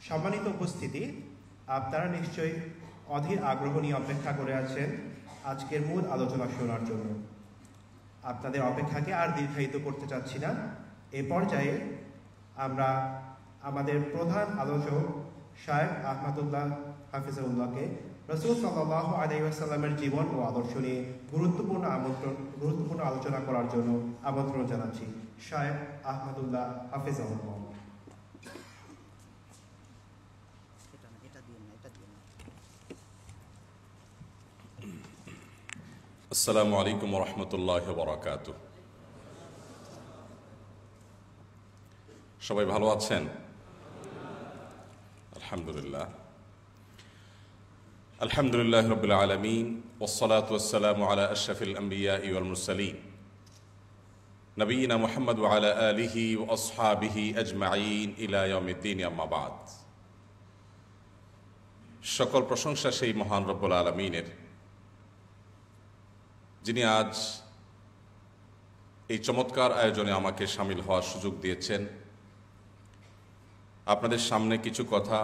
সম্মানিত উপস্থিতি, আপনারা নিশ্চয়ই অধীর আগ্রহ নিয়ে অপেক্ষা করে আছেন আজকের মূল আলোচনা শোনার জন্য। আপনাদের অপেক্ষাকে আর দীর্ঘায়িত করতে চাচ্ছি না। এ পর্যায়ে আমরা আমাদের প্রধান আলোচক শায়েখ আহমদুল্লাহ হাফিজাহুল্লাহকে রাসূল সাল্লাল্লাহু আলাইহি ওয়াসাল্লামের জীবন ও আদর্শ নিয়ে গুরুত্বপূর্ণ আলোচনা করার জন্য আমন্ত্রণ জানাচ্ছি। শায়েখ আহমদুল্লাহ হাফিজাহুল্লাহ। আসসালামু আলাইকুম ওয়া রাহমাতুল্লাহি ওয়া বারাকাতুহু। সবাই ভালো আছেন? আলহামদুলিল্লাহ। আলহামদুলিল্লাহি রাব্বিল আলামিন ওয়াস সালাতু ওয়াস সালামু আলা আশরাফিল আমবিয়াই ওয়াল মুরসালিন নবিয়িনা মুহাম্মদ ওয়া আলা আলিহি ওয়া আসহাবিহি আজমাইন ইলা ইয়াউমিদ্দিন, আম্মা বাদ। সকল প্রশংসা সেই মহান রব্বুল আলামিনের, যিনি আজ এই চমৎকার আয়োজনে আমাকে শামিল হওয়ার সুযোগ দিয়েছেন। আপনাদের সামনে কিছু কথা,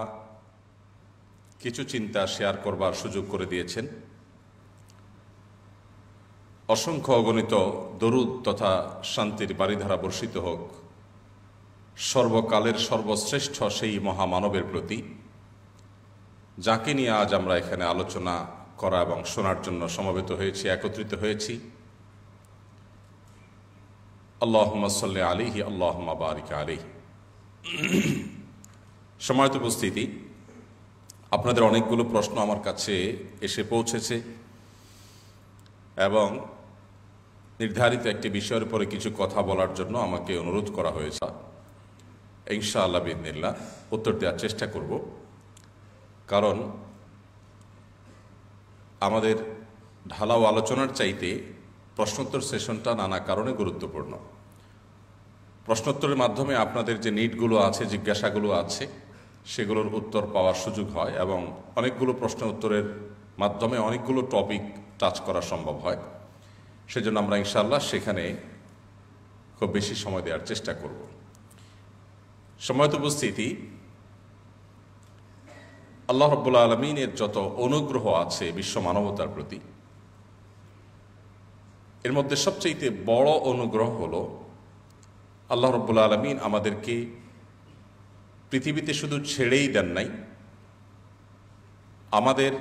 কিছু চিন্তা শেয়ার করবার সুযোগ করে দিয়েছেন। অসংখ্য অগণিত দরুদ তথা শান্তির বারিধারা বর্ষিত হোক সর্বকালের সর্বশ্রেষ্ঠ সেই মহামানবের প্রতি, যাকে নিয়ে আজ আমরা এখানে আলোচনা করা এবং শোনার জন্য সমবেত হয়েছি, একত্রিত হয়েছি। আল্লাহুম্মা সাল্লি আলাইহি আল্লাহুম্মা বারিক আলাইহি। সম্মানিত উপস্থিতি, আপনাদের অনেকগুলো প্রশ্ন আমার কাছে এসে পৌঁছেছে এবং নির্ধারিত একটি বিষয়ের উপরে কিছু কথা বলার জন্য আমাকে অনুরোধ করা হয়েছে। ইনশাআল্লাহ বিইذনিল্লাহ উত্তর দেওয়ার চেষ্টা করব, কারণ আমাদের ঢালাও আলোচনার চাইতে প্রশ্নোত্তর সেশনটা নানা কারণে গুরুত্বপূর্ণ। প্রশ্নোত্তরের মাধ্যমে আপনাদের যে নিডগুলো আছে, জিজ্ঞাসাগুলো আছে, সেগুলোর উত্তর পাওয়ার সুযোগ হয় এবং অনেকগুলো প্রশ্ন উত্তরের মাধ্যমে অনেকগুলো টপিক টাচ করা সম্ভব হয়। সেজন্য আমরা ইনশাআল্লাহ সেখানে খুব বেশি সময় দেওয়ার চেষ্টা করব। সম্মানিত উপস্থিতি, আল্লাহ রাব্বুল আলামিনের যত অনুগ্রহ আছে বিশ্ব মানবতার প্রতি, এর মধ্যে সবচেয়ে বড় অনুগ্রহ হলো আল্লাহ রাব্বুল আলামিন আমাদেরকে পৃথিবীতে শুধু ছেড়েই দেন নাই, আমাদের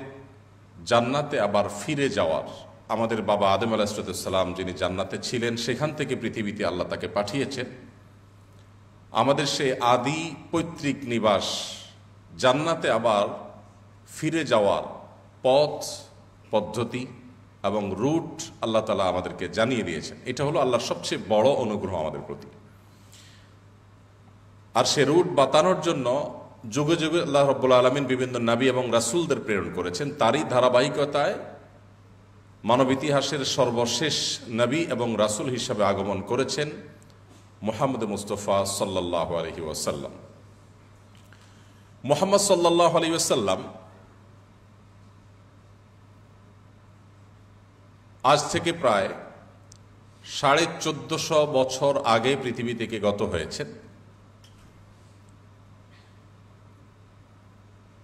জান্নাতে আবার ফিরে যাওয়ার, আমাদের বাবা আদম আলাইহিস সালাম যিনি জান্নাতে ছিলেন সেখান থেকে পৃথিবীতে আল্লাহ তাকে পাঠিয়েছেন। আমাদের সে আদি পৈতৃক নিবাস জান্নাতে আবার ফিরে যাওয়ার পথ, পদ্ধতি এবং রুট আল্লাহ তাআলা আমাদেরকে জানিয়ে দিয়েছেন। এটা হলো আল্লাহর সবচেয়ে বড় অনুগ্রহ আমাদের প্রতি। আর সে রুট বাতানোর জন্য যুগে যুগে আল্লাহ রাব্বুল আলামিন বিভিন্ন নবী এবং রাসূলদের প্রেরণ করেছেন। তারই ধারাবাহিকতায় মানব ইতিহাসের সর্বশেষ নবী এবং রাসূল হিসাবে আগমন করেছেন মুহাম্মদ মুস্তাফা সাল্লাল্লাহু আলাইহি ওয়াসাল্লাম। মুহাম্মদ সাল্লাল্লাহু আলাইহি ওয়াসাল্লাম আজ থেকে প্রায় 1450 বছর আগে পৃথিবী থেকে গত হয়েছেন।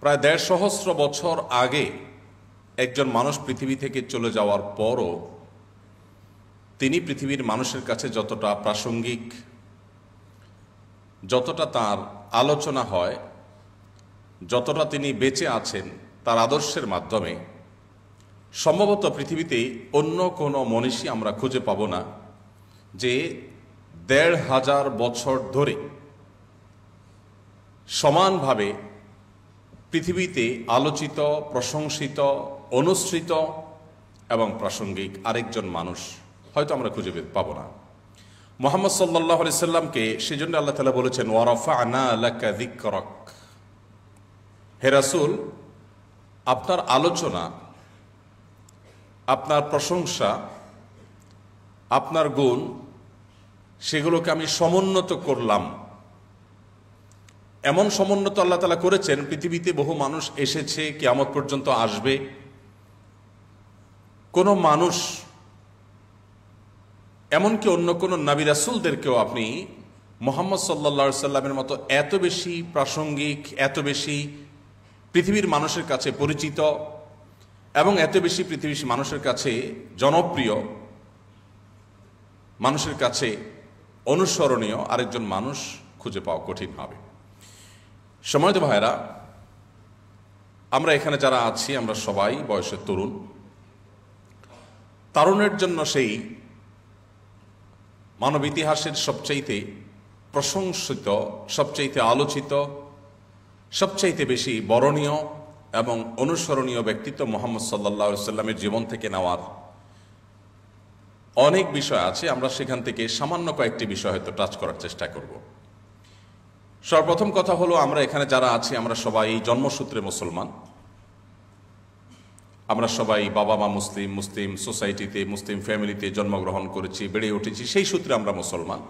প্রায় 1.5 সহস্র বছর আগে একজন মানুষ পৃথিবী থেকে চলে যাওয়ার পরও তিনি পৃথিবীর মানুষের কাছে যতটা প্রাসঙ্গিক, যতটা তার আলোচনা হয়, যতটা তিনি বেঁচে আছেন তার আদর্শের মাধ্যমে, সম্ভবত পৃথিবীতে অন্য কোনো মনীষী আমরা খুঁজে পাব না যে 1500 বছর ধরে সমানভাবে পৃথিবীতে আলোচিত, প্রশংসিত, অনুসৃত এবং প্রাসঙ্গিক আরেকজন মানুষ হয়তো আমরা খুঁজে পাব না। মুহাম্মদ সাল্লাল্লাহু আলাইহি সাল্লামকে সেজন্য আল্লাহ তাআলা বলেছেন, ওয়া রাফা'না লাকা যিকরাক। হে রাসূল, আপনার আলোচনা, আপনার প্রশংসা, আপনার গুণ, সেগুলোকে আমি সমুন্নত করলাম। এমন সমুন্নত আল্লাহ তাআলা করেছেন, পৃথিবীতে বহু মানুষ এসেছে, কিয়ামত পর্যন্ত আসবে, কোন মানুষ, এমনকি অন্য কোন নবী রাসূলদেরকেও আপনি মুহাম্মদ সাল্লাল্লাহু সাল্লামের মতো এত বেশি প্রাসঙ্গিক, এত বেশি পৃথিবীর মানুষের কাছে পরিচিত এবং এত বেশি পৃথিবীর মানুষের কাছে জনপ্রিয়, মানুষের কাছে অনুসরণীয় আরেকজন মানুষ খুঁজে পাওয়া কঠিন হবে। সময়ত ভাইরা, আমরা এখানে যারা আছি আমরা সবাই বয়সের তরুণ। তারুণের জন্য সেই মানব ইতিহাসের সবচাইতে প্রশংসিত, সবচাইতে আলোচিত, সবচাইতে বেশি বরণীয় এবং অনুসরণীয় ব্যক্তিত্ব মুহাম্মদ সাল্লাল্লাহু আলাইহি সাল্লামের জীবন থেকে নেওয়ার অনেক বিষয় আছে। আমরা সেখান থেকে সামান্য কয়েকটি বিষয় হয়তো টাচ করার চেষ্টা করব। সর্বপ্রথম কথা হলো, আমরা এখানে যারা আছি আমরা সবাই জন্মসূত্রে মুসলমান। আমরা সবাই বাবা মা মুসলিম, মুসলিম সোসাইটিতে, মুসলিম ফ্যামিলিতে জন্মগ্রহণ করেছি, বেড়ে উঠেছি, সেই সূত্রে আমরা মুসলমান।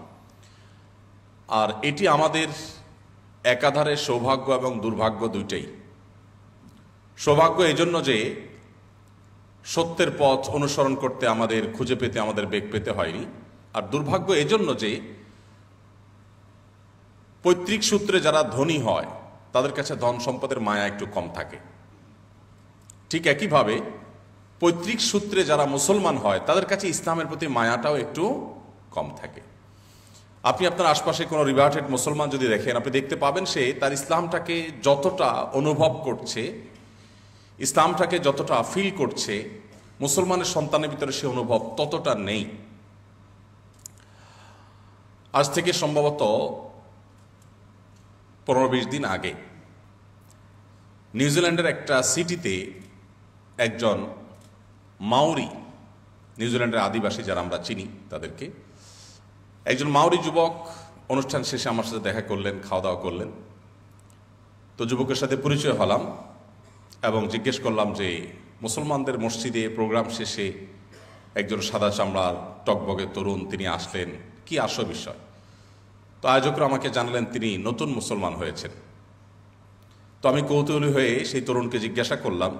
আর এটি আমাদের একাধারে সৌভাগ্য এবং দুর্ভাগ্য দুইটাই। সৌভাগ্য এজন্য যে সত্যের পথ অনুসরণ করতে আমাদের, খুঁজে পেতে আমাদের বেগ পেতে হয়নি। আর দুর্ভাগ্য এজন্য যে পৈতৃক সূত্রে যারা ধনী হয় তাদের কাছে ধন সম্পদের মায়া একটু কম থাকে। ঠিক একইভাবে পৈতৃক সূত্রে যারা মুসলমান হয় তাদের কাছে ইসলামের প্রতি মায়াটাও একটু কম থাকে। আপনি আপনার আশপাশে কোনো রিভার্টেড মুসলমান যদি দেখেন, আপনি দেখতে পাবেন সে তার ইসলামটাকে যতটা অনুভব করছে, ইসলামটাকে যতটা ফিল করছে, মুসলমানের সন্তানের ভিতরে সে অনুভব ততটা নেই। আজ থেকে সম্ভবত 15-20 দিন আগে নিউজিল্যান্ডের একটা সিটিতে একজন মাউরি, নিউজিল্যান্ডের আদিবাসী যারা আমরা চিনি তাদেরকে, একজন মাউরি যুবক অনুষ্ঠান শেষে আমার সাথে দেখা করলেন, খাওয়া দাওয়া করলেন। তো যুবকের সাথে পরিচয় হলাম এবং জিজ্ঞেস করলাম যে মুসলমানদের মসজিদে প্রোগ্রাম শেষে একজন সাদা চামড়ার টকবগে তরুণ তিনি আসলেন, কি আসল বিষয়? তো আয়োজকরা আমাকে জানালেন তিনি নতুন মুসলমান হয়েছেন। তো আমি কৌতূহলী হয়ে সেই তরুণকে জিজ্ঞাসা করলাম,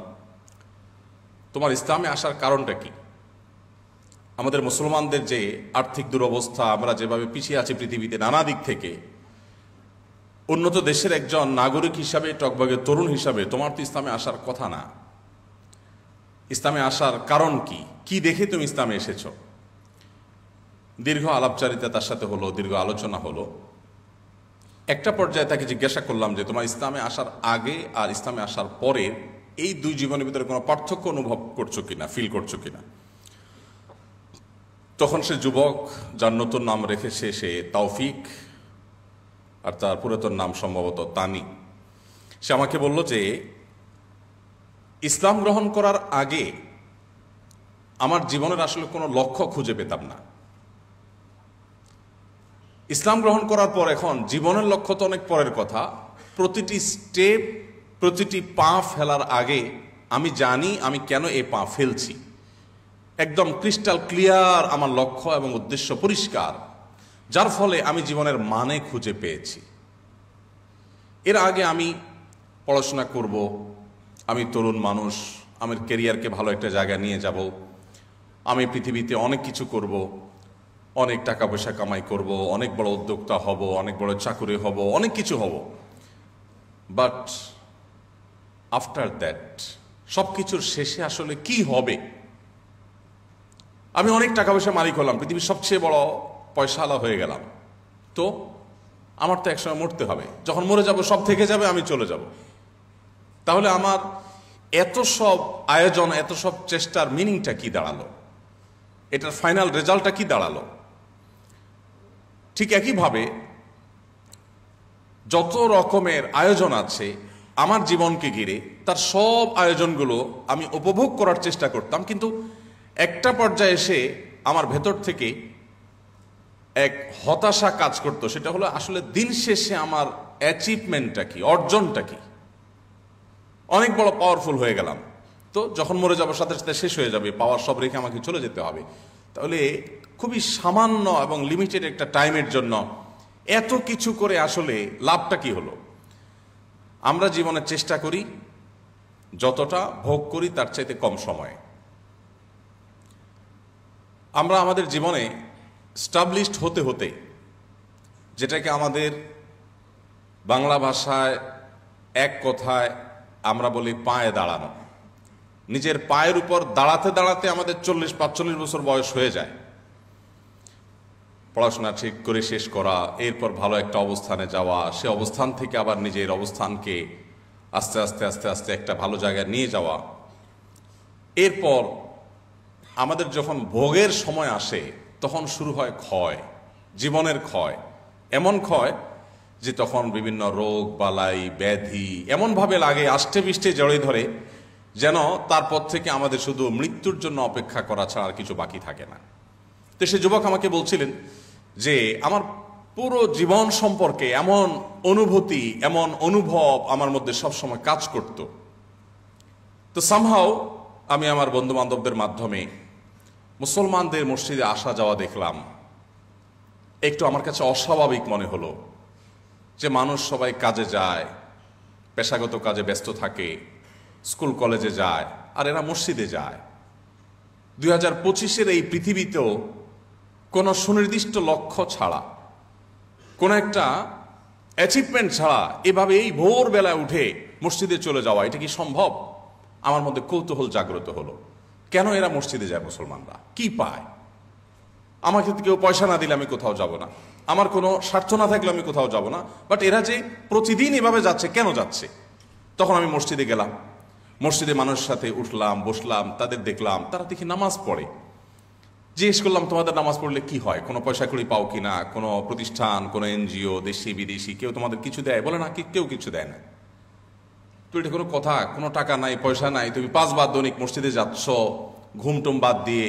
তোমার ইসলামে আসার কারণটা কি? আমাদের মুসলমানদের যে আর্থিক দুরবস্থা, আমরা যেভাবে পিছিয়ে আছি পৃথিবীতে নানা দিক থেকে, উন্নত দেশের একজন নাগরিক হিসাবে, টকবগে তরুণ হিসাবে তোমার তো ইসলামে আসার কথা না। ইসলামে আসার কারণ কি? কি দেখে তুমি ইসলামে এসেছো? দীর্ঘ আলাপচারিতা তার সাথে হলো, দীর্ঘ আলোচনা হলো। একটা পর্যায়ে তাকে জিজ্ঞাসা করলাম যে তোমার ইসলামে আসার আগে আর ইসলামে আসার পরে এই দুই জীবনের ভিতরে কোনো পার্থক্য অনুভব করছো কিনা, ফিল করছো কিনা? তখন সে যুবক, যার নতুন নাম রেখেছে সে তৌফিক, আর তার পুরাতন নাম সম্ভবত তানি, সে আমাকে বলল যে ইসলাম গ্রহণ করার আগে আমার জীবনের আসলে কোনো লক্ষ্য খুঁজে পেতাম না। ইসলাম গ্রহণ করার পর এখন জীবনের লক্ষ্য তো অনেক পরের কথা, প্রতিটি স্টেপ, প্রতিটি পা ফেলার আগে আমি জানি আমি কেন এই পা ফেলছি। একদম ক্রিস্টাল ক্লিয়ার আমার লক্ষ্য এবং উদ্দেশ্য পরিষ্কার, যার ফলে আমি জীবনের মানে খুঁজে পেয়েছি। এর আগে আমি পড়াশোনা করব, আমি তরুণ মানুষ, আমার ক্যারিয়ারকে ভালো একটা জায়গায় নিয়ে যাব, আমি পৃথিবীতে অনেক কিছু করব, অনেক টাকা পয়সা কামাই করব, অনেক বড় উদ্যোক্তা হব, অনেক বড় চাকুরি হব, অনেক কিছু হব। বাট আফটার দ্যাট, সব কিছুর শেষে আসলে কি হবে? আমি অনেক টাকা পয়সা মালিক হলাম, পৃথিবীর সবচেয়ে বড় পয়সাওয়ালা হয়ে গেলাম, তো আমার তো একসময় মরতে হবে। যখন মরে যাব সব থেকে যাবে, আমি চলে যাব। তাহলে আমার এত সব আয়োজন, এত সব চেষ্টার মিনিংটা কি দাঁড়ালো? এটার ফাইনাল রেজাল্টটা কি দাঁড়ালো? ঠিক একইভাবে যত রকমের আয়োজন আছে আমার জীবনকে ঘিরে, তার সব আয়োজনগুলো আমি উপভোগ করার চেষ্টা করতাম, কিন্তু একটা পর্যায়ে এসে আমার ভেতর থেকে এক হতাশা কাজ করতো। সেটা হলো আসলে দিন শেষে আমার অ্যাচিভমেন্টটা কি, অর্জনটা কি? অনেক বড় পাওয়ারফুল হয়ে গেলাম, তো যখন মরে যাবার সাথে সাথে শেষ হয়ে যাবে, পাওয়ার সব রেখে আমাকে চলে যেতে হবে। তাহলে খুবই সামান্য এবং লিমিটেড একটা টাইমের জন্য এত কিছু করে আসলে লাভটা কি হলো? আমরা জীবনে চেষ্টা করি যতটা ভোগ করি তার চাইতে কম সময়ে। আমরা আমাদের জীবনে স্টাবলিশড হতে হতে যেটাকে আমাদের বাংলা ভাষায় এক কথায় আমরা বলি পায়ে দাঁড়ানো। নিজের পায়ের উপর দাঁড়াতে দাঁড়াতে আমাদের 40-45 বছর বয়স হয়ে যায়। পড়াশোনা ঠিক করে শেষ করা, এরপর ভালো একটা অবস্থানে যাওয়া, সে অবস্থান থেকে আবার নিজের অবস্থানকে আস্তে আস্তে আস্তে আস্তে একটা ভালো জায়গায় নিয়ে যাওয়া। এরপর আমাদের যখন ভোগের সময় আসে তখন শুরু হয় ক্ষয়, জীবনের ক্ষয়। এমন ক্ষয় যে তখন বিভিন্ন রোগ বালাই ব্যাধি এমনভাবে লাগে, আষ্টে পৃষ্ঠে জড়িয়ে ধরে, যেন তারপর থেকে আমাদের শুধু মৃত্যুর জন্য অপেক্ষা করা ছাড়া আর কিছু বাকি থাকে না। তো সে যুবক আমাকে বলছিলেন যে আমার পুরো জীবন সম্পর্কে এমন অনুভূতি, এমন অনুভব আমার মধ্যে সবসময় কাজ করত। তো সামহাও আমি আমার বন্ধু বান্ধবদের মাধ্যমে মুসলমানদের মসজিদে আসা যাওয়া দেখলাম। একটু আমার কাছে অস্বাভাবিক মনে হলো যে মানুষ সবাই কাজে যায়, পেশাগত কাজে ব্যস্ত থাকে, স্কুল কলেজে যায়, আর এরা মসজিদে যায়। 2025-এর এই পৃথিবীতেও কোনো সুনির্দিষ্ট লক্ষ্য ছাড়া, কোনো একটা অ্যাচিভমেন্ট ছাড়া এভাবে এই ভোরবেলায় উঠে মসজিদে চলে যাওয়া, এটা কি সম্ভব? আমার মধ্যে কৌতূহল জাগ্রত হলো। কেন এরা মসজিদে যায়? মুসলমানরা কি পায়? আমাকে কেউ পয়সা না দিলে আমি কোথাও যাব না, আমার কোনো স্বার্থ না থাকলে আমি কোথাও যাব না, বাট এরা যে প্রতিদিন এভাবে যাচ্ছে, কেন যাচ্ছে? তখন আমি মসজিদে গেলাম, মসজিদে মানুষের সাথে উঠলাম, বসলাম, তাদের দেখলাম, তারা দেখি নামাজ পড়ে। জিজ্ঞেস করলাম, তোমাদের নামাজ পড়লে কি হয়? কোনো পয়সা কড়ি পাও কিনা? কোনো প্রতিষ্ঠান, কোনো এনজিও, দেশি বিদেশি কেউ তোমাদের কিছু দেয়? বলে না, কেউ কিছু দেয় না। তো এটা কোনো কথা? কোনো টাকা নাই, পয়সা নাই, তুমি 5 বার দৈনিক মসজিদে যাচ্ছ, ঘুমটুম বাদ দিয়ে,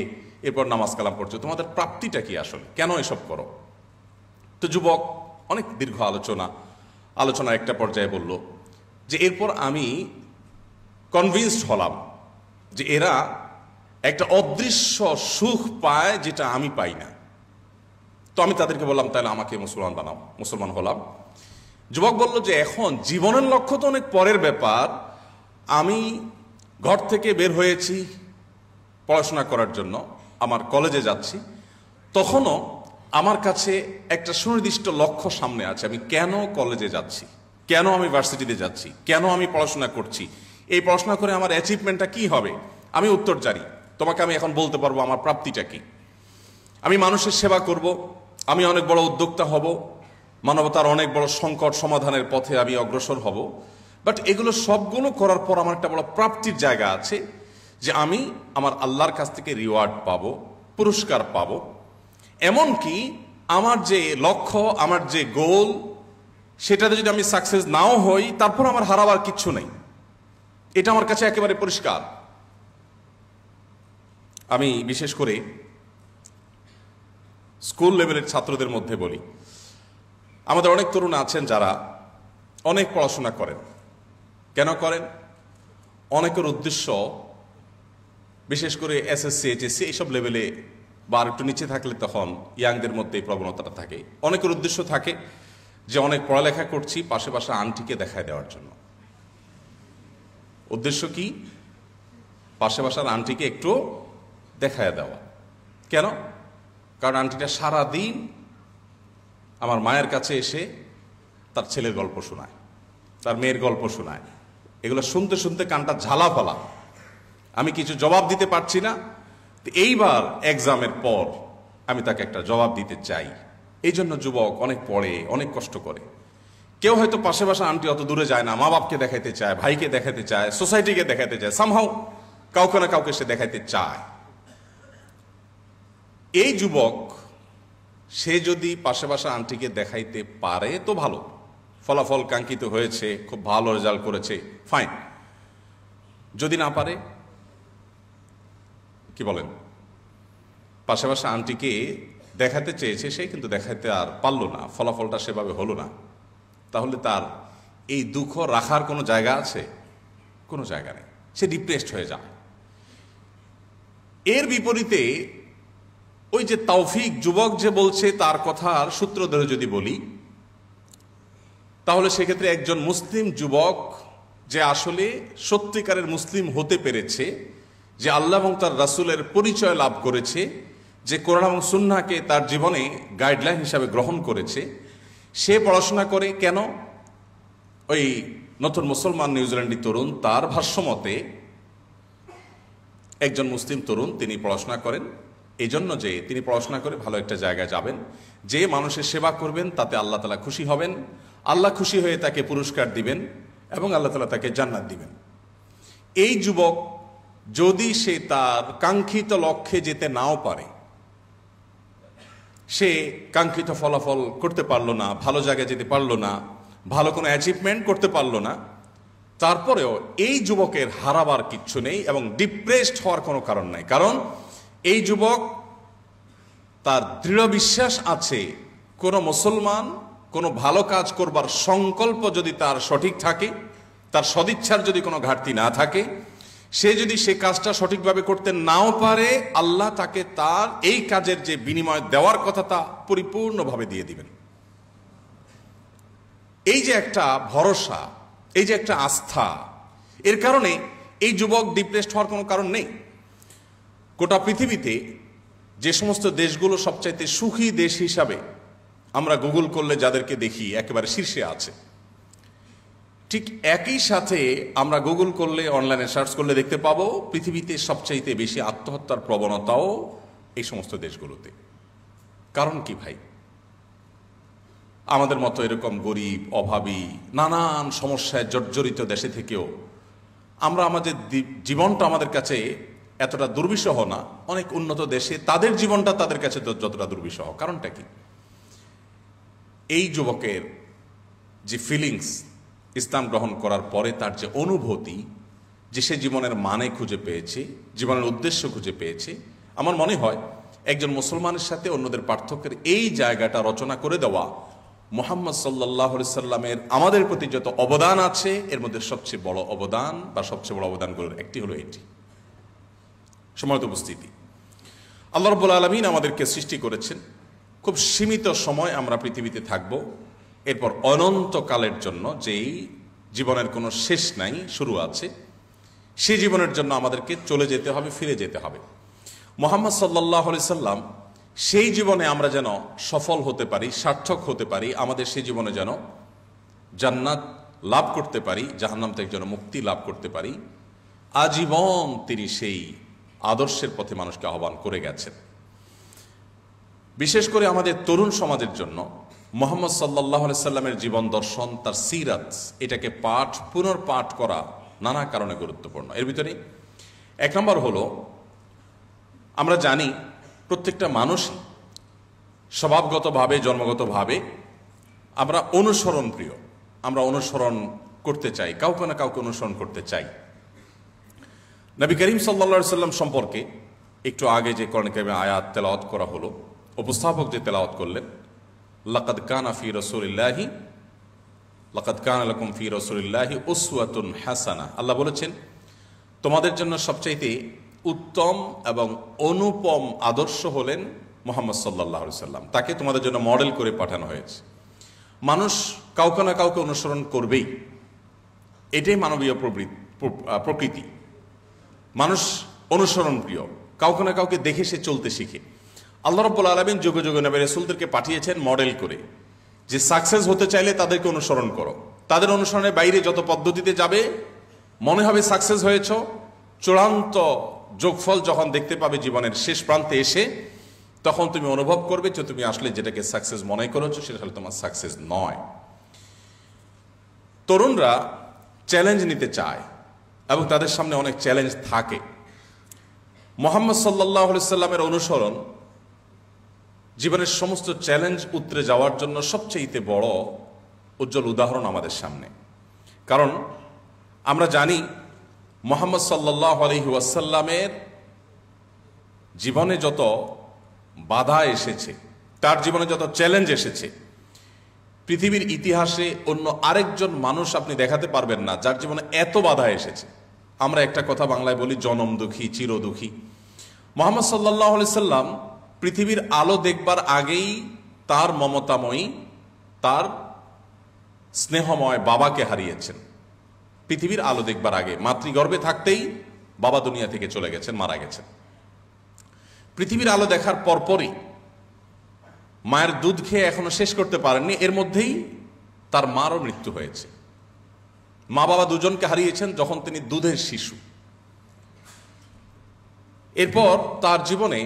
এরপর নামাজ কালাম পড়ছো, তোমাদের প্রাপ্তিটা কি আসলে? কেন এসব করো? তো যুবক অনেক দীর্ঘ আলোচনা একটা পর্যায়ে বলল যে এরপর আমি কনভিন্সড হলাম যে এরা একটা অদৃশ্য সুখ পায় যেটা আমি পাই না। তো আমি তাদেরকে বললাম, তাহলে আমাকে মুসলমান বানাও। মুসলমান হলাম। যুবক বলল যে এখন জীবনের লক্ষ্য তো অনেক পরের ব্যাপার, আমি ঘর থেকে বের হয়েছি পড়াশোনা করার জন্য, আমার কলেজে যাচ্ছি, তখনও আমার কাছে একটা সুনির্দিষ্ট লক্ষ্য সামনে আছে। আমি কেন কলেজে যাচ্ছি, কেন আমি ভার্সিটিতে যাচ্ছি, কেন আমি পড়াশোনা করছি, এই পড়াশোনা করে আমার অ্যাচিভমেন্টটা কি হবে? আমি উত্তর জানি। তোমাকে আমি এখন বলতে পারবো আমার প্রাপ্তিটা কি। আমি মানুষের সেবা করব, আমি অনেক বড় উদ্যোক্তা হব, মানবতার অনেক বড় সংকট সমাধানের পথে আমি অগ্রসর হব। বাট এগুলো সবগুলো করার পর আমার একটা বড় প্রাপ্তির জায়গা আছে, যে আমি আমার আল্লাহর কাছ থেকে রিওয়ার্ড পাবো, পুরস্কার পাবো। এমনকি আমার যে লক্ষ্য, আমার যে গোল, সেটাতে যদি আমি সাকসেস নাও হই, তারপর আমার হারাবার কিচ্ছু নেই। এটা আমার কাছে একেবারে পরিষ্কার। আমি বিশেষ করে স্কুল লেভেলের ছাত্রদের মধ্যে বলি, আমাদের অনেক তরুণ আছেন যারা অনেক পড়াশোনা করেন। কেন করেন? অনেকের উদ্দেশ্য, বিশেষ করে এসএসসি এইচএসসি এইসব লেভেলে বা আর একটু নিচে থাকলে তখন ইয়াংদের মধ্যে এই প্রবণতাটা থাকে। অনেকের উদ্দেশ্য থাকে যে অনেক পড়ালেখা করছি, পাশে পাশে আন্টিকে দেখায় দেওয়ার জন্য। উদ্দেশ্য কি? পাশে পাশার আন্টিকে একটু দেখায় দেওয়া। কেন? কারণ আন্টিটা সারাদিন আমার মায়ের কাছে এসে তার ছেলের গল্প শোনায়, তার মেয়ের গল্প শোনায়। এগুলো শুনতে শুনতে কানটা ঝালা ফেলা। আমি কিছু জবাব দিতে পারছি না। এইবার এক্সামের পর আমি তাকে একটা জবাব দিতে চাই। এই জন্য যুবক অনেক পড়ে, অনেক কষ্ট করে। কেউ হয়তো পাশে পাশে আন্টি অত দূরে যায় না, মা বাপকে দেখাইতে চায়, ভাইকে দেখাতে চায়, সোসাইটিকে দেখাতে চায়, সামহাও কাউকে না কাউকে সে দেখাইতে চায়। এই যুবক সে যদি পাশে পাশে আন্টিকে দেখাইতে পারে তো ভালো, ফলাফল কাঙ্ক্ষিত হয়েছে, খুব ভালো রেজাল্ট করেছে, ফাইন। যদি না পারে, কি বলেন, পাশে পাশে আন্টিকে দেখাতে চেয়েছে সে, কিন্তু দেখাতে আর পারলো না, ফলাফলটা সেভাবে হলো না, তাহলে তার এই দুঃখ রাখার কোনো জায়গা আছে? কোনো জায়গা নেই। সে ডিপ্রেসড হয়ে যায়। এর বিপরীতে ওই যে তৌফিক যুবক যে বলছে, তার কথার সূত্র ধরে যদি বলি, তাহলে সেক্ষেত্রে একজন মুসলিম যুবক যে আসলে সত্যিকারের মুসলিম হতে পেরেছে, যে আল্লাহ এবং তার রাসূলের পরিচয় লাভ করেছে, যে কোরআন এবং সুন্নাহকে তার জীবনে গাইডলাইন হিসাবে গ্রহণ করেছে, সে পড়াশোনা করে কেন? ওই নতুন মুসলমান নিউজিল্যান্ডি তরুণ, তার ভাষ্যমতে একজন মুসলিম তরুণ তিনি পড়াশোনা করেন এই জন্য যে তিনি পড়াশোনা করে ভালো একটা জায়গায় যাবেন, যে মানুষের সেবা করবেন তাতে আল্লাহ তাআলা খুশি হবেন, আল্লাহ খুশি হয়ে তাকে পুরস্কার দিবেন এবং আল্লাহ তাআলা তাকে জান্নাত দিবেন। এই যুবক যদি সে তার কাঙ্ক্ষিত লক্ষ্যে যেতে নাও পারে, সে কাঙ্ক্ষিত ফলাফল করতে পারলো না, ভালো জায়গায় যেতে পারলো না, ভালো কোনো অ্যাচিভমেন্ট করতে পারলো না, তারপরেও এই যুবকের হারাবার কিচ্ছু নেই এবং ডিপ্রেসড হওয়ার কোনো কারণ নাই। কারণ এই যুবক তার দৃঢ় বিশ্বাস আছে, কোনো মুসলমান কোনো ভালো কাজ করবার সংকল্প যদি তার সঠিক থাকে, তার সদিচ্ছার যদি কোনো ঘাটতি না থাকে, সে যদি সে কাজটা সঠিকভাবে করতে নাও পারে, আল্লাহ তাকে তার এই কাজের যে বিনিময় দেওয়ার কথা তা পরিপূর্ণভাবে দিয়ে দিবেন। এই যে একটা ভরসা, এই যে একটা আস্থা, এর কারণে এই যুবক ডিপ্রেসড হওয়ার কোনো কারণ নেই। গোটা পৃথিবীতে যে সমস্ত দেশগুলো সবচাইতে সুখী দেশ হিসাবে আমরা গুগল করলে যাদেরকে দেখি একেবারে শীর্ষে আছে, ঠিক একই সাথে আমরা গুগল করলে, অনলাইনে সার্চ করলে দেখতে পাবো পৃথিবীতে সবচাইতে বেশি আত্মহত্যার প্রবণতাও এই সমস্ত দেশগুলোতে। কারণ কি ভাই? আমাদের মতো এরকম গরিব, অভাবী, নানান সমস্যায় জর্জরিত দেশে থেকেও আমরা আমাদের জীবনটা আমাদের কাছে এতটা দুর্বিষহ না। অনেক উন্নত দেশে তাদের জীবনটা তাদের কাছে যতটা দুর্বিষহ। কারণটা কি? এই যুবকের যে ফিলিংস, ইসলাম গ্রহণ করার পরে তার যে অনুভূতি, যে সে জীবনের মানে খুঁজে পেয়েছে, জীবনের উদ্দেশ্য খুঁজে পেয়েছে, আমার মনে হয় একজন মুসলমানের সাথে অন্যদের পার্থক্যের এই জায়গাটা রচনা করে দেওয়া মুহাম্মদ সাল্লাল্লাহু আলাইহি সাল্লামের আমাদের প্রতি যত অবদান আছে, এর মধ্যে সবচেয়ে বড় অবদান বা সবচেয়ে বড় অবদানগুলোর একটি হলো এটি। সম্মানিত উপস্থিতি, আল্লাহ রাব্বুল আলামিন আমাদেরকে সৃষ্টি করেছেন, খুব সীমিত সময় আমরা পৃথিবীতে থাকব, এরপর অনন্তকালের জন্য, যেই জীবনের কোনো শেষ নাই, শুরু আছে, সেই জীবনের জন্য আমাদেরকে চলে যেতে হবে, ফিরে যেতে হবে। মুহাম্মদ সাল্লাল্লাহু আলাইহি সাল্লাম সেই জীবনে আমরা যেন সফল হতে পারি, সার্থক হতে পারি, আমাদের সেই জীবনে যেন জান্নাত লাভ করতে পারি, জাহান্নাম থেকে যেন মুক্তি লাভ করতে পারি, আজীবন তিনি সেই আদর্শের পথে মানুষকে আহ্বান করে গেছেন। বিশেষ করে আমাদের তরুণ সমাজের জন্য মুহাম্মদ সাল্লাল্লাহু আলাইহি সাল্লামের জীবন দর্শন, তার সিরাত, এটাকে পুনর্পাঠ করা নানা কারণে গুরুত্বপূর্ণ। এর ভিতরে এক নম্বর হলো, আমরা জানি প্রত্যেকটা মানুষই স্বভাবগতভাবে, জন্মগতভাবে আমরা অনুসরণ প্রিয়, আমরা অনুসরণ করতে চাই, কাউকে না কাউকে অনুসরণ করতে চাই। নবী করিম সাল্লাল্লাহু আলাইহি সাল্লাম সম্পর্কে একটু আগে যে কোরআন কারিমে আয়াত তেলাওয়াত করা হলো, উপস্থাপক যে তেলাওয়াত করলেন, লাকাদ কানা লাকুম ফি রাসূলিল্লাহি উসওয়াতুন হাসানাহ, আল্লাহ বলেছেন তোমাদের জন্য সবচাইতে উত্তম এবং অনুপম আদর্শ হলেন মুহাম্মদ সাল্লাল্লাহু আলাইহি সাল্লাম। তাকে তোমাদের জন্য মডেল করে পাঠানো হয়েছে। মানুষ কাউকে না কাউকে অনুসরণ করবেই, এটাই মানবীয় প্রকৃতি। মানুষ অনুসরণ প্রিয়, কাউকে না কাউকে দেখে সে চলতে শিখে। আল্লাহ রাব্বুল আলামিন যুগে যুগে নবী রাসূলদেরকে পাঠিয়েছেন মডেল করে, যে সাকসেস হতে চাইলে তাদেরকে অনুসরণ করো। তাদের অনুসরণের বাইরে যত পদ্ধতিতে যাবে, মনে হবে সাকসেস হয়েছ, চূড়ান্ত যোগফল যখন দেখতে পাবে জীবনের শেষ প্রান্তে এসে, তখন তুমি অনুভব করবে যে তুমি আসলে যেটাকে সাকসেস মনে করেছো সেটা আসলে তোমার সাকসেস নয়। তরুণরা চ্যালেঞ্জ নিতে চায় এবং তাদের সামনে অনেক চ্যালেঞ্জ থাকে। মুহাম্মদ সাল্লাল্লাহু আলাইহি সাল্লামের অনুসরণ জীবনের সমস্ত চ্যালেঞ্জ উতরে যাওয়ার জন্য সবচেয়ে বড় উজ্জ্বল উদাহরণ আমাদের সামনে। কারণ আমরা জানি মুহাম্মদ সাল্লাল্লাহু আলাইহি ওয়াসাল্লামের জীবনে যত বাধা এসেছে, তার জীবনে যত চ্যালেঞ্জ এসেছে, পৃথিবীর ইতিহাসে অন্য আরেকজন মানুষ আপনি দেখাতে পারবেন না যার জীবনে এত বাধা এসেছে। আমরা একটা কথা বাংলায় বলি, জনম দুঃখী চির দুঃখী। মুহাম্মদ সাল্লাল্লাহু আলাইহি সাল্লাম পৃথিবীর আলো দেখবার আগেই তার মমতাময়ী, তার স্নেহময় বাবাকে হারিয়েছেন। পৃথিবীর আলো দেখবার আগে, মাতৃগর্ভে থাকতেই বাবা দুনিয়া থেকে চলে গেছেন, মারা গেছেন। পৃথিবীর আলো দেখার পরপরই মায়ের দুধ খেয়ে এখনো শেষ করতে পারেননি, এর মধ্যেই তার মারও মৃত্যু হয়েছে। মা বাবা দুজনকে হারিয়েছেন যখন তিনি দুধের শিশু। এরপর তার জীবনে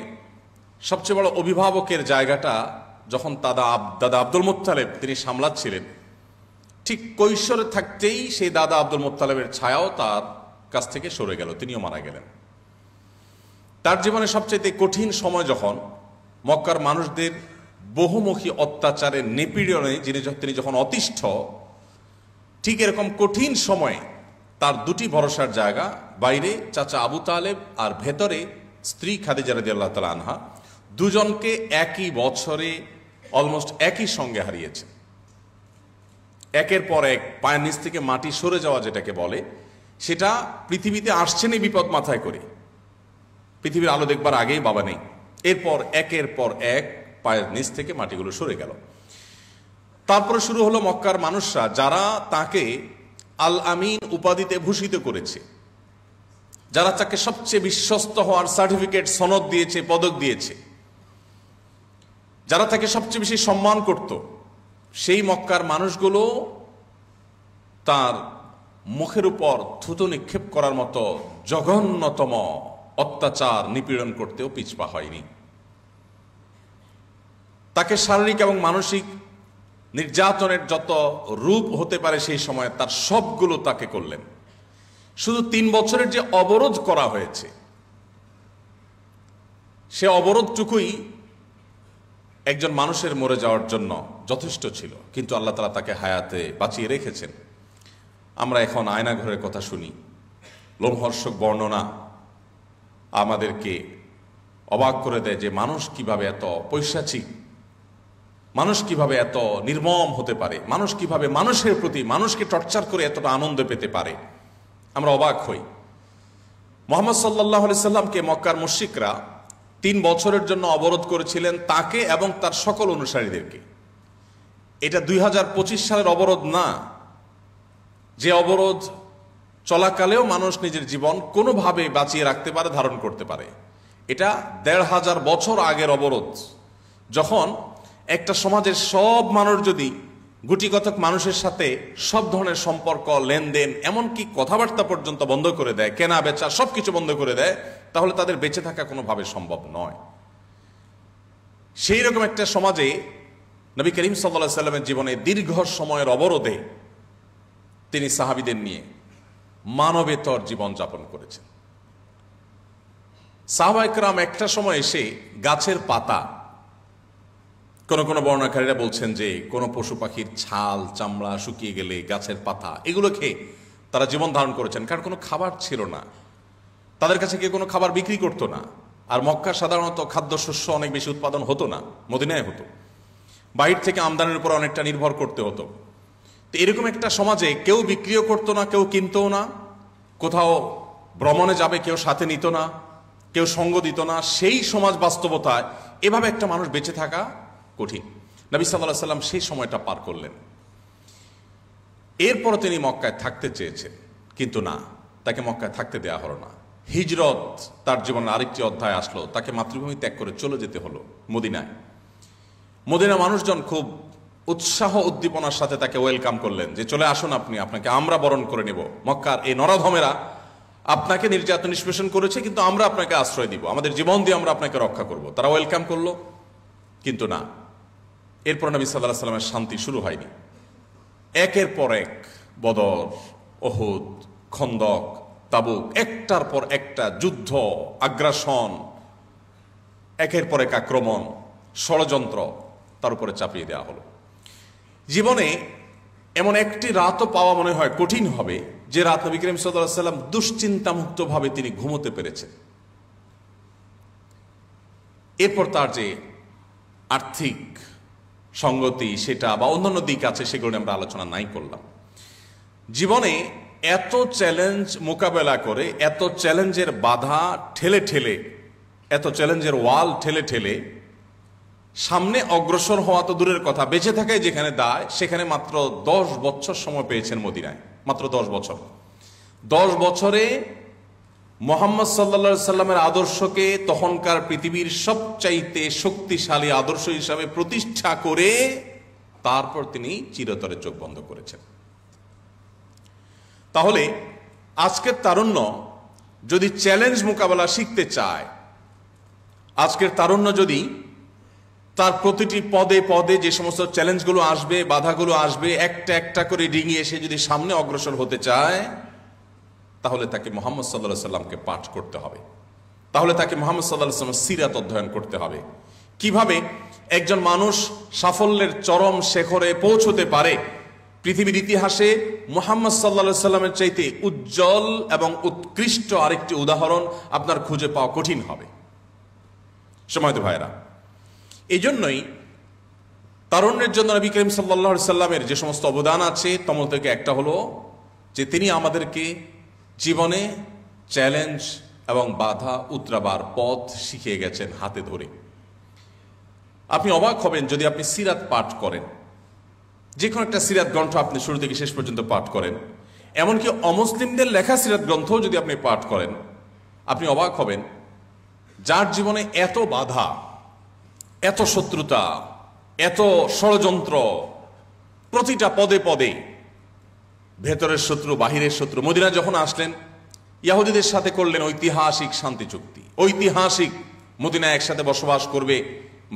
সবচেয়ে বড় অভিভাবকের জায়গাটা যখন দাদা আব্দুল মুত্তালিব তিনি সামলাচ্ছিলেন, ঠিক কৈশোরে থাকতেই সেই দাদা আব্দুল মুত্তালিবের ছায়াও তার কাছ থেকে সরে গেল, তিনিও মারা গেলেন। তার জীবনে সবচেয়ে কঠিন সময় যখন মক্কার মানুষদের বহুমুখী অত্যাচারের নিপীড়নে তিনি যখন অতিষ্ঠ, ঠিক এরকম কঠিন সময়ে তার দুটি ভরসার জায়গা, বাইরে চাচা আবু তালেব আর ভেতরে স্ত্রী খাদিজা রাদিয়াল্লাহু তাআলা আনহা, দুজনকে একই বছরে অলমোস্ট একই সঙ্গে হারিয়েছে। একের পর এক পায়ের নিচ থেকে মাটি সরে যাওয়া যেটাকে বলে, সেটা পৃথিবীতে আসছেন এই বিপদ মাথায় করে। পৃথিবীর আলো দেখবার আগেই বাবা নেই, এরপর একের পর এক পায়ের নিচ থেকে মাটিগুলো সরে গেল। তারপরে শুরু হলো মক্কার মানুষরা যারা তাকে আল আমিন উপাধিতে ভূষিত করেছে, যারা তাকে সবচেয়ে বিশ্বস্ত হওয়ার সার্টিফিকেট সনদ দিয়েছে, পদক দিয়েছে, যারা তাকে সবচেয়ে বেশি সম্মান করত, সেই মক্কার মানুষগুলো তার মুখের উপর থুতু নিক্ষেপ করার মতো জঘন্যতম অত্যাচার নিপীড়ন করতেও পিছপা হয়নি। তাকে শারীরিক এবং মানসিক নির্যাতনের যত রূপ হতে পারে সেই সময় তার সবগুলো তাকে করলেন। শুধু 3 বছরের যে অবরোধ করা হয়েছে, সে অবরোধটুকুই একজন মানুষের মরে যাওয়ার জন্য যথেষ্ট ছিল, কিন্তু আল্লাহ তাআলা তাকে হায়াতে বাঁচিয়ে রেখেছেন। আমরা এখন আয়নাঘরের কথা শুনি, লোমহর্ষক বর্ণনা আমাদেরকে অবাক করে দেয় যে মানুষ কিভাবে এত পৈশাচিক, মানুষ কিভাবে এত নির্মম হতে পারে, মানুষ কিভাবে মানুষের প্রতি মানুষকে টর্চার করে এতটা আনন্দ পেতে পারে। আমরা অবাক হই। মুহাম্মদ সাল্লাল্লাহু আলাইহি সাল্লামকে মক্কার মুশরিকরা 3 বছরের জন্য অবরোধ করেছিলেন, তাকে এবং তার সকল অনুসারীদেরকে। এটা 2025 সালের অবরোধ না, যে অবরোধ চলাকালেও মানুষ নিজের জীবন কোনোভাবে বাঁচিয়ে রাখতে পারে, ধারণ করতে পারে। এটা 1500 বছর আগের অবরোধ, যখন একটা সমাজের সব মানুষ যদি গুটিকতক মানুষের সাথে সব ধরনের সম্পর্ক, লেনদেন, এমনকি কথাবার্তা পর্যন্ত বন্ধ করে দেয়, কেনা বেচা সবকিছু বন্ধ করে দেয়, তাহলে তাদের বেঁচে থাকা কোনোভাবে সম্ভব নয়। সেই রকম একটা সমাজে নবী করিম সাল্লাল্লাহু আলাইহি সাল্লামের জীবনে দীর্ঘ সময়ের অবরোধে তিনি সাহাবীদের নিয়ে মানবেতর জীবন যাপন করেছেন। সাহাবায়ে কেরাম একটা সময় এসে গাছের পাতা, কোন কোন বর্ণনাকারীরা বলছেন যে কোন পশু পাখির ছাল চামড়া শুকিয়ে গেলে গাছের পাতা, এগুলো খেয়ে তারা জীবন ধারণ করেছেন, কারণ কোনো খাবার ছিল না, তাদের কাছে কেউ কোনো খাবার বিক্রি করতো না। আর মক্কা সাধারণত খাদ্যশস্য অনেক বেশি উৎপাদন হতো না, মদিনায় হতো, বাইরে থেকে আমদানির উপর অনেকটা নির্ভর করতে হতো। তো এরকম একটা সমাজে কেউ বিক্রিও করতো না, কেউ কিনতো না, কোথাও ভ্রমণে যাবে কেউ সাথে নিত না, কেউ সঙ্গ দিত না। সেই সমাজ বাস্তবতায় এভাবে একটা মানুষ বেঁচে থাকা কঠিন। নবী সাল্লাল্লাহু আলাইহি সাল্লাম সেই সময়টা পার করলেন। এরপর তিনি মক্কায় থাকতে চেয়েছেন, কিন্তু না, তাকে মক্কায় থাকতে দেওয়া হলো না। হিজরত তার জীবনের আরেকটি অধ্যায় আসলো, তাকে মাতৃভূমি ত্যাগ করে চলে যেতে হলো মদিনায়। মদিনা মানুষজন খুব উৎসাহ উদ্দীপনার সাথে তাকে ওয়েলকাম করলেন, যে চলে আসুন আপনি, আপনাকে আমরা বরণ করে নেব। মক্কার এই নরাধমেরা আপনাকে নির্যাতন নিষ্পেষণ করেছে, কিন্তু আমরা আপনাকে আশ্রয় দিব, আমাদের জীবন দিয়ে আমরা আপনাকে রক্ষা করব। তারা ওয়েলকাম করলো, কিন্তু না, এরপর নবী সাল্লাল্লাহু আলাইহি সাল্লামের শান্তি শুরু হয়নি। একের পর এক বদর, উহুদ, খন্দক, তাবুক, একটার পর একটা যুদ্ধ, আগ্রাসন, একের পর এক আক্রমণ, ষড়যন্ত্র তার উপরে চাপিয়ে দেওয়া হলো। জীবনে এমন একটি রাতও পাওয়া মনে হয় কঠিন হবে, যে রাত নবী করিম সাল্লাল্লাহু আলাইহি সাল্লাম দুশ্চিন্তামুক্ত ভাবে তিনি ঘুমোতে পেরেছেন। এরপর তার যে আর্থিক সঙ্গতি সেটা বা অন্যান্য দিক আছে, সেগুলো আমরা আলোচনা নাই করলাম। জীবনে এত চ্যালেঞ্জ মোকাবেলা করে, এত চ্যালেঞ্জের বাধা ঠেলে ঠেলে, এত চ্যালেঞ্জের ওয়াল ঠেলে ঠেলে সামনে অগ্রসর হওয়া তো দূরের কথা, বেঁচে থাকায় যেখানে দায়, সেখানে মাত্র 10 বছর সময় পেয়েছেন মদিনায়, মাত্র 10 বছর। 10 বছরে মুহাম্মদ সাল্লাল্লাহু আলাইহি সাল্লামের আদর্শকে তখনকার পৃথিবীর সবচাইতে শক্তিশালী আদর্শ হিসাবে প্রতিষ্ঠা করে তারপর তিনি চিরতরে চোখ বন্ধ করেছেন। তাহলে আজকের তারুণ্য যদি চ্যালেঞ্জ মোকাবেলা শিখতে চায়, আজকের তারুণ্য যদি তার প্রতিটি পদে পদে যে সমস্ত চ্যালেঞ্জগুলো আসবে, বাধাগুলো আসবে, একটা একটা করে ডিঙিয়ে সে যদি সামনে অগ্রসর হতে চায়, তাহলে তাকে মুহাম্মদ সাল্লাল্লাহু আলাইহি সাল্লামকে পাঠ করতে হবে। তাহলে তাকে মুহাম্মদ সাল্লাল্লাহু আলাইহি সাল্লামের সিরাত অধ্যয়ন করতে হবে। কিভাবে একজন মানুষ সাফল্যের চরম শিখরে পৌঁছতে পারে, পৃথিবীর ইতিহাসে মুহাম্মদ সাল্লাল্লাহু আলাইহি সাল্লামের চাইতে উজ্জ্বল এবং উৎকৃষ্ট আরেকটি উদাহরণ আপনার খুঁজে পাওয়া কঠিন হবে। সময়ত ভাইরা, এই জন্যই তারুণ্যের জন্য নবী করিম সাল্লাল্লাহু আলাইহি সাল্লামের যে সমস্ত অবদান আছে তার মধ্যে একটা হলো যে তিনি আমাদেরকে জীবনে চ্যালেঞ্জ এবং বাধা উতরাবার পথ শিখিয়ে গেছেন হাতে ধরে। আপনি অবাক হবেন যদি আপনি সিরাত পাঠ করেন, যে কোনো একটা সিরাত গ্রন্থ আপনি শুরু থেকে শেষ পর্যন্ত পাঠ করেন, এমনকি অমুসলিমদের লেখা সিরাত গ্রন্থ যদি আপনি পাঠ করেন, আপনি অবাক হবেন যার জীবনে এত বাধা, এত শত্রুতা, এত ষড়যন্ত্র, প্রতিটা পদে পদে ভেতরের শত্রু বাহিরের শত্রু। মদিনা যখন আসলেন, ইহুদিদের সাথে করলেন ঐতিহাসিক শান্তি চুক্তি। ঐতিহাসিক মদিনায় একসাথে বসবাস করবে,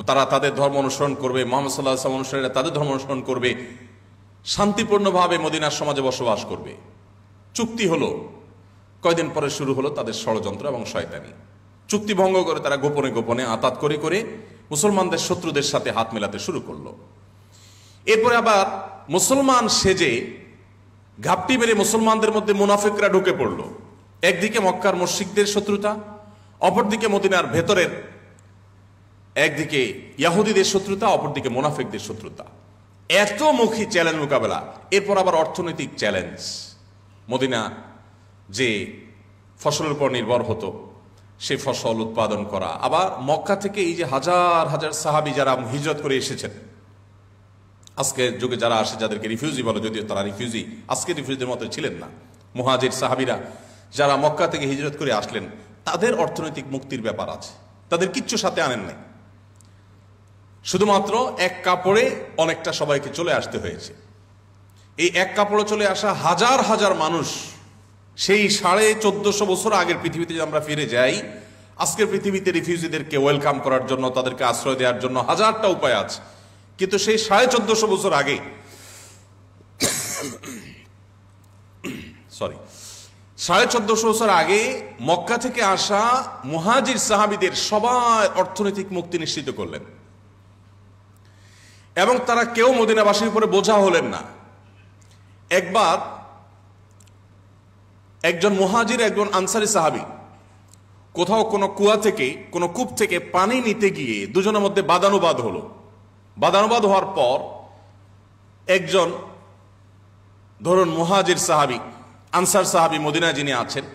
তারা তাদের ধর্ম অনুসরণ করবে, মুহাম্মদ সাল্লাল্লাহু আলাইহি ওয়াসাল্লাম অনুসারীরা তাদের ধর্ম অনুসরণ করবে, শান্তিপূর্ণভাবে মদিনার সমাজে বসবাস করবে। চুক্তি হলো, কয়দিন পরে শুরু হলো তাদের ষড়যন্ত্র এবং শয়তানি। চুক্তি ভঙ্গ করে তারা গোপনে গোপনে আতাত করে করে মুসলমানদের শত্রুদের সাথে হাত মেলাতে শুরু করলো। এরপরে আবার মুসলমান সেজে ঘাপটি মেরে মুসলমানদের মধ্যে মুনাফিকরা ঢুকে পড়ল। একদিকে মক্কার মুশরিকদের শত্রুতা, অপরদিকে মদিনার ভেতরের, একদিকে ইহুদিদের শত্রুতা, অপরদিকে মুনাফিকদের শত্রুতা। এত মুখী চ্যালেঞ্জ মোকাবেলা। এরপর আবার অর্থনৈতিক চ্যালেঞ্জ। মদিনা যে ফসলের উপর নির্ভর হতো, সেই ফসল উৎপাদন করা। আবার মক্কা থেকে এই যে হাজার হাজার সাহাবী যারা হিজরত করে এসেছেন, আজকের যুগে যারা আসে যাদেরকে রিফিউজি বলে, যদিও তারা রিফিউজি আজকের রিফিউজিদের মতো ছিলেন না, মুহাজির সাহাবীরা যারা মক্কা থেকে হিজরত করে আসলেন, তাদের অর্থনৈতিক মুক্তির ব্যাপার আছে। তাদের কিচ্ছু সাথে আনেন নাই, শুধুমাত্র এক কাপড়ে অনেকটা সবাইকে চলে আসতে হয়েছে। এই এক কাপড়ে চলে আসা হাজার হাজার মানুষ, সেই 1450 বছর আগের পৃথিবীতে যদি আমরা ফিরে যাই, আজকের পৃথিবীতে রিফিউজিদেরকে ওয়েলকাম করার জন্য, তাদেরকে আশ্রয় দেওয়ার জন্য হাজারটা উপায় আছে। কিন্তু সেই 1450 বছর আগে 1450 বছর আগে মক্কা থেকে আসা মুহাজির সাহাবীদের সবাই অর্থনৈতিক মুক্তি নিশ্চিত করলেন, এবং তারা কেউ মদিনাবাসীর উপরে বোঝা হলেন না। একবার একজন মুহাজির, একজন আনসারী সাহাবী কোথাও কোনো কুয়া থেকে, কোনো কূপ থেকে পানি নিতে গিয়ে দুজনের মধ্যে বাদানুবাদ হলো। বাদানুবাদ হওয়ার পর একজন, ধরুন মুহাজির সাহাবী, আনসার সাহাবী মদিনায় যিনি আছেন,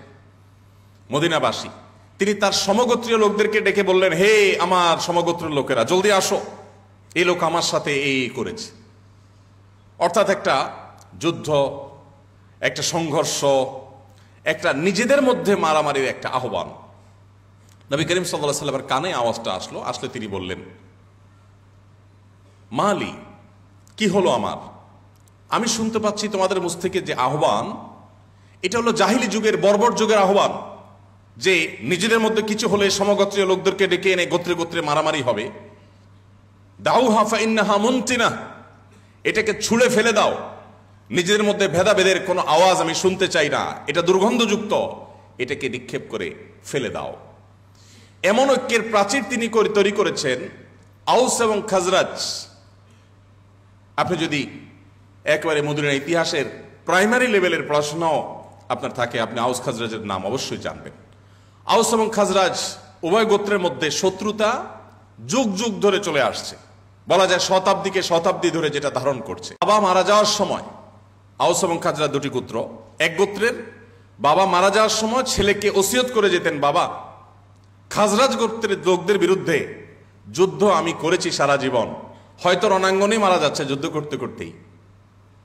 মদিনাবাসী, তিনি তার সমগোত্রীয় লোকদেরকে ডেকে বললেন, হে আমার সমগোত্রের লোকেরা, জলদি আসো, এই লোক আমার সাথে এই করেছে। অর্থাৎ একটা যুদ্ধ, একটা সংঘর্ষ, একটা নিজেদের মধ্যে মারামারির একটা আহ্বান। নবী করিম সাল্লাল্লাহু আলাইহি ওয়াসাল্লামের কানে আওয়াজটা আসলে তিনি বললেন, মালি, কি হলো আমার? আমি শুনতে পাচ্ছি তোমাদের মুখ থেকে যে আহ্বান, এটা হলো জাহিলি যুগের, বর্বর যুগের আহ্বান, যে নিজেদের মধ্যে কিছু হলে সমগোত্রীয় লোকদেরকে ডেকে এনে গোত্রে গোত্রে মারামারি হবে। দাউহা ফাইন্নাহা মুনতিনা, এটাকে ছুঁড়ে ফেলে দাও। নিজেদের মধ্যে ভেদাভেদের কোনো আওয়াজ আমি শুনতে চাই না, এটা দুর্গন্ধযুক্ত, এটাকে নিক্ষেপ করে ফেলে দাও। এমন ঐক্যের প্রাচীর তিনি তৈরি করেছেন। আউস এবং খাজরাজ, আপনি যদি একেবারে মদিনার ইতিহাসের প্রাইমারি লেভেলের পড়াশোনাও আপনার থাকে, আপনি আউস খাজরাজের নাম অবশ্যই জানবেন। আউস এবং খাজরাজ উভয় গোত্রের মধ্যে শত্রুতা যুগ যুগ ধরে চলে আসছে, বলা যায় শতাব্দীকে শতাব্দী ধরে যেটা ধারণ করছে। বাবা মারা যাওয়ার সময়, আউস এবং খাজরাজ দুটি গোত্র, এক গোত্রের বাবা মারা যাওয়ার সময় ছেলেকে ওসিয়ত করে যেতেন, বাবা, খাজরাজ গোত্রের লোকদের বিরুদ্ধে যুদ্ধ আমি করেছি সারা জীবন, হয়তো রণাঙ্গনেই মারা যাচ্ছে যুদ্ধ করতে করতেই।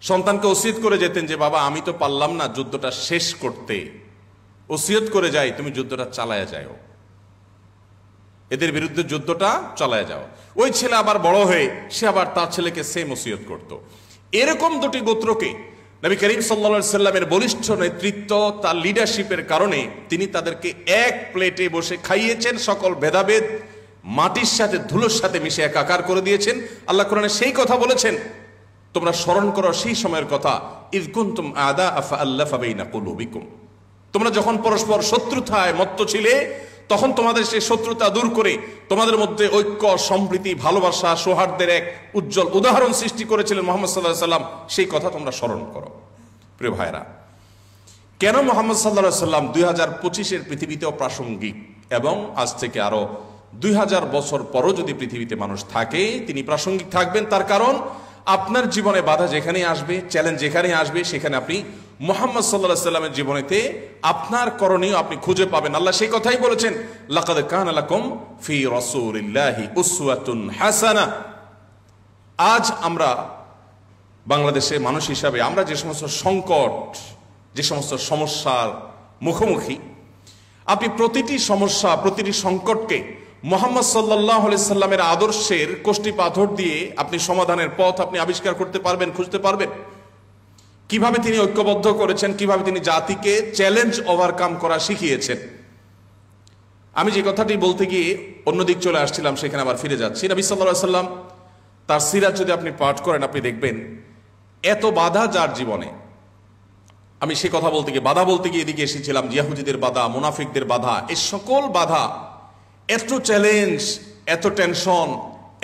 সন্তানকে ওসিয়ত করে যেতেন যে বাবা, আমি তো পারলাম না যুদ্ধটা শেষ করতে, ওসিয়ত করে যায় তুমি যুদ্ধটা চালায়া যাও, এদের বিরুদ্ধে যুদ্ধটা চালায়া যাও। ওই ছেলে আবার বড় হয়ে সে আবার তার ছেলেকে সেম ওসিয়ত করত। এরকম দুটি গোত্রকে নবী করিম সাল্লাল্লাহু আলাইহি সাল্লামের বলিষ্ঠ নেতৃত্ব, তার লিডারশিপের কারণে তিনি তাদেরকে এক প্লেটে বসে খাইয়েছেন, সকল ভেদাভেদ মাটির সাথে ধুলোর সাথে মিশে একাকার করে দিয়েছেন। আল্লাহ কোরআনে সেই কথা বলেছেন, তোমরা স্মরণ করো সেই সময়ের কথা, ইয কুনতুম আদা ফাআল্লাফা বাইনা কুলুবিকুম, তোমরা যখন পরস্পর শত্রুতায় মত্ত ছিলে তখন তোমাদের সেই শত্রুতা দূর করে তোমাদের মধ্যে ঐক্য, সম্প্রীতি, ভালোবাসা, সৌহার্দ্যের এক উজ্জ্বল উদাহরণ সৃষ্টি করেছিলেন মুহাম্মদ সাল্লাল্লাহু আলাইহি সাল্লাম। সেই কথা তোমরা স্মরণ করো। প্রিয় ভাইরা, কেন মুহাম্মদ সাল্লাল্লাহু আলাইহি সাল্লাম 2025-এর পৃথিবীতেও প্রাসঙ্গিক এবং আজ থেকে আরো 2000 বছর পরও যদি পৃথিবীতে মানুষ থাকে তিনি প্রাসঙ্গিক থাকবেন? তার কারণ আপনার জীবনে বাধা যেখানে আসবে, চ্যালেঞ্জ যেখানে আসবে, সেখানে আপনি মুহাম্মদ সাল্লাল্লাহু আলাইহি সাল্লামের জীবনেতে আপনার করণীয় আপনি খুঁজে পাবেন। আল্লাহ সেই কথাই বলেছেন, লাকাদ কানা লাকুম ফি রাসূলিল্লাহি উসওয়াতুন হাসানাহ। আজ আমরা বাংলাদেশে মানুষ হিসাবে আমরা যে সমস্ত সংকট, যে সমস্ত সমস্যার মুখোমুখি, আপনি প্রতিটি সমস্যা, প্রতিটি সংকটকে মুহাম্মদ সাল্লাল্লাহু আলাইহি সাল্লামের আদর্শের কোষ্ঠী পাথর দিয়ে আপনি সমাধানের পথ আপনি আবিষ্কার করতে পারবেন, খুঁজতে পারবেন। কিভাবে তিনি ঐক্যবদ্ধ করেছেন, কিভাবে তিনি জাতিকে চ্যালেঞ্জ ওভারকাম করা শিখিয়েছেন। আমি যে কথাটি বলতে গিয়ে অন্যদিক চলে আসছিলাম, সেখানে আবার ফিরে যাচ্ছি। নবী সাল্লাল্লাহু আলাইহি সাল্লাম তার সিরাত যদি আপনি পাঠ করেন, আপনি দেখবেন এত বাধা যার জীবনে। আমি সে কথা বলতে গিয়ে, বাধা বলতে গিয়ে এদিকে এসেছিলাম, ইহুদিদের বাধা, মুনাফিকদের বাধা, এই সকল বাধা, এত চ্যালেঞ্জ, এত টেনশন,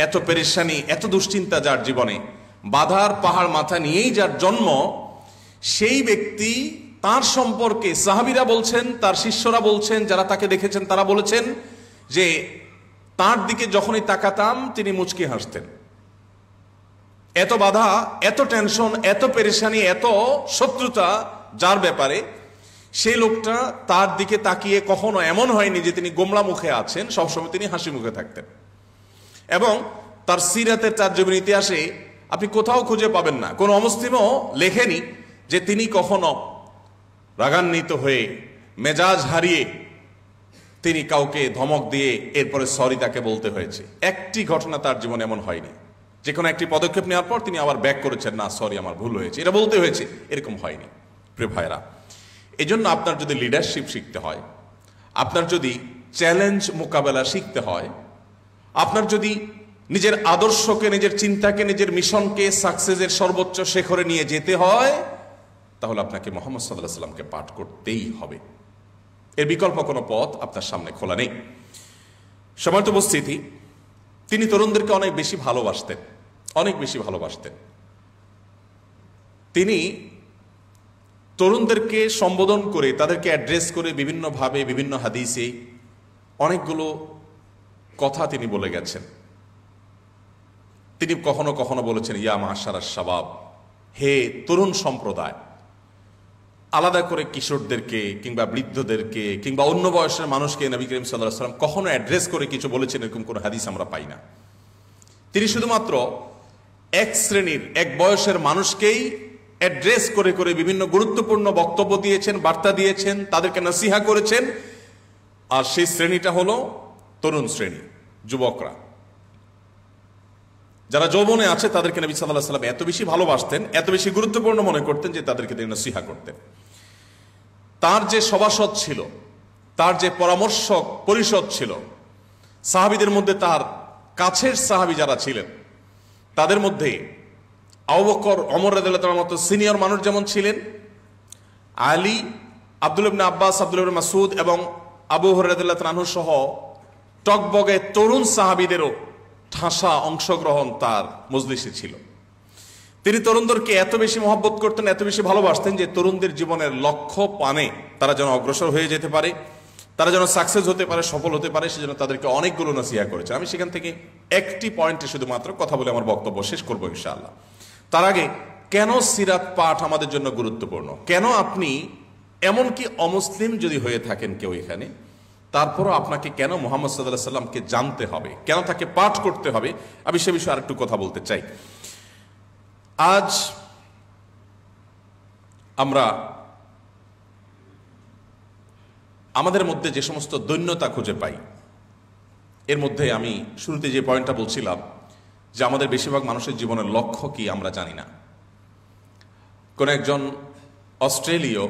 এত পেরেশানি, এত দুশ্চিন্তা যার জীবনে, বাধার পাহাড় মাথা নিয়েই যার জন্ম, সেই ব্যক্তি, তার সম্পর্কে সাহাবীরা বলছেন, তার শিষ্যরা বলছেন, যারা তাকে দেখেছেন তারা বলেছেন যে তার দিকে যখনই তাকাতাম তিনি মুচকি হাসতেন। এত বাধা, এত টেনশন, এত পেরেশানি, এত শত্রুতা যার ব্যাপারে, সেই লোকটা তার দিকে তাকিয়ে কখনো এমন হয়নি যে তিনি গোমড়া মুখে আছেন, সবসময় তিনি হাসি মুখে থাকতেন। এবং তার সিরাতের তারজমীর ইতিহাসে আপনি কোথাও খুঁজে পাবেন না, কোন অমুসলিমও লেখেনি যে তিনি কখনো রাগান্বিত হয়ে, মেজাজ হারিয়ে তিনি কাউকে ধমক দিয়ে এরপরে সরি তাকে বলতে হয়েছে। একটি ঘটনা তার জীবনে এমন হয়নি যে কোনো একটি পদক্ষেপ নেওয়ার পর তিনি আবার ব্যাক করেছেন, না সরি আমার ভুল হয়েছে, এটা বলতে হয়েছে, এরকম হয়নি। প্রিয় ভাইরা, এই জন্য আপনার যদি লিডারশিপ শিখতে হয়, আপনার যদি চ্যালেঞ্জ মোকাবেলা শিখতে হয়, আপনার যদি নিজের আদর্শকে, নিজের চিন্তাকে, নিজের মিশনকে সাকসেসের সর্বোচ্চ শিখরে নিয়ে যেতে হয়, তাহলে আপনাকে মুহাম্মদ সাল্লাল্লাহু আলাইহি সাল্লামকে পাঠ করতেই হবে। এর বিকল্প কোনো পথ আপনার সামনে খোলা নেই। সম্মানিত উপস্থিতি, তিনি তরুণদেরকে অনেক বেশি ভালোবাসতেন, অনেক বেশি ভালোবাসতেন। তিনি তরুণদেরকে সম্বোধন করে, তাদেরকে অ্যাড্রেস করে বিভিন্নভাবে, বিভিন্ন হাদিসে অনেকগুলো কথা তিনি বলে গেছেন। তিনি কখনো কখনো বলেছেন, ইয়া মাশারাস শাবাব, হে তরুণ সম্প্রদায়। আলাদা করে কিশোরদেরকে কিংবা বৃদ্ধদেরকে কিংবা অন্য বয়সের মানুষকে নবী করিম সাল্লাল্লাহু আলাইহি সাল্লাম কখনো অ্যাড্রেস করে কিছু বলেছেন এরকম কোনো হাদিস আমরা পাই না। তিনি শুধুমাত্র এক শ্রেণীর, এক বয়সের মানুষকেই অ্যাড্রেস করে করে বিভিন্ন গুরুত্বপূর্ণ বক্তব্য দিয়েছেন, বার্তা দিয়েছেন, তাদেরকে নসিহা করেছেন। আর সেই শ্রেণীটা হলো তরুণ শ্রেণী, যুবকরা, যারা যৌবনে আছে, তাদেরকে নবী সাল্লাল্লাহু আলাইহি সাল্লাম এত বেশি ভালোবাসতেন, এত বেশি গুরুত্বপূর্ণ মনে করতেন যে তাদেরকে তিনি নসিহা করতেন। তার যে সভাসদ ছিল, তার যে পরামর্শক পরিষদ ছিল, সাহাবীদের মধ্যে তার কাছের সাহাবী যারা ছিলেন, তাদের মধ্যে আবু বকর, ওমর রাদিয়াল্লাহু তাআলার মতো সিনিয়র মানুষ যেমন ছিলেন, আলী, আব্দুল্লাহ ইবনে আব্বাস, আব্দুল্লাহ ইবনে মাসউদ এবং আবু হুরায়রা রাদিয়াল্লাহু তাআলা সহ টকবগে তরুণ সাহাবীদেরও ঠাসা অংশগ্রহণ তার মজলিসে ছিল। তিনি তরুণদেরকে এত বেশি মহব্বত করতেন, এত বেশি ভালোবাসতেন যে তরুণদের জীবনের লক্ষ্য পানে তারা যেন অগ্রসর হয়ে যেতে পারে, তারা যেন সাকসেস হতে পারে, সফল হতে পারে, সেজন্য তাদেরকে অনেকগুলো নসিহা করেছেন। আমি সেখান থেকে একটি পয়েন্টে শুধুমাত্র কথা বলে আমার বক্তব্য শেষ করবো ইনশাআল্লাহ। তার আগে, কেন সিরাত পাঠ আমাদের জন্য গুরুত্বপূর্ণ, কেন আপনি, এমনকি অমুসলিম যদি হয়ে থাকেন কেউ এখানে, তারপরও আপনাকে কেন মুহাম্মদ সাল্লাল্লাহু আলাইহি সাল্লামকে জানতে হবে, কেন তাকে পাঠ করতে হবে, আমি সে বিষয়ে আরেকটু কথা বলতে চাই। আজ আমরা আমাদের মধ্যে যে সমস্ত দৈন্যতা খুঁজে পাই, এর মধ্যে আমি শুরুতে যে পয়েন্টটা বলছিলাম যে আমাদের বেশিরভাগ মানুষের জীবনের লক্ষ্য কি আমরা জানি না। কোন একজন অস্ট্রেলীয়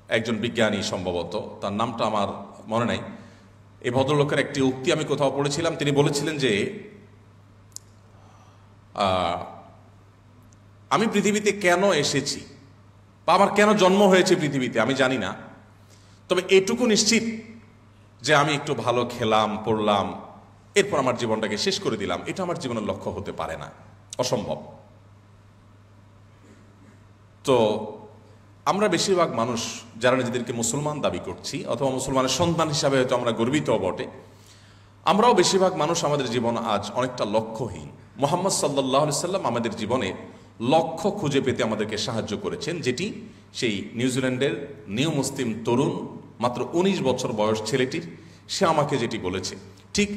একজন বিজ্ঞানী, সম্ভবত তার নামটা আমার মনে নাই, এই ভদ্রলোকের একটি উক্তি আমি কোথাও পড়েছিলাম। তিনি বলেছিলেন যে আমি পৃথিবীতে কেন এসেছি বা আমার কেন জন্ম হয়েছে পৃথিবীতে আমি জানি না, তবে এটুকু নিশ্চিত যে আমি একটু ভালো খেলাম, পড়লাম, এরপর আমার জীবনটাকে শেষ করে দিলাম, এটা আমার জীবনের লক্ষ্য হতে পারে না, অসম্ভব। তো আমরা বেশিরভাগ মানুষ যারা নিজেদেরকে মুসলমান দাবি করছি অথবা মুসলমানের সন্তান হিসাবে হয়তো আমরা গর্বিত বটে, আমরাও বেশিরভাগ মানুষ আমাদের জীবন আজ অনেকটা লক্ষ্যহীন। মুহাম্মদ সাল্লাল্লাহু আলাইহি সাল্লাম আমাদের জীবনে লক্ষ্য খুঁজে পেতে আমাদেরকে সাহায্য করেছেন, যেটি সেই নিউজিল্যান্ডের নিউ মুসলিম তরুণ, মাত্র 19 বছর বয়স ছেলেটির, সে আমাকে যেটি বলেছে, ঠিক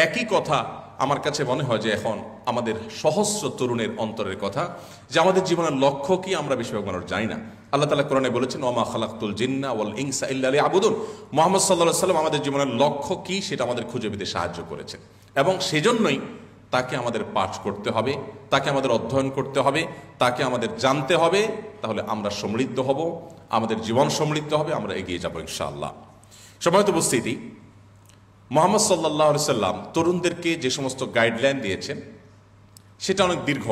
একই কথা আমার কাছে মনে হয় যে এখন আমাদের সহস্র তরুণের অন্তরের কথা, যে আমাদের জীবনের লক্ষ্য কি আমরা বেশিরভাগ মানুষ জানি না। আল্লাহ তাআলা কোরআনে বলেছেন, ওয়া মা খালাকতুল জিন্না ওয়াল ইনসা ইল্লা লিয়াবুদুন। মুহাম্মদ সাল্লাল্লাহু আলাইহি সাল্লাম আমাদের জীবনের লক্ষ্য কি সেটা আমাদের খুঁজে পেতে সাহায্য করেছেন, এবং সেজন্যই তাকে আমাদের পাঠ করতে হবে, তাকে আমাদের অধ্যয়ন করতে হবে, তাকে আমাদের জানতে হবে। তাহলে আমরা সমৃদ্ধ হব, আমাদের জীবন সমৃদ্ধ হবে, আমরা এগিয়ে যাব ইনশাআল্লাহ। সম্মানিত উপস্থিতি, মুহাম্মদ সাল্লাল্লাহু আলাইহি সাল্লাম তরুণদেরকে যে সমস্ত গাইডলাইন দিয়েছেন সেটা অনেক দীর্ঘ।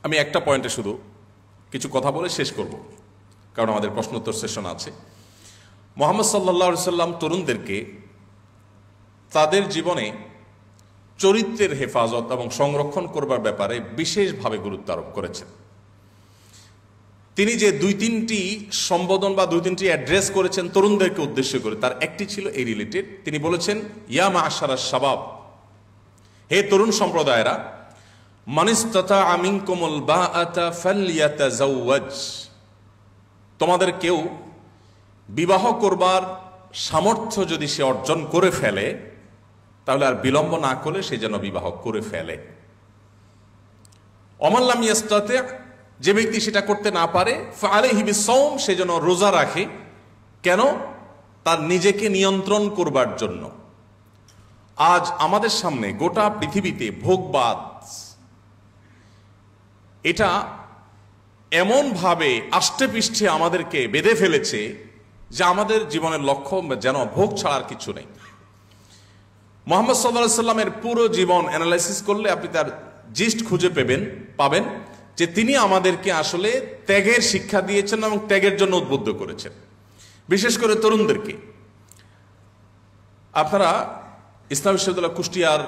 আমি একটা পয়েন্টে শুধু কিছু কথা বলে শেষ করব, কারণ আমাদের প্রশ্নোত্তর সেশন আছে। মুহাম্মদ সাল্লাল্লাহু আলাইহি সাল্লাম তরুণদেরকে তাদের জীবনে চরিত্রের হেফাজত এবং সংরক্ষণ করবার ব্যাপারে বিশেষভাবে গুরুত্ব আরোপ করেছেন। তিনি যে 2-3টি সম্বোধন বা 2-3টি অ্যাড্রেস করেছেন তরুণদেরকে উদ্দেশ্য করে, তার একটি ছিল এই রিলেটেড। তিনি বলেছেন, ইয়া মা'আশারাশ শাবাব, হে তরুণ সম্প্রদায়েরা, মানিস্তাতাআ মিনকুমুল বাআতা ফালইয়াতাযাওয়াজ, তোমাদের কেউ বিবাহ করবার সামর্থ্য যদি সে অর্জন করে ফেলে তাহলে আর বিলম্ব না করে সে যেন বিবাহ করে ফেলে। ওমান লাম ইয়াস্তাতি', যে ব্যক্তি সেটা করতে না পারে, ফাআলাইহি বিসসাওম, সে যেন রোজা রাখে। কেন? তার নিজেকে নিয়ন্ত্রণ করবার জন্য। আজ আমাদের সামনে গোটা পৃথিবীতে ভোগবাদ এটা এমনভাবে আষ্টে পৃষ্ঠে আমাদেরকে বেঁধে ফেলেছে যে আমাদের জীবনের লক্ষ্য যেন ভোগ ছাড়ার কিছু নেই। মুহাম্মদ সাল্লাল্লাহু আলাইহি সাল্লামের পুরো জীবন অ্যানালাইসিস করলে আপনি তার জিস্ট খুঁজে পাবেন যে তিনি আমাদেরকে আসলে ত্যাগের শিক্ষা দিয়েছেন এবং ত্যাগের জন্য উদ্বুদ্ধ করেছেন, বিশেষ করে তরুণদেরকে। আপনারা ইসলাম বিশ্ববিদ্যালয় কুষ্টিয়ার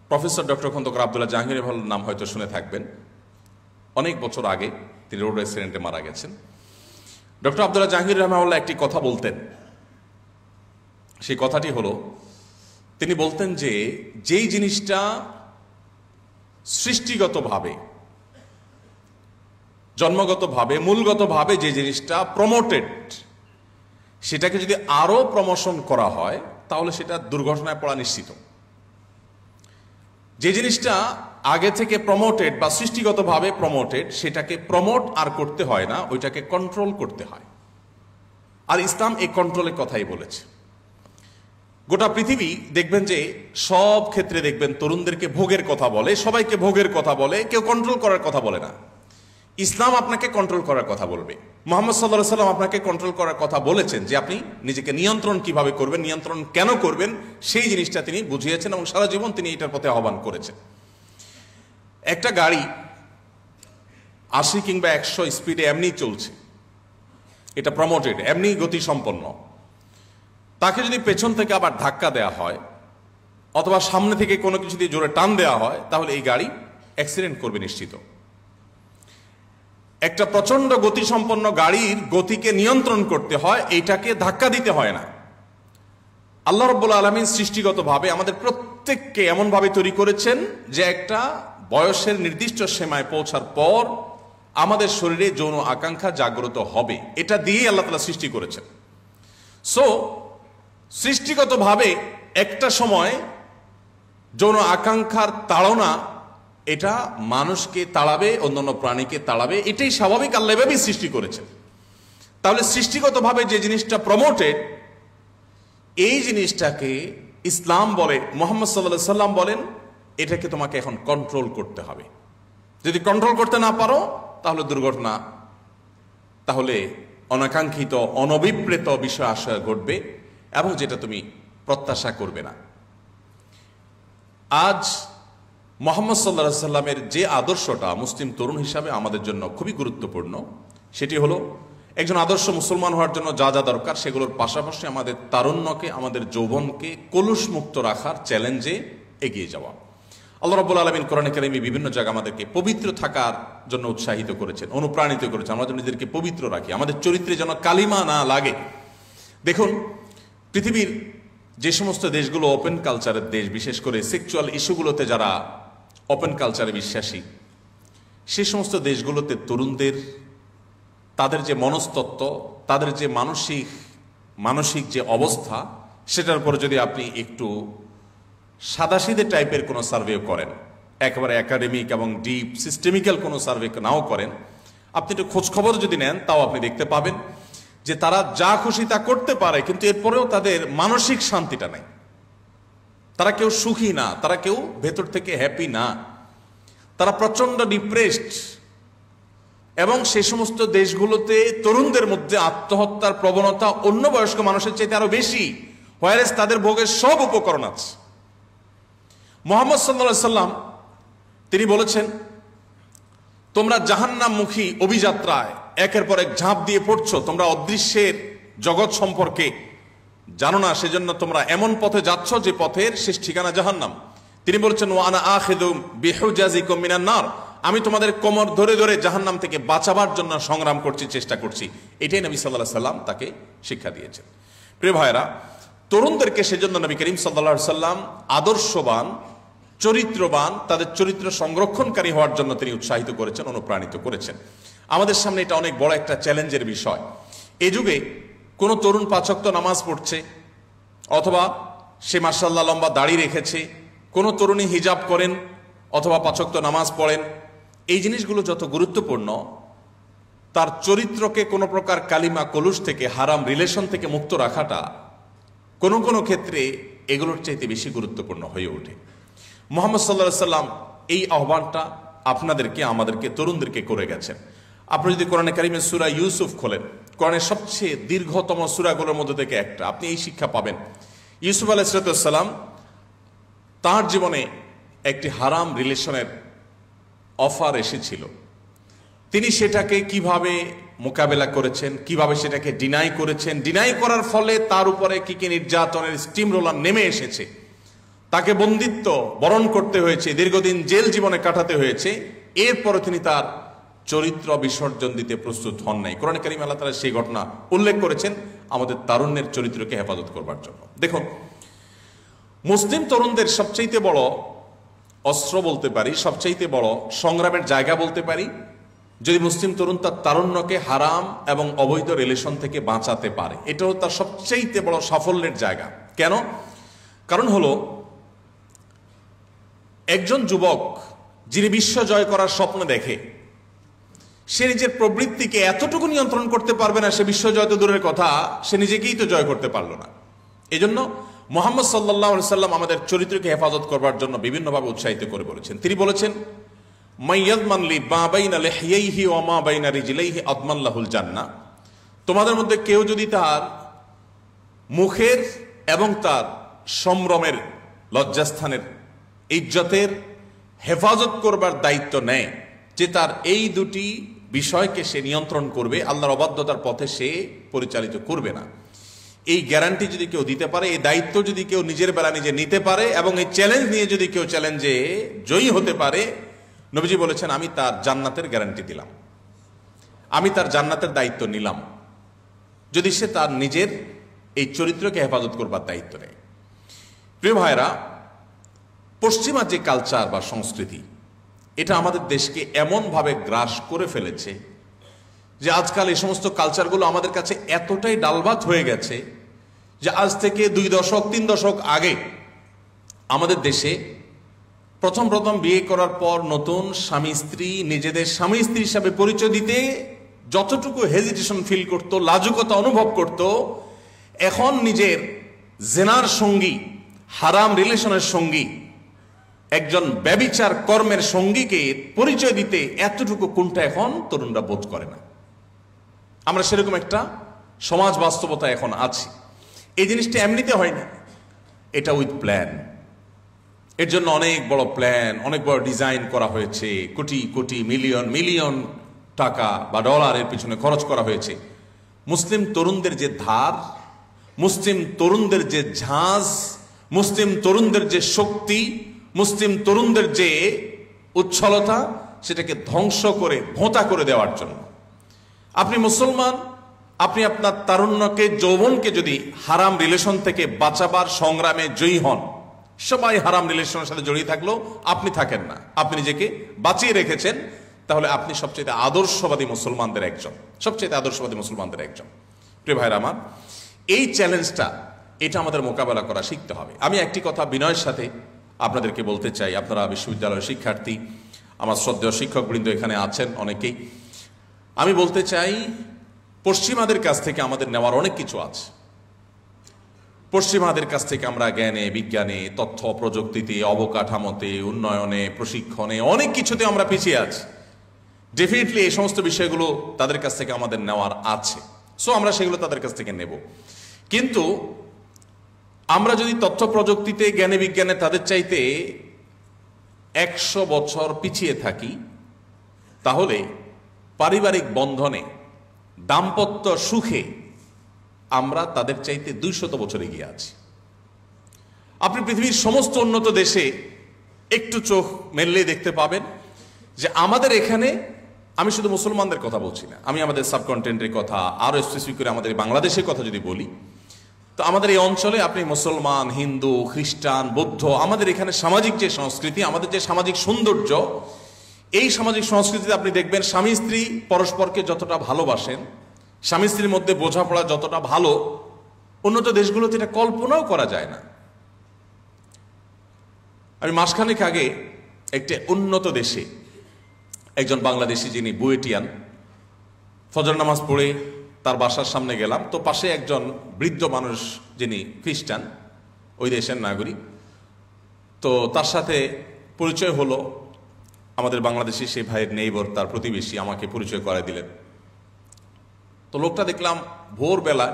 প্রফেসর ডক্টর খন্দকার আব্দুল্লাহ জাহাঙ্গীর ভাইয়ের নাম হয়তো শুনে থাকবেন। অনেক বছর আগে তিনি রোড অ্যাক্সিডেন্টে মারা গেছেন। ডক্টর আব্দুল্লাহ জাহাঙ্গীর রাহমাহুল্লাহ একটি কথা বলতেন, সেই কথাটি হলো, তিনি বলতেন যে যেই জিনিসটা সৃষ্টিগতভাবে, জন্মগতভাবে, মূলগতভাবে যে জিনিসটা প্রমোটেড, সেটাকে যদি আরো প্রমোশন করা হয় তাহলে সেটা দুর্ঘটনায় পড়া নিশ্চিত। যে জিনিসটা আগে থেকে প্রমোটেড বা সৃষ্টিগতভাবে প্রমোটেড, সেটাকে প্রমোট আর করতে হয় না, ওইটাকে কন্ট্রোল করতে হয়। আর ইসলাম এই কন্ট্রোলের কথাই বলেছে। গোটা পৃথিবী দেখবেন যে সব ক্ষেত্রে দেখবেন তরুণদেরকে ভোগের কথা বলে, সবাইকে ভোগের কথা বলে, কেউ কন্ট্রোল করার কথা বলে না। ইসলাম আপনাকে কন্ট্রোল করার কথা বলবে। মুহাম্মদ সাল্লাল্লাহু আলাইহি সাল্লাম আপনাকে কন্ট্রোল করার কথা বলেছেন, যে আপনি নিজেকে নিয়ন্ত্রণ কিভাবে করবেন, নিয়ন্ত্রণ কেন করবেন, সেই জিনিসটা তিনি বুঝিয়েছেন এবং সারা জীবন তিনি এটার পথে আহ্বান করেছেন। একটা গাড়ি 80 কিংবা 100 স্পিডে এমনি চলছে, এটা প্রমোটেড, এমনি গতি সম্পন্ন। তাকে যদি পেছন থেকে আবার ধাক্কা দেওয়া হয় অথবা সামনে থেকে কোনো কিছু দিয়ে জোরে টান দেওয়া হয় তাহলে এই গাড়ি অ্যাক্সিডেন্ট করবে নিশ্চিত। একটা প্রচন্ড গতিসম্পন্ন গাড়ির গতিকে নিয়ন্ত্রণ করতে হয়, এইটাকে ধাক্কা দিতে হয় না। আল্লাহ রাব্বুল আলামিন সৃষ্টিগতভাবে আমাদের প্রত্যেককে এমনভাবে তৈরি করেছেন যে একটা বয়সের নির্দিষ্ট সীমায় পৌঁছার পর আমাদের শরীরে যৌন আকাঙ্ক্ষা জাগ্রত হবে, এটা দিয়েই আল্লাহ তাআলা সৃষ্টি করেছেন। সো সৃষ্টিগতভাবে একটা সময় যৌন আকাঙ্ক্ষার তাড়না এটা মানুষকে তাড়াবে, অন্যান্য প্রাণীকে তাড়াবে, এটাই স্বাভাবিক, আল্লাহ এভাবেই সৃষ্টি করেছেন। তাহলে সৃষ্টিগতভাবে যে জিনিসটা প্রমোটেড, এই জিনিসটাকে ইসলাম বলে, মুহাম্মদ সাল্লাল্লাহু আলাইহি সাল্লাম বলেন এটাকে তোমাকে এখন কন্ট্রোল করতে হবে। যদি কন্ট্রোল করতে না পারো তাহলে দুর্ঘটনা, তাহলে অনাকাঙ্ক্ষিত অনভিপ্রেত বিষয় আশয় ঘটবে এবং যেটা তুমি প্রত্যাশা করবে না। আজ মুহাম্মদ সাল্লাল্লাহু আলাইহি সাল্লামের যে আদর্শটা মুসলিম তরুণ হিসাবে আমাদের জন্য খুবই গুরুত্বপূর্ণ, সেটি হলো একজন আদর্শ মুসলমান হওয়ার জন্য যা যা দরকার সেগুলোর পাশাপাশি আমাদের তারুণ্যকে, আমাদের যৌবনকে কলুষমুক্ত রাখার চ্যালেঞ্জে এগিয়ে যাওয়া। আল্লাহ রাব্বুল আলামিন কোরআনে কারিমে বিভিন্ন জায়গায় আমাদেরকে পবিত্র থাকার জন্য উৎসাহিত করেছেন, অনুপ্রাণিত করেছেন। আমরা যেন নিজেদেরকে পবিত্র রাখি, আমাদের চরিত্রে যেন কালিমা না লাগে। দেখুন, পৃথিবীর যে সমস্ত দেশগুলো ওপেন কালচারের দেশ, বিশেষ করে সেক্সুয়াল ইস্যুগুলোতে যারা ওপেন কালচারে বিশ্বাসী, সে সমস্ত দেশগুলোতে তরুণদের তাদের যে মনস্তত্ত্ব, তাদের যে মানসিক যে অবস্থা, সেটার উপর যদি আপনি একটু সাদাসিধে টাইপের কোনো সার্ভে করেন, একেবারে একাডেমিক এবং ডিপ সিস্টেমিক্যাল কোনো সার্ভে নাও করেন, আপনি একটু খোঁজখবর যদি নেন, তাও আপনি দেখতে পাবেন যে তারা যা খুশি তা করতে পারে, কিন্তু এরপরেও তাদের মানসিক শান্তিটা নেই। তারা কেউ সুখী না, তারা কেউ ভেতর থেকে হ্যাপি না, তারা প্রচন্ড ডিপ্রেসড। এবং সেই সমস্ত দেশগুলোতে তরুণদের মধ্যে আত্মহত্যার প্রবণতা অন্য বয়স্ক মানুষের চাইতে আরো বেশি, হোয়ারেস তাদের ভোগের সব উপকরণ আছে। মুহাম্মদ সাল্লাল্লাহু আলাইহি সাল্লাম তিনি বলেছেন, তোমরা জাহান্নামমুখী অভিযাত্রায় একের পর এক ঝাঁপ দিয়ে পড়ছো, তোমরা অদৃশ্যের জগৎ সম্পর্কে জানো না, সেজন্য তোমরা এমন পথে যাচ্ছ যে পথের শেষ ঠিকানা জাহান্নাম। তিনি বলেছেন, ওয়া আনা আখিযু বিহুজাজিকুম মিনান নার, আমি তোমাদের কোমর ধরে ধরে জাহান্নাম থেকে বাঁচাবার জন্য সংগ্রাম করছি, চেষ্টা করছি। এটাই নবী সাল্লাল্লাহু আলাইহি সাল্লাম তাকে শিক্ষা দিয়েছেন। প্রিয় ভাইরা, তরুণদেরকে সেজন্য নবী করিম সাল্লাল্লাহু আলাইহি সাল্লাম আদর্শবান, চরিত্রবান, তাদের চরিত্র সংরক্ষণকারী হওয়ার জন্য তিনি উৎসাহিত করেছেন, অনুপ্রাণিত করেছেন। আমাদের সামনে এটা অনেক বড় একটা চ্যালেঞ্জের বিষয়। এই যুগে কোনো তরুণ 5 ওয়াক্ত নামাজ পড়ছে, অথবা সে মাশাআল্লাহ লম্বা দাড়ি রেখেছে, কোনো তরুণী হিজাব করেন অথবা 5 ওয়াক্ত নামাজ পড়েন, এই জিনিসগুলো যত গুরুত্বপূর্ণ, তার চরিত্রকে কোনো প্রকার কালিমা কলুষ থেকে, হারাম রিলেশন থেকে মুক্ত রাখাটা কোনো কোনো ক্ষেত্রে এগুলোর চাইতে বেশি গুরুত্বপূর্ণ হয়ে ওঠে। মুহাম্মদ সাল্লাল্লাহু আলাইহি সাল্লাম এই আহ্বানটা আপনাদেরকে, আমাদেরকে, তরুণদেরকে করে গেছেন। আপনি যদি কোরআনে কারিমের সূরা ইউসুফ খোলেন, কোরআনের সবচেয়ে দীর্ঘতম সূরাগুলোর মধ্যে থেকে একটা, আপনি এই শিক্ষা পাবেন। ইউসুফ আলাইহিস সালাম তার জীবনে একটি হারাম রিলেশনের অফার এসেছিল, তিনি সেটাকে কিভাবে মোকাবেলা করেছেন, কিভাবে সেটাকে ডিনাই করেছেন, ডিনাই করার ফলে তার উপরে কি কি নির্যাতনের স্টিম রোলার নেমে এসেছে, তাকে বন্দিত্ব বরণ করতে হয়েছে, দীর্ঘদিন জেল জীবনে কাটাতে হয়েছে, এরপরে তিনি তার চরিত্র বিসর্জন দিতে প্রস্তুত হন নাই। কোরআন কারীমে আল্লাহ তাআলা সেই ঘটনা উল্লেখ করেছেন আমাদের তারুণ্যের চরিত্রকে হেফাজত করবার জন্য। দেখুন, মুসলিম তরুণদের সবচাইতে বড় অস্ত্র বলতে পারি, সবচাইতে বড় সংগ্রামের জায়গা বলতে পারি, যদি মুসলিম তরুণ তার তারুণ্যকে হারাম এবং অবৈধ রিলেশন থেকে বাঁচাতে পারে, এটাও তার সবচাইতে বড় সাফল্যের জায়গা। কেন? কারণ হলো, একজন যুবক যিনি বিশ্ব জয় করার স্বপ্ন দেখে, সে নিজের প্রবৃত্তিকে এতটুকু নিয়ন্ত্রণ করতে পারবে না, সে বিশ্ব জয় তো দূরের কথা, সে নিজেকেই তো জয় করতে পারলো না। এজন্য মুহাম্মদ সাল্লাল্লাহু আলাইহি সাল্লাম আমাদের চরিত্রকে হেফাজত করবার জন্য বিভিন্নভাবে উৎসাহিত করে বলেছেন। তিনি বলেছেন, মাইয়াযমান লি মা বাইনা লিহইহি ওয়া মা বাইনা রিজলাইহি আদমান লাহুল জান্নাহ, তোমাদের মধ্যে কেউ যদি তার মুখের এবং তার সম্ভ্রমের, লজ্জাস্থানের, ইজ্জতের হেফাজত করবার দায়িত্ব নেয়, যে তার এই দুটি বিষয়কে সে নিয়ন্ত্রণ করবে, আল্লাহর অবাধ্যতার পথে সে পরিচালিত করবে না, এই গ্যারান্টি যদি কেউ দিতে পারে, এই দায়িত্ব যদি কেউ নিজের বেলা নিজে নিতে পারে, এবং এই চ্যালেঞ্জ নিয়ে যদি কেউ চ্যালেঞ্জে জয়ী হতে পারে, নবীজি বলেছেন, আমি তার জান্নাতের গ্যারান্টি দিলাম, আমি তার জান্নাতের দায়িত্ব নিলাম, যদি সে তার নিজের এই চরিত্রকে হেফাজত করবার দায়িত্ব নেয়। প্রিয় ভাইরা, পশ্চিমা যে কালচার বা সংস্কৃতি, এটা আমাদের দেশকে এমনভাবে গ্রাস করে ফেলেছে যে আজকাল এই সমস্ত কালচারগুলো আমাদের কাছে এতটাই ডালভাত হয়ে গেছে যে আজ থেকে 2 দশক 3 দশক আগে আমাদের দেশে প্রথম বিয়ে করার পর নতুন স্বামী স্ত্রী নিজেদের স্বামী স্ত্রী হিসাবে পরিচয় দিতে যতটুকু হেজিটেশন ফিল করত, লাজুকতা অনুভব করত, এখন নিজের জেনার সঙ্গী, হারাম রিলেশনের সঙ্গী, একজন ব্যভিচার কর্মের সঙ্গীকে পরিচয় দিতে এতটুকু কোনটা এখন তরুণরা বোধ করে না। আমরা সেরকম একটা সমাজ বাস্তবতা এখন আছি। এই জিনিসটা এমনিতে হয় না, এটা উইথ প্ল্যান। এর জন্য অনেক বড় প্ল্যান, অনেক বড় ডিজাইন করা হয়েছে, কোটি কোটি মিলিয়ন মিলিয়ন টাকা বা ডলারের পিছনে খরচ করা হয়েছে। মুসলিম তরুণদের যে ধার, মুসলিম তরুণদের যে ঝাঁজ, মুসলিম তরুণদের যে শক্তি, মুসলিম তরুণদের যে উচ্ছলতা, সেটাকে ধ্বংস করে ভোঁতা করে দেওয়ার জন্য। আপনি মুসলমান, আপনি আপনার তারুণ্যকে, যৌবনকে যদি হারাম রিলেশন থেকে বাঁচাবার সংগ্রামে জয়ী হন, সবাই হারাম রিলেশনের সাথে জড়িয়ে থাকলেও আপনি থাকেন না, আপনি নিজেকে বাঁচিয়ে রেখেছেন, তাহলে আপনি সবচেয়ে আদর্শবাদী মুসলমানদের একজন, সবচেয়ে আদর্শবাদী মুসলমানদের একজন। প্রিয় ভাইরা আমার, এই চ্যালেঞ্জটা, এটা আমাদের মোকাবেলা করা শিখতে হবে। আমি একটি কথা বিনয়ের সাথে আপনাদেরকে বলতে চাই। আপনারা বিশ্ববিদ্যালয়ের শিক্ষার্থী, আমার শ্রদ্ধেয় শিক্ষকবৃন্দ এখানে আছেন অনেকেই। আমি বলতে চাই, পশ্চিমাদের কাছ থেকে আমাদের নেওয়ার অনেক কিছু আছে। পশ্চিমাদের কাছ থেকে আমরা জ্ঞানে, বিজ্ঞানে, তথ্য প্রযুক্তিতে, অবকাঠামোতে, উন্নয়নে, প্রশিক্ষণে, অনেক কিছুতে আমরা পিছিয়ে আছি। ডেফিনেটলি এই সমস্ত বিষয়গুলো তাদের কাছ থেকে আমাদের নেওয়ার আছে, সো আমরা সেগুলো তাদের কাছ থেকে নেব। কিন্তু আমরা যদি তথ্য প্রযুক্তিতে, জ্ঞানে, বিজ্ঞানে তাদের চাইতে 100 বছর পিছিয়ে থাকি, তাহলে পারিবারিক বন্ধনে, দাম্পত্য সুখে আমরা তাদের চাইতে 200 বছর এগিয়ে আছি। আপনি পৃথিবীর সমস্ত উন্নত দেশে একটু চোখ মেললেই দেখতে পাবেন যে আমাদের এখানে, আমি শুধু মুসলমানদের কথা বলছি না, আমি আমাদের সাবকন্টিনেন্টের কথা, আরো স্পেসিফিক করে আমাদের বাংলাদেশের কথা যদি বলি, তো আমাদের এই অঞ্চলে আপনি মুসলমান, হিন্দু, খ্রিস্টান, বৌদ্ধ, আমাদের এখানে সামাজিক যে সংস্কৃতি, আমাদের যে সামাজিক সৌন্দর্য, এই সামাজিক সংস্কৃতিতে আপনি দেখবেন স্বামী স্ত্রী পরস্পরকে যতটা ভালোবাসেন, স্বামী স্ত্রীর মধ্যে বোঝাপড়া যতটা ভালো, উন্নত দেশগুলোতে এটা কল্পনাও করা যায় না। আমি মাসখানেক আগে একটি উন্নত দেশে একজন বাংলাদেশি, যিনি বুয়েটিয়ান, ফজর নামাজ পড়ে তার বাসার সামনে গেলাম, তো পাশে একজন বৃদ্ধ মানুষ, যিনি খ্রিস্টান, ওই দেশের নাগরিক। তো তার সাথে পরিচয় হলো, আমাদের বাংলাদেশি সেই ভাইয়ের নেইবর, তার প্রতিবেশী, আমাকে পরিচয় করায় দিলেন। তো লোকটা দেখলাম ভোরবেলা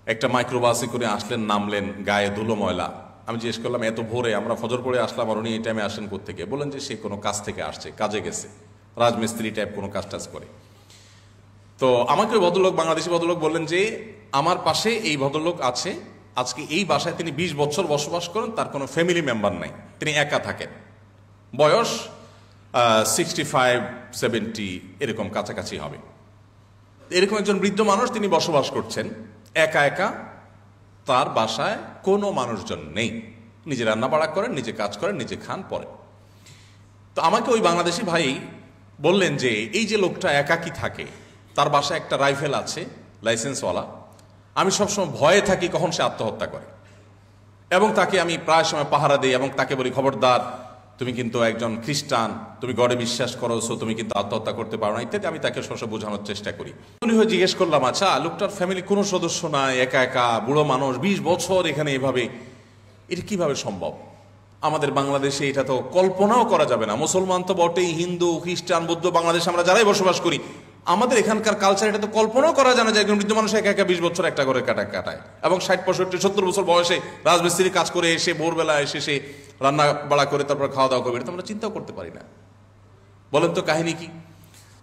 একটা মাইক্রোবাসে করে আসলেন, নামলেন, গায়ে ধুলো ময়লা। আমি জিজ্ঞেস করলাম, এত ভোরে? আমরা ফজর পড়ে আসলাম, আর উনি এই টাইমে আসেন কোত্থেকে? বললেন যে সে কোনো কাজ থেকে আসছে, কাজে গেছে, রাজমিস্ত্রি টাইপ কোনো কাজ টাজ করে। তো আমাকে ওই ভদ্রলোক, বাংলাদেশি ভদ্রলোক বললেন যে আমার পাশে এই ভদ্রলোক আছে, আজকে এই বাসায় তিনি 20 বছর বসবাস করেন, তার কোনো ফ্যামিলি মেম্বার নাই, তিনি একা থাকেন, বয়স 65-70 এরকম কাছাকাছি হবে। এরকম একজন বৃদ্ধ মানুষ, তিনি বসবাস করছেন একা একা, তার বাসায় কোনো মানুষজন নেই, নিজে রান্না বাড়া করেন, নিজে কাজ করেন, নিজে খান, পরে। তো আমাকে ওই বাংলাদেশি ভাই বললেন যে এই যে লোকটা একাকী থাকে, তার বাসায় একটা রাইফেল আছে, লাইসেন্সওয়ালা, আমি সবসময় ভয়ে থাকি কখন সে আত্মহত্যা করে, এবং তাকে আমি প্রায় সময় পাহারা দিই এবং তাকে বলি, খবরদার, তুমি কিন্তু একজন খ্রিস্টান, তুমি গডে বিশ্বাস করো, সো তুমি কিন্তু আত্মহত্যা করতে পারো না, ইত্যাদি আমি তাকে সবসময় বোঝানোর চেষ্টা করি। উনি হয়ে জিজ্ঞেস করলাম, আচ্ছা লোকটার ফ্যামিলি কোনো সদস্য নাই, একা একা, বুড়ো মানুষ, 20 বছর এখানে এভাবে, এটা কিভাবে সম্ভব? আমাদের বাংলাদেশে এটা তো কল্পনাও করা যাবে না। মুসলমান তো বটেই, হিন্দু, খ্রিস্টান, বৌদ্ধ, বাংলাদেশে আমরা যারাই বসবাস করি, আমাদের এখানকার কালচার এটা তো কল্পনাও করা যায় না যে একজন বৃদ্ধ মানুষ একা একা 20 বছর একটা করে কাটায়, এবং 60-65-70 বছর বয়সে রাজমিস্ত্রি কাজ করে এসে ভোরবেলা এসে সে রান্না বাড়া করে তারপর খাওয়া দাওয়া করবে, এটা তো আমরা চিন্তাও করতে পারি না। বলেন তো কাহিনী কি?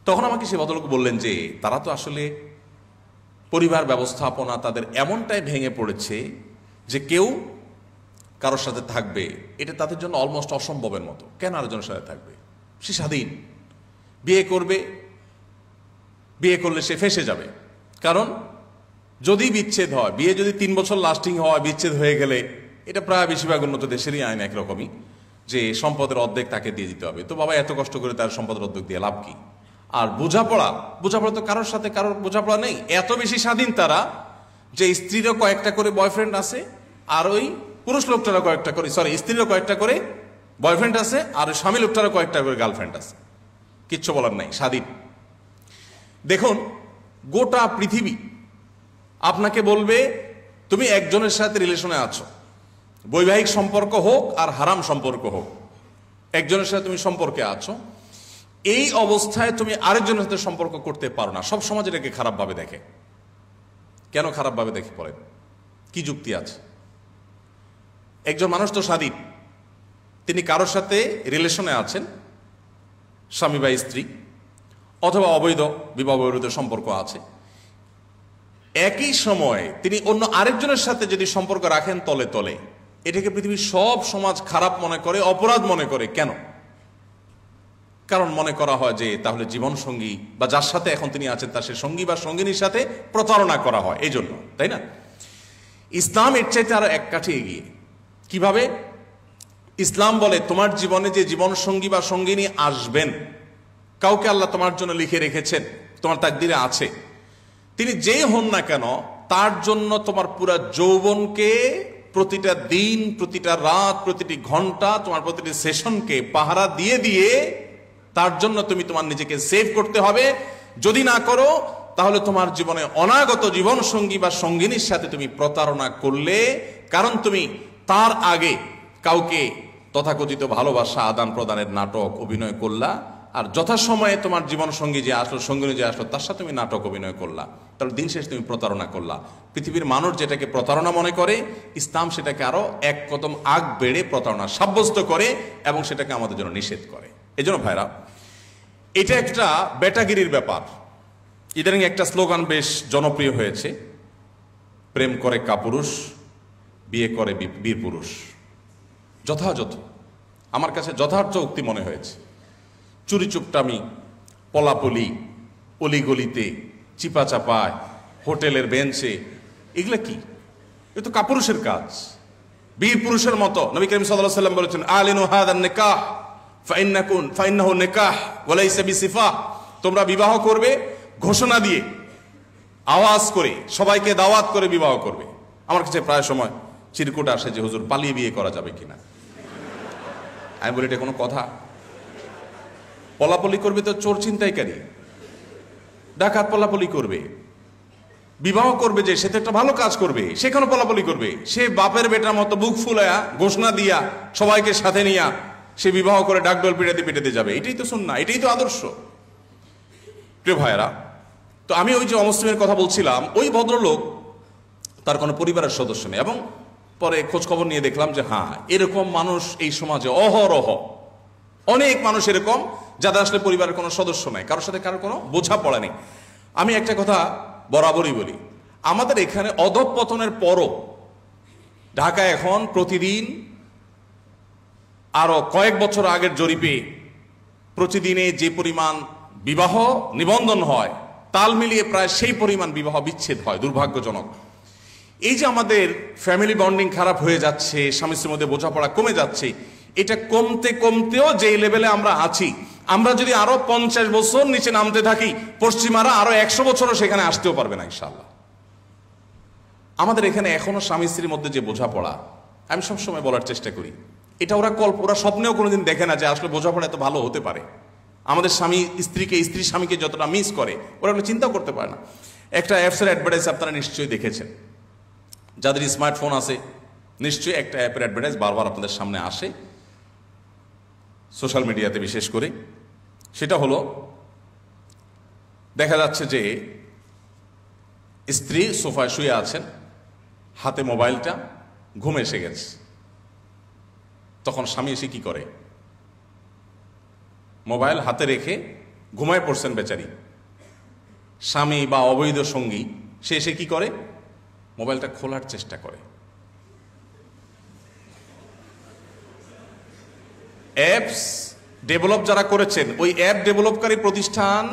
তখন আমাকে সে ভদ্রলোক বললেন যে তারা তো আসলে পরিবার ব্যবস্থাপনা তাদের এমনটাই ভেঙে পড়েছে যে কেউ কারোর সাথে থাকবে, এটা তাদের জন্য অলমোস্ট অসম্ভবের মতো। কেন আরেকজনের সাথে থাকবে? সে স্বাধীন, বিয়ে করবে, বিয়ে করলে সে ফেঁসে যাবে, কারণ যদি বিচ্ছেদ হয়, বিয়ে যদি 3 বছর লাস্টিং হয়, বিচ্ছেদ হয়ে গেলে, এটা প্রায় বেশিরভাগ উন্নত দেশেরই আইন একরকমই, যে সম্পদের অর্ধেক তাকে দিয়ে দিতে হবে। তো বাবা এত কষ্ট করে তার সম্পদের অর্ধেক দিয়ে লাভ কি? আর বোঝাপড়া তো কারোর সাথে কারোর বোঝাপড়া নেই, এত বেশি স্বাধীন তারা যে স্ত্রীরও কয়েকটা করে বয়ফ্রেন্ড আছে, আর ওই পুরুষ লোকটারও কয়েকটা করে, স্ত্রীরও কয়েকটা করে বয়ফ্রেন্ড আছে, আর স্বামী লোকটারও কয়েকটা করে গার্লফ্রেন্ড আছে, কিচ্ছু বলার নাই, স্বাধীন। দেখুন, গোটা পৃথিবী আপনাকে বলবে তুমি একজনের সাথে রিলেশনে আছো, বৈবাহিক সম্পর্ক হোক আর হারাম সম্পর্ক হোক, একজনের সাথে তুমি সম্পর্কে আছো, এই অবস্থায় তুমি আরেকজনের সাথে সম্পর্ক করতে পারো না। সব সমাজ এটাকে খারাপভাবে দেখে। কেন খারাপভাবে দেখে পড়ে? কি যুক্তি আছে? একজন মানুষ তো স্বাধীন, তিনি কারোর সাথে রিলেশনে আছেন, স্বামী বা স্ত্রী, অথবা অবৈধ বিবাহ বহির্ভূত সম্পর্ক আছে, একই সময়ে তিনি অন্য আরেকজনের সাথে যদি সম্পর্ক রাখেন তলে তলে, এটাকে পৃথিবীর সব সমাজ খারাপ মনে করে, অপরাধ মনে করে। কেন? কারণ মনে করা হয় যে তাহলে জীবন সঙ্গী বা যার সাথে এখন তিনি আছেন তার সে সঙ্গী বা সঙ্গিনীর সাথে প্রতারণা করা হয়, এই জন্য, তাই না? ইসলাম এর চাইতে আরো এক কাঠি এগিয়ে। কিভাবে? ইসলাম বলে তোমার জীবনে যে জীবন সঙ্গী বা সঙ্গিনী আসবেন, কাউকে আল্লাহ তোমার জন্য লিখে রেখেছেন, তোমার তাকদিরে আছে, তিনি যেই হন না কেন, তার জন্য তোমার পুরা যৌবনকে, প্রতিটা দিন, প্রতিটা রাত, প্রতিটি ঘন্টা, তোমার প্রতিটি সেশনকে পাহারা দিয়ে দিয়ে তার জন্য তুমি তোমার নিজেকে সেভ করতে হবে। যদি না করো তাহলে তোমার জীবনে অনাগত জীবন সঙ্গী বা সঙ্গিনীর সাথে তুমি প্রতারণা করলে, কারণ তুমি তার আগে কাউকে তথাকথিত ভালোবাসা আদান প্রদানের নাটক অভিনয় করলা, আর যথাসময়ে তোমার জীবন সঙ্গী যে আসলো, সঙ্গিনী যে আসলো, তার সাথে তুমি নাটক অভিনয় করলা, তাহলে দিন শেষে তুমি প্রতারণা করলা। পৃথিবীর মানুষ যেটাকে প্রতারণা মনে করে, ইসলাম সেটাকে আরো এক কদম আগ বেড়ে প্রতারণা সাব্যস্ত করে এবং সেটাকে আমাদের জন্য নিষেধ করে। এই জন্য ভাইরা, এটা একটা বেটাগিরির ব্যাপার। ইদানিং একটা স্লোগান বেশ জনপ্রিয় হয়েছে, প্রেম করে কাপুরুষ, বিয়ে করে বীর পুরুষ। যথাযথ, আমার কাছে যথার্থ উক্তি মনে হয়েছে। চুরি চুপটামি, পলাপলি, অলিগলিতে, চিপা চাপায়, হোটেলের বেঞ্চে, এগুলা কি? এ তো কাপুরুষের কাজ। বীর পুরুষের মতো নবী করিম সাল্লাল্লাহু আলাইহি ওয়াসাল্লাম বলেছেন, আলিনু হাদান নিকাহ ফাইন্নাহু নিকাহ ওয়া লাইসা বিসিফাহ। তোমরা বিবাহ করবে ঘোষণা দিয়ে, আওয়াজ করে, সবাইকে দাওয়াত করে বিবাহ করবে। আমার কাছে প্রায় সময় চিরকুট আসে যে হুজুর পালিয়ে বিয়ে করা যাবে কিনা। আমি বলি, এটা কোনো কথা? পলাপলি করবে তো চোর ছিনতাইকারী, ডাকাত পলাপলি করবে। বিবাহ করবে যে, সে তো একটা ভালো কাজ করবে, সেখানে পলাপলি করবে। সে বাপের বেটার মতো বুক ফুলায়া ঘোষণা দিয়া সবাইকে সাথে নিয়া সে বিবাহ করে ডাকডোল পিটাতে পিটাতে যাবে। এটাই তো সুন্নাহ, এটাই তো আদর্শ। প্রিয় ভাইয়েরা, তো আমি ওই যে অমুসলিমের কথা বলছিলাম, ওই ভদ্রলোক, তার কোনো পরিবারের সদস্য নেই, এবং পরে খোঁজ খবর নিয়ে দেখলাম যে হ্যাঁ, এরকম মানুষ এই সমাজে অহরহ, অনেক মানুষ এরকম যাদের আসলে পরিবারের কোনো সদস্য নাই, কারোর সাথে কারোর কোনো বোঝাপড়া নেই। আমি একটা কথা বরাবরই বলি, আমাদের এখানে অধঃপতনের পরও ঢাকায় এখন প্রতিদিন, আরো কয়েক বছর আগের জরিপে, প্রতিদিনে যে পরিমাণ বিবাহ নিবন্ধন হয়, তাল মিলিয়ে প্রায় সেই পরিমাণ বিবাহ বিচ্ছেদ হয়। দুর্ভাগ্যজনক। এই যে আমাদের ফ্যামিলি বন্ডিং খারাপ হয়ে যাচ্ছে, স্বামী স্ত্রীর মধ্যে বোঝাপড়া কমে যাচ্ছে, এটা কমতে কমতেও যে লেভেলে আমরা আছি, আমরা যদি আরো 50 বছর নিচে নামতে থাকি, পশ্চিমারা আরো 100 বছরও সেখানে আসতেও পারবে না ইনশাআল্লাহ। আমাদের এখানে এখনো স্বামী স্ত্রীর মধ্যে যে বোঝাপড়া, আমি সবসময় বলার চেষ্টা করি, এটা ওরা স্বপ্নেও কোনোদিন দেখে না যে আসলে বোঝাপড়া এত ভালো হতে পারে। আমাদের স্বামী স্ত্রীকে, স্ত্রী স্বামীকে যতটা মিস করে, ওরা চিন্তাও করতে পারে না। একটা অ্যাপসের অ্যাডভার্টাইজ আপনারা নিশ্চয়ই দেখেছেন, যাদের স্মার্টফোন আছে নিশ্চয়ই একটা অ্যাপের অ্যাডভার্টাইজ বারবার আপনাদের সামনে আসে, সোশ্যাল মিডিয়াতে বিশেষ করে। সেটা হলো, দেখা যাচ্ছে যে স্ত্রী সোফায় শুয়ে আছেন, হাতে মোবাইলটা, ঘুম এসে গেছে। তখন স্বামী এসে কি করে? মোবাইল হাতে রেখে ঘুমায় পড়ছেন বেচারি স্বামী বা অবৈধ সঙ্গী, সে এসে কি করে? মোবাইলটা খোলার চেষ্টা করে। অ্যাপস ডেভেলপ যারা করেছেন, ওই অ্যাপ ডেভেলপকারী প্রতিষ্ঠান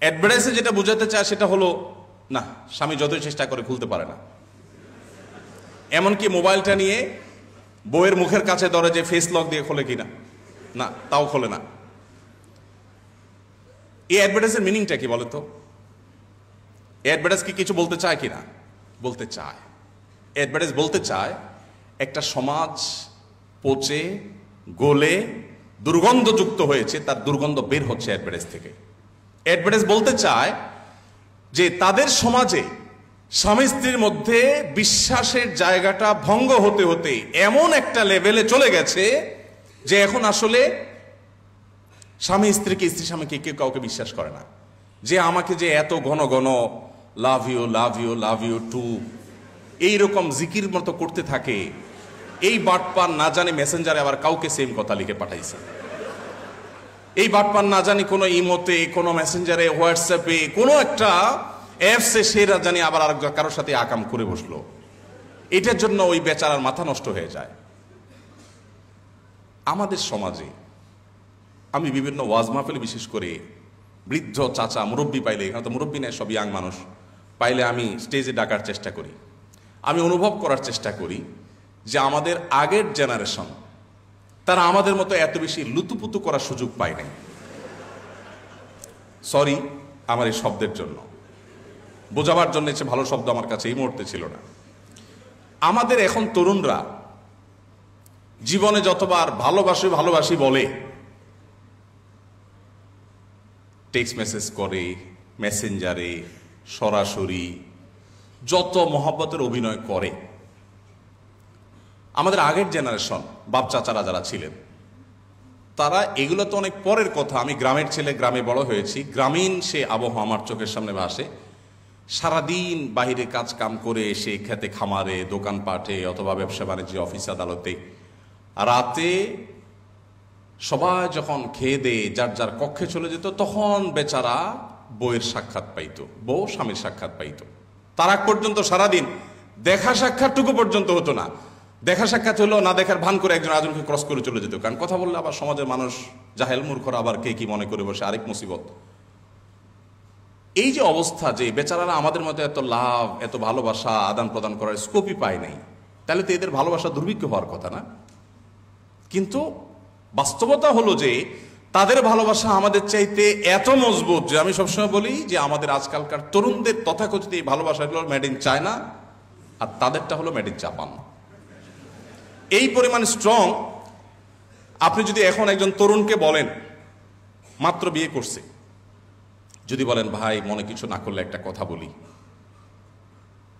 অ্যাডভার্টাইজে যেটা বোঝাতে চায় সেটা হলো, না, স্বামী যতই চেষ্টা করে খুলতে পারে না। এমনকি মোবাইলটা নিয়ে বউয়ের মুখের কাছে ধরে যে ফেস লক দিয়ে খোলে কিনা, না, তাও খোলে না। এই অ্যাডভার্টাইজের মিনিংটা কি বলে তো? অ্যাডভার্টাইজ কি কিছু বলতে চায় কিনা? বলতে চায়। অ্যাডভার্টাইজ বলতে চায় একটা সমাজ পচে গলে দুর্গন্ধযুক্ত হয়েছে, তার দুর্গন্ধ বের হচ্ছে অ্যাডভার্টাইজ থেকে। অ্যাডভার্টাইজ বলতে চায় যে তাদের সমাজে স্বামী স্ত্রীর মধ্যে বিশ্বাসের জায়গাটা ভঙ্গ হতে হতে এমন একটা লেভেলে চলে গেছে যে এখন আসলে স্বামী স্ত্রীকে, স্ত্রী স্বামীকে কেউ কাউকে বিশ্বাস করে না। যে আমাকে যে এত ঘন ঘন love you love you love you too এইরকম জিকির মতো করতে থাকে, এই বাটপার না জানি মেসেঞ্জারে আবার কাউকে সেম কথা লিখে পাঠাইছে। এই বাটপার না জানি কোনো ইমোতে, কোনো মেসেঞ্জারে, হোয়াটসঅ্যাপে, কোনো একটা অ্যাপসে সে জানি আবার আর কারোর সাথে আকাম করে বসলো। এটার জন্য ওই বেচারার মাথা নষ্ট হয়ে যায়। আমাদের সমাজে আমি বিভিন্ন ওয়াজ মাহফিলে বিশেষ করে বৃদ্ধ চাচা মুরব্বী পাইলে, এখানে তো মুরব্বী নেই, সব ইয়াং মানুষ পাইলে আমি স্টেজে ডাকার চেষ্টা করি। আমি অনুভব করার চেষ্টা করি যে আমাদের আগের জেনারেশন তারা আমাদের মতো এত বেশি লুতুপুতু করার সুযোগ পায় নাই। সরি আমার এই শব্দের জন্য, বোঝাবার জন্য সে ভালো শব্দ আমার কাছে এই মুহূর্তে ছিল না। আমাদের এখন তরুণরা জীবনে যতবার ভালোবাসি ভালোবাসি বলে, টেক্সট মেসেজ করে, মেসেঞ্জারে, সরাসরি যত মহব্বতের অভিনয় করে, আমাদের আগের জেনারেশন বাপ চাচারা যারা ছিলেন তারা এগুলো তো অনেক পরের কথা। আমি গ্রামের ছেলে, গ্রামে বড় হয়েছি, গ্রামীণ সে আবহাওয়া আমার চোখের সামনে ভাসে। সারাদিন বাহিরে কাজ কাম করে এসে খেতে খামারে, দোকানপাটে অথবা ব্যবসা বাণিজ্য, অফিস আদালতে, রাতে সবাই যখন খেয়ে দিয়ে যার যার কক্ষে চলে যেত, তখন বেচারা বউয়ের সাক্ষাৎ পাইতো, বউ স্বামীর সাক্ষাৎ পাইতো। তার আগ পর্যন্ত সারাদিন দেখা সাক্ষাৎটুকু পর্যন্ত হতো না। দেখা সাক্ষাৎ হলো, না দেখার ভান করে একজন আরেকজনকে ক্রস করে চলে যেত। কারণ কথা বললে আবার সমাজের মানুষ জাহেল মূর্খরা আবার কে কি মনে করে বসে, আরেক মুসিবত। এই যে অবস্থা, যে বেচারারা আমাদের মতো এত লাভ, এত ভালোবাসা আদান প্রদান করার স্কোপই পায় নাই, তাহলে তো এদের ভালোবাসা দুর্ভিক্ষ হওয়ার কথা না? কিন্তু বাস্তবতা হলো যে তাদের ভালোবাসা আমাদের চাইতে এত মজবুত যে আমি সবসময় বলি যে আমাদের আজকালকার তরুণদের তথাকথিত এই ভালোবাসা হলো মেড ইন চায়না, আর তাদেরটা হলো মেড ইন জাপান। এই পরিমাণ স্ট্রং। আপনি যদি এখন একজন তরুণকে বলেন, মাত্র বিয়ে করছে, যদি বলেন ভাই মনে কিছু না করলে একটা কথা বলি,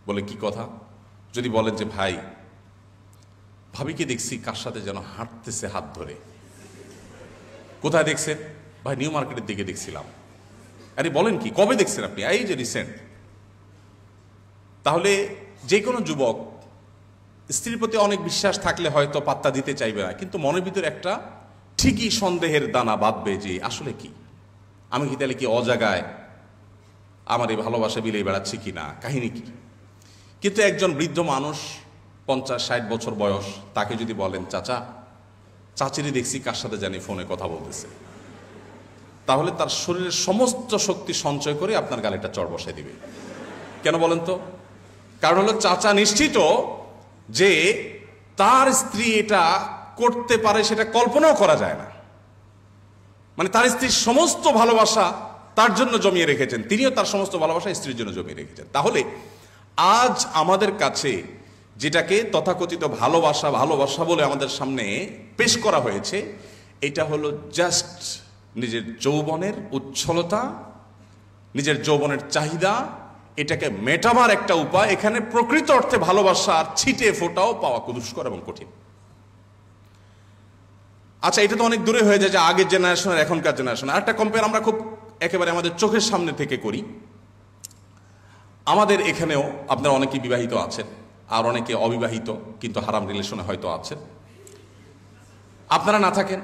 বলে কি কথা? যদি বলেন যে ভাই ভাবিকে দেখছি কার সাথে যেন হাঁটতেছে হাত ধরে, কোথায় দেখছেন? ভাই নিউ মার্কেটের দিকে দেখছিলাম। আরে বলেন কি, কবে দেখছেন আপনি? এই যে রিসেন্ট। তাহলে যে কোনো যুবক স্ত্রীর প্রতি অনেক বিশ্বাস থাকলে হয়তো পাত্তা দিতে চাইবে না, কিন্তু মনের ভিতরে একটা ঠিকই সন্দেহের দানা বাঁধবে যে আসলে কি, আমি কি তাহলে কি অজাগায় আমার এই ভালোবাসা বিলিয়ে বেড়াচ্ছি কি না, কাহিনী কি? কিন্তু একজন বৃদ্ধ মানুষ 50-60 বছর বয়স, তাকে যদি বলেন চাচা চাচিরি দেখছি কার সাথে জানি ফোনে কথা বলতেছে, তাহলে তার শরীরের সমস্ত শক্তি সঞ্চয় করে আপনার গালে একটা চড় বসায় দিবে। কেন বলেন তো? কারণ হলো চাচা নিশ্চিত যে তার স্ত্রী এটা করতে পারে, সেটা কল্পনাও করা যায় না। মানে তার স্ত্রীর সমস্ত ভালোবাসা তার জন্য জমিয়ে রেখেছেন, তিনিও তার সমস্ত ভালোবাসা স্ত্রীর জন্য জমিয়ে রেখেছেন। তাহলে আজ আমাদের কাছে যেটাকে তথাকথিত ভালোবাসা ভালোবাসা বলে আমাদের সামনে পেশ করা হয়েছে, এটা হলো জাস্ট নিজের যৌবনের উচ্ছলতা, নিজের যৌবনের চাহিদা, এটাকে মেটাবার একটা উপায়। এখানে প্রকৃত অর্থে ভালোবাসার ছিটে ফোটাও পাওয়া দুষ্কর এবং কঠিন। আচ্ছা, এটা তো অনেক দূরে হয়ে যায় যে আগের জেনারেশন আর এখনকার জেনারেশন। আর একটা কম্পেয়ার আমরা খুব একেবারে আমাদের চোখের সামনে থেকে করি। আমাদের এখানেও আপনারা অনেকেই বিবাহিত আছেন, আর অনেকে অবিবাহিত কিন্তু হারাম রিলেশনে হয়তো আছেন। আপনারা না থাকেন,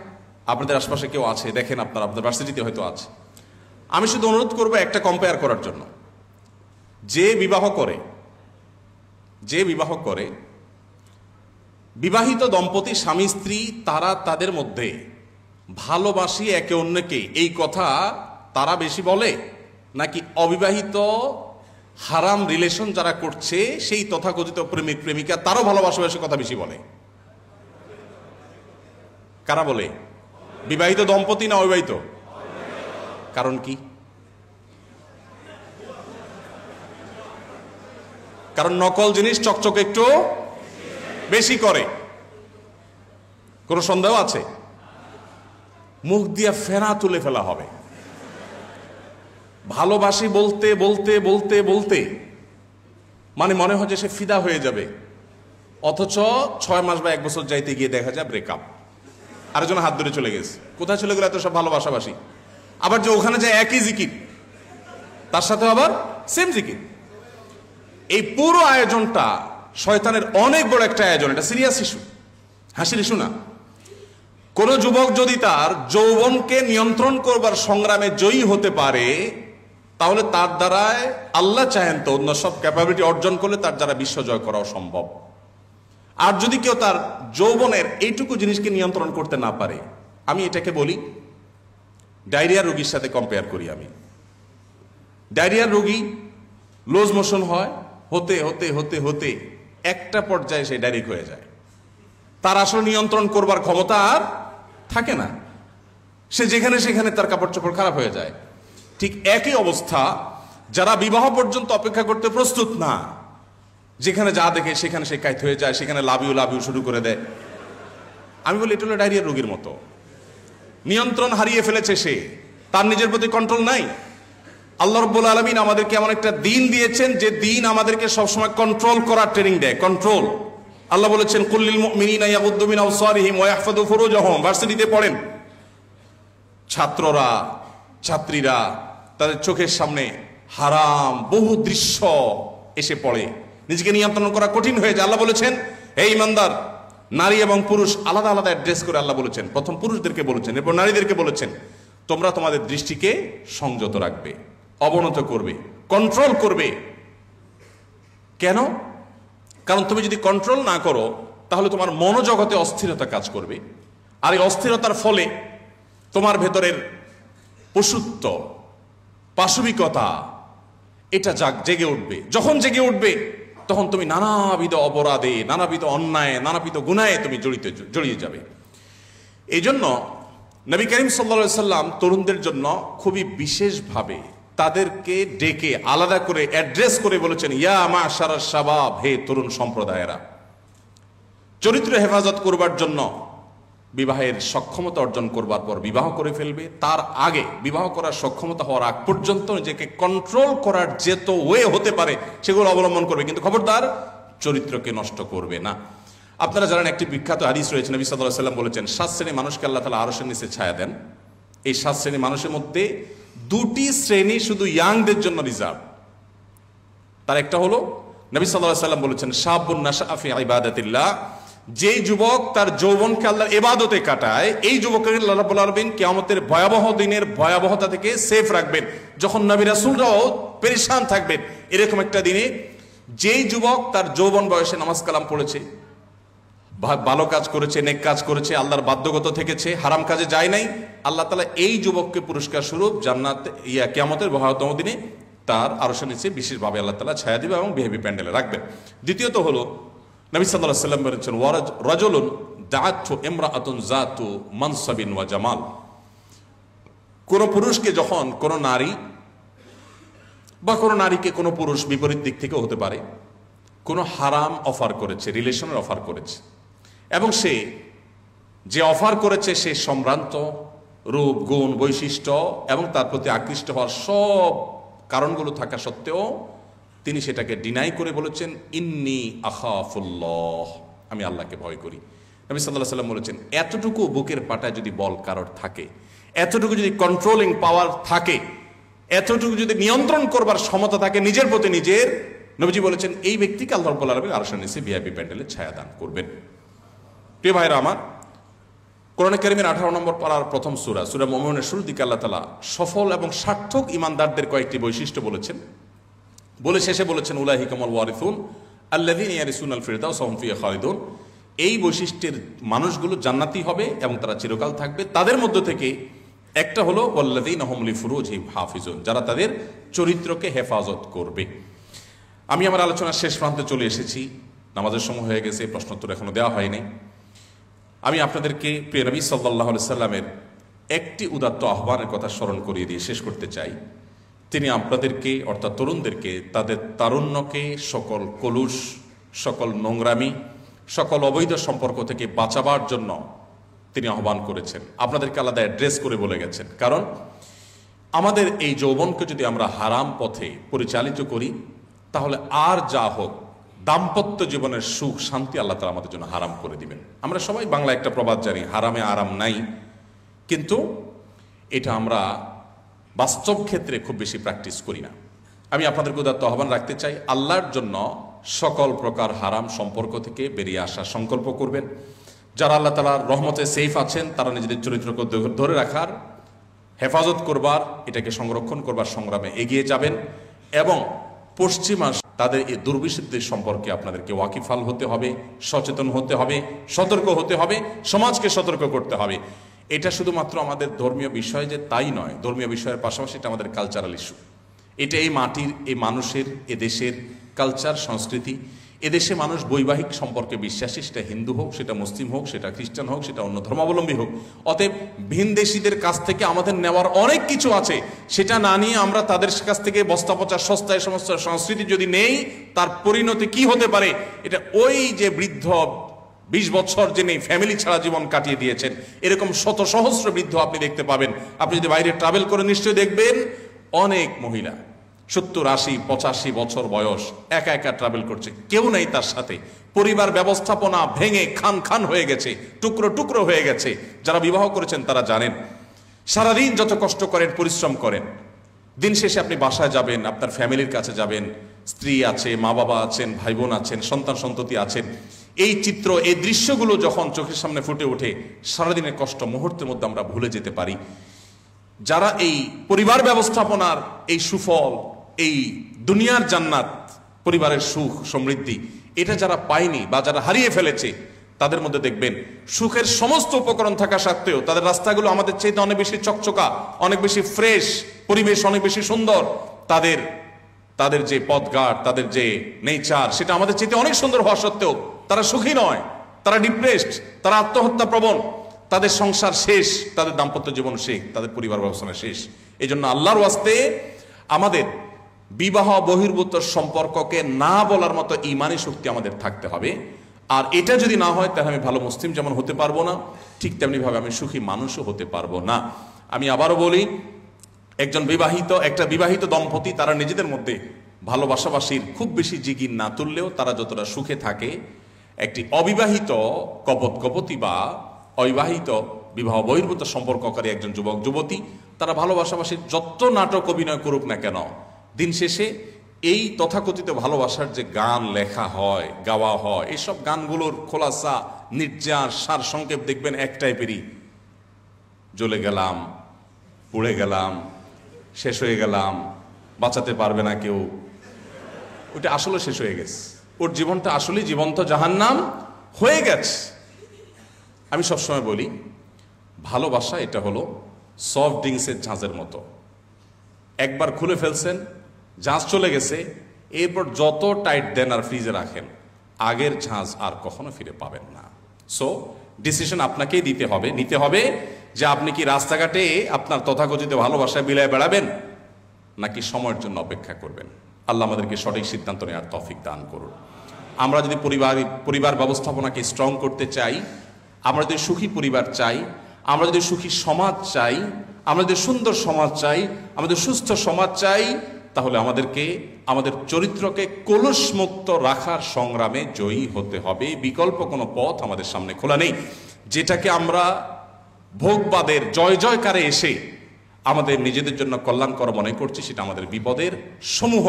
আপনাদের আশপাশে কেউ আছে, দেখেন আপনারা আপনাদের ভার্সিটিতে হয়তো আছে। আমি শুধু অনুরোধ করবো একটা কম্পেয়ার করার জন্য। যে বিবাহ করে বিবাহিত দম্পতি স্বামী স্ত্রী, তারা তাদের মধ্যে ভালোবাসি একে অন্যকে, এই কথা তারা বেশি বলে, নাকি অবিবাহিত হারাম রিলেশন যারা করছে সেই তথাকথিত প্রেমিক প্রেমিকা তারও ভালোবাসা কথা বেশি বলে? কারা বলে? বিবাহিত দম্পতি না অবিবাহিত? কারণ কি? কারণ নকল জিনিস চকচকে একটু বেশি করে। কোন সন্দেহ আছে? মুখ দিয়া ফেনা তুলে ফেলা হবে। ভালোবাসি বলতে বলতে বলতে বলতে মানে মনে হয় যে সে ফিদা হয়ে যাবে, অথচ 6 মাস বা 1 বছর যাইতে গিয়ে দেখা যায় ব্রেকআপ, আরেকজন হাত ধরে চলে গেছে। কোথায় চলে গেল এত সব ভালোবাসাবাসি? আবার যে ওখানে যায় একই জিকির, তার সাথে আবার সেম জিকির। এই পুরো আয়োজনটা শয়তানের অনেক বড় একটা আয়োজন। এটা সিরিয়াস ইস্যু, হাসির ইস্যু না। কোন যুবক যদি তার যৌবনকে নিয়ন্ত্রণ করবার সংগ্রামে জয়ী হতে পারে, তাহলে তার দ্বারায় আল্লাহ চাহেন তো অন্য সব ক্যাপাবিলিটি অর্জন করলে তার দ্বারা বিশ্ব জয় করাও সম্ভব। আর যদি কেউ তার যৌবনের এইটুকু জিনিসকে নিয়ন্ত্রণ করতে না পারে, আমি এটাকে বলি ডায়রিয়া রোগীর সাথে কম্পেয়ার করি। আমি ডায়রিয়ার রোগী লুজ মোশন হয়, হতে হতে হতে হতে একটা পর্যায়ে সে ডায়রিক হয়ে যায়, তার আসলে নিয়ন্ত্রণ করবার ক্ষমতা আর থাকে না, সে যেখানে সেখানে তার কাপড় চোপড় খারাপ হয়ে যায়। ঠিক একই অবস্থা যারা বিবাহ পর্যন্ত অপেক্ষা করতে প্রস্তুত না, যেখানে যা দেখে সেখানে সে কাইত হয়ে যায়, সেখানে লাভ ইউ শুরু করে দেয়। আমি বলি এটা হলো ডায়রিয়ার রোগীর মতো। নিয়ন্ত্রণ হারিয়ে ফেলেছে সে, তার নিজের প্রতি কন্ট্রোল নাই। আল্লাহ রাব্বুল আলামিন আমাদেরকে এমন একটা দিন দিয়েছেন যে দিন আমাদেরকে সবসময় কন্ট্রোল করার ট্রেনিং দেয়। কন্ট্রোল, আল্লাহ বলেছেন কুল্লিল মুমিনিনা ইয়াগুদ্দু মিন আবসারিহিম ওয়া ইয়াহফাযু ফুরুজাহুম। ভার্সিটিতে পড়েন, ছাত্ররা ছাত্রীরা তাদের চোখের সামনে হারাম বহু দৃশ্য এসে পড়ে, নিজেকে নিয়ন্ত্রণ করা কঠিন হয়ে যায়। আল্লাহ বলেছেন হে ঈমানদার, নারী এবং পুরুষ আলাদা আলাদা অ্যাড্রেস করে আল্লাহ বলেছেন। প্রথম পুরুষদেরকে বলেছেন, এরপর নারীদেরকে বলেছেন তোমরা তোমাদের দৃষ্টিকে সংযত রাখবে, অবনত করবে, কন্ট্রোল করবে। কেন? কারণ তুমি যদি কন্ট্রোল না করো তাহলে তোমার মনোজগতে অস্থিরতা কাজ করবে, আর এই অস্থিরতার ফলে তোমার ভেতরের পশুত্ব, পাশবিকতা এটা জেগে উঠবে। যখন জেগে উঠবে তখন তুমি নানাবিধ অপরাধে, নানাবিধ অন্যায়, নানাবিধ গুনাহে তুমি জড়িয়ে যাবে। এই জন্য নবী করিম সাল্লাল্লাহু আলাইহি সাল্লাম তরুণদের জন্য খুবই বিশেষভাবে তাদেরকে ডেকে আলাদা করে অ্যাড্রেস করে বলেছেন ইয়া মাশারাশ শাবাব, হে তরুণ সম্প্রদায়েরা। চরিত্র হেফাজত করবার জন্য বিবাহের সক্ষমতা অর্জন করবার পর বিবাহ করে ফেলবে, তার আগে বিবাহ করার সক্ষমতা হওয়ার আগ পর্যন্ত নিজেকে কন্ট্রোল করার যেত ওয়ে হতে পারে সেগুলো অবলম্বন করবে, কিন্তু খবরদার চরিত্রকে নষ্ট করবে না। আপনারা জানেন একটি বিখ্যাত হাদিস রয়েছে, নবী সাল্লাল্লাহু আলাইহি ওয়াসাল্লাম বলেছেন 7 শ্রেণীর মানুষকে আল্লাহ তাআলা আরশের নিচে ছায়া দেন। এই 7 শ্রেণীর মানুষের মধ্যে 2টি শ্রেণী শুধু ইয়াংদের জন্য রিজার্ভ। তার একটা হলো নবী সাল্লাল্লাহু আলাইহি ওয়াসাল্লাম বলেছেন শাবুন নাশআ ফি ইবাদাতিল্লাহ, যেই যুবক তার যৌবনকে আল্লাহর ইবাদতে কাটায়, এই যুবককে আল্লাহ রাব্বুল আলামিন কিয়ামতের ভয়াবহ দিনের ভয়াবহতা থেকে সেফ রাখবেন, যখন নবী রাসূলরাও পেরেশান থাকবেন। এরকম একটা দিনে যেই যুবক তার যৌবন বয়সে নামাজ কালাম পড়েছে, ভালো কাজ করেছে, নেক কাজ করেছে, আল্লাহর বাধ্যগত থেকেছে, হারাম কাজে যায় নাই, আল্লাহ তাআলা এই যুবককে পুরস্কার স্বরূপ জান্নাতে কিয়ামতের ভয়াবহতম দিনে তার আরশের নিচে বিশেষভাবে আল্লাহ তাআলা ছায়া দিবে এবং ভিআইপি প্যান্ডেলে রাখবেন। দ্বিতীয়ত হলো নবী সাল্লাল্লাহু আলাইহি ওয়াসাল্লাম বলেছেন রাজুলুন দাআতু ইমরাআতুন যাতু মানসাবিন ওয়া জামাল। কোন পুরুষকে যখন কোন নারী বা কোন নারীকে কোন পুরুষ বিপরীত দিক থেকে হতে পারে কোন হারাম অফার করেছে, রিলেশনের অফার করেছে, এবং সে যে অফার করেছে সে সম্ভ্রান্ত রূপ, গুণ, বৈশিষ্ট্য এবং তার প্রতি আকৃষ্ট হওয়ার সব কারণগুলো থাকা সত্ত্বেও তিনি সেটাকে ডিনাই করে বলেছেন ইন্নী আখাফুল্লাহ, আমি আল্লাহকে ভয় করি। নবী সাল্লাল্লাহু আলাইহি ওয়াসাল্লাম বলেছেন এতটুকু বুকের পাটায় যদি বল কারোর থাকে, এতটুকু যদি কন্ট্রোলিং পাওয়ার থাকে, এতটুকু যদি নিয়ন্ত্রণ করবার ক্ষমতা থাকে নিজের প্রতি নিজের, নবীজি বলেছেন এই ব্যক্তিকে আল্লাহ রাব্বুল আলামিন আরশের নিচে ভিআইপি প্যান্ডেলে ছায়া দান করবেন। প্রিয় ভাইরা আমার, কোরআনে কারীমের 18 নম্বর পারার প্রথম সূরা সূরা মুমিনুনের শুরুর দিকে আল্লাহ তাআলা সফল এবং সার্থক ঈমানদারদের কয়েকটি বৈশিষ্ট্য বলেছেন, বলে শেষে বলেছেন উলাইহিকামুল ওয়ারিসুন আল্লাযীনা ইয়ারিসুনাল ফিরদাউস ওয়া হুম ফিহা খালিদুন। এই বৈশিষ্ট্যের মানুষগুলো জান্নাতি হবে এবং তারা চিরকাল থাকবে। তাদের মধ্য থেকে একটা হলো ওয়াল্লাযীনা হুম লিফুরুজিহিম হাফিজুন, যারা তাদের চরিত্রকে হেফাজত করবে। আমি আমার আলোচনার শেষ প্রান্তে চলে এসেছি, নামাজের সময় হয়ে গেছে, প্রশ্নোত্তর এখনো দেওয়া হয়নি। আমি আপনাদেরকে প্রিয় নবী সাল্লাল্লাহু আলাইহি সাল্লামের একটি উদাত্ত আহ্বানের কথা স্মরণ করিয়ে দিয়ে শেষ করতে চাই। তিনি আপনাদেরকে অর্থাৎ তরুণদেরকে তাদের তারুণ্যকে সকল কলুষ, সকল নোংরামি, সকল অবৈধ সম্পর্ক থেকে বাঁচাবার জন্য তিনি আহ্বান করেছেন। আপনাদেরকে আলাদা অ্যাড্রেস করে বলে গেছেন, কারণ আমাদের এই যৌবনকে যদি আমরা হারাম পথে পরিচালিত করি, তাহলে আর যা হোক দাম্পত্য জীবনের সুখ শান্তি আল্লাহ তাআলা আমাদের জন্য হারাম করে দিবেন। আমরা সবাই বাংলা একটা প্রবাদ জানি, হারামে আরাম নাই, কিন্তু এটা আমরা বাস্তব ক্ষেত্রে খুব বেশি প্র্যাকটিস করি না। আমি আপনাদেরকে উদাত্ত আহ্বান রাখতে চাই, আল্লাহর জন্য সকল প্রকার হারাম সম্পর্ক থেকে বেরিয়ে আসার সংকল্প করবেন। যারা আল্লাহ তাআলার রহমতে সেফ আছেন, তারা নিজেদের চরিত্রকে ধরে রাখার, হেফাজত করবার, এটাকে সংরক্ষণ করবার সংগ্রামে এগিয়ে যাবেন। এবং পশ্চিমা তাদের এই দুর্বিষিদ্ধের সম্পর্কে আপনাদেরকে ওয়াকিফাল হতে হবে, সচেতন হতে হবে, সতর্ক হতে হবে, সমাজকে সতর্ক করতে হবে। এটা শুধুমাত্র আমাদের ধর্মীয় বিষয় যে তাই নয়, ধর্মীয় বিষয়ের পাশাপাশি এটা আমাদের কালচারাল ইস্যু। এটা এই মাটির, এই মানুষের, এ দেশের কালচার, সংস্কৃতি। এদেশে মানুষ বৈবাহিক সম্পর্কে বিশ্বাসী, সেটা হিন্দু হোক, সেটা মুসলিম হোক, সেটা খ্রিস্টান হোক, সেটা অন্য ধর্মাবলম্বী হোক। অতএব ভিনদেশীদের কাছ থেকে আমাদের নেওয়ার অনেক কিছু আছে, সেটা না নিয়ে আমরা তাদের কাছ থেকে বস্তা পচা সস্তায় সমস্ত সংস্কৃতি যদি নেই, তার পরিণতি কি হতে পারে? এটা ওই যে বৃদ্ধ 20 বছর যিনি ফ্যামিলি ছাড়া জীবন কাটিয়ে দিয়েছেন, এরকম শত সহস্র বৃদ্ধ আপনি দেখতে পাবেন। আপনি যদি বাইরে ট্রাভেল করে নিশ্চয়ই দেখবেন অনেক মহিলা 70, 80, 85 বছর বয়স একা একা ট্রাভেল করছে, কেউ নাই তার সাথে। পরিবার ব্যবস্থাপনা ভেঙে খান খান হয়ে গেছে, টুকরো টুকরো হয়ে গেছে। যারা বিবাহ করেছেন তারা জানেন, সারাদিন যত কষ্ট করেন, পরিশ্রম করেন, দিন শেষে আপনি বাসায় যাবেন, আপনার ফ্যামিলির কাছে যাবেন, স্ত্রী আছে, মা বাবা আছেন, ভাই বোন আছেন, সন্তান সন্ততি আছেন। এই চিত্র, এই দৃশ্যগুলো যখন চোখের সামনে ফুটে ওঠে, সারাদিনের কষ্ট মুহূর্তের মধ্যে আমরা ভুলে যেতে পারি। যারা এই পরিবার ব্যবস্থাপনার এই সুফল, এই দুনিয়ার জান্নাত, পরিবারের সুখ সমৃদ্ধি, এটা যারা পায়নি বা যারা হারিয়ে ফেলেছে, তাদের মধ্যে দেখবেন সুখের সমস্ত উপকরণ থাকা সত্ত্বেও তাদের রাস্তাগুলো আমাদের চাইতে অনেক বেশি চকচকা, অনেক বেশি ফ্রেশ, পরিবেশ অনেক বেশি সুন্দর। তাদের যে পথঘাট, তাদের যে নেচার, সেটা আমাদের চাইতে অনেক সুন্দর হওয়া সত্ত্বেও তারা সুখী নয়, তারা ডিপ্রেসড, তারা আত্মহত্যা প্রবণ, তাদের সংসার শেষ, তাদের দাম্পত্য জীবন শেষ, তাদের পরিবার ব্যবস্থা শেষ। এই জন্য আল্লাহর ওয়াস্তে আমাদের বিবাহ বহির্ভূত সম্পর্ককে না বলার মতো ঈমানি শক্তি আমাদের থাকতে হবে। আর এটা যদি না হয়, তাহলে আমি ভালো মুসলিম যেমন হতে পারবো না, ঠিক তেমনি ভাবে আমি সুখী মানুষও হতে পারবো না। আমি আবারও বলি, একটা বিবাহিত দম্পতি তারা নিজেদের মধ্যে ভালোবাসাবাসির খুব বেশি জিগির না তুললেও তারা যতটা সুখে থাকে, একটি অবিবাহিত কপতি বা অবিবাহিত বিবাহ বহির্ভূত সম্পর্ককারী একজন যুবক যুবতী, তারা ভালোবাসাবাসির যত নাটক অভিনয় করুক না কেন, দিন শেষে এই তথাকথিত ভালোবাসার যে গান লেখা হয়, গাওয়া হয়, এইসব গানগুলোর খোলাসা, নির্যাস, সার সংক্ষেপ দেখবেন এক টাইপেরই। জ্বলে গেলাম, পুড়ে গেলাম, শেষ হয়ে গেলাম, বাঁচাতে পারবে না কেউ। ওটা আসলে শেষ হয়ে গেছে, ওর জীবনটা আসলে জীবন্ত জাহান্নাম হয়ে গেছে। আমি সবসময় বলি, ভালোবাসা এটা হলো সফট ড্রিঙ্কসের ঝাঁজের মতো। একবার খুলে ফেলছেন, ঝাঁজ চলে গেছে, এরপর যত টাইট দেন আর ফ্রিজে রাখেন, আগের ঝাঁজ আর কখনো ফিরে পাবেন না। সো ডিসিশন আপনাকেই নিতে হবে যে আপনি কি রাস্তাঘাটে আপনার তথাকথিত ভালোবাসায় বিলায় বেড়াবেন, নাকি সময়ের জন্য অপেক্ষা করবেন। আল্লাহ আমাদেরকে সঠিক সিদ্ধান্ত নেওয়ার তৌফিক দান করুন। আমরা যদি পরিবার ব্যবস্থাপনাকে স্ট্রং করতে চাই, আমরা যদি সুখী পরিবার চাই, আমরা যদি সুখী সমাজ চাই, আমরা যদি সুন্দর সমাজ চাই, আমাদের সুস্থ সমাজ চাই, তাহলে আমাদেরকে আমাদের চরিত্রকে কলুষমুক্ত রাখার সংগ্রামে জয়ী হতে হবে। বিকল্প কোনো পথ আমাদের সামনে খোলা নেই। যেটাকে আমরা ভোগবাদের জয় জয়কারে এসে আমাদের নিজেদের জন্য কল্যাণকর মনে করছি, সেটা আমাদের বিপদের সমূহ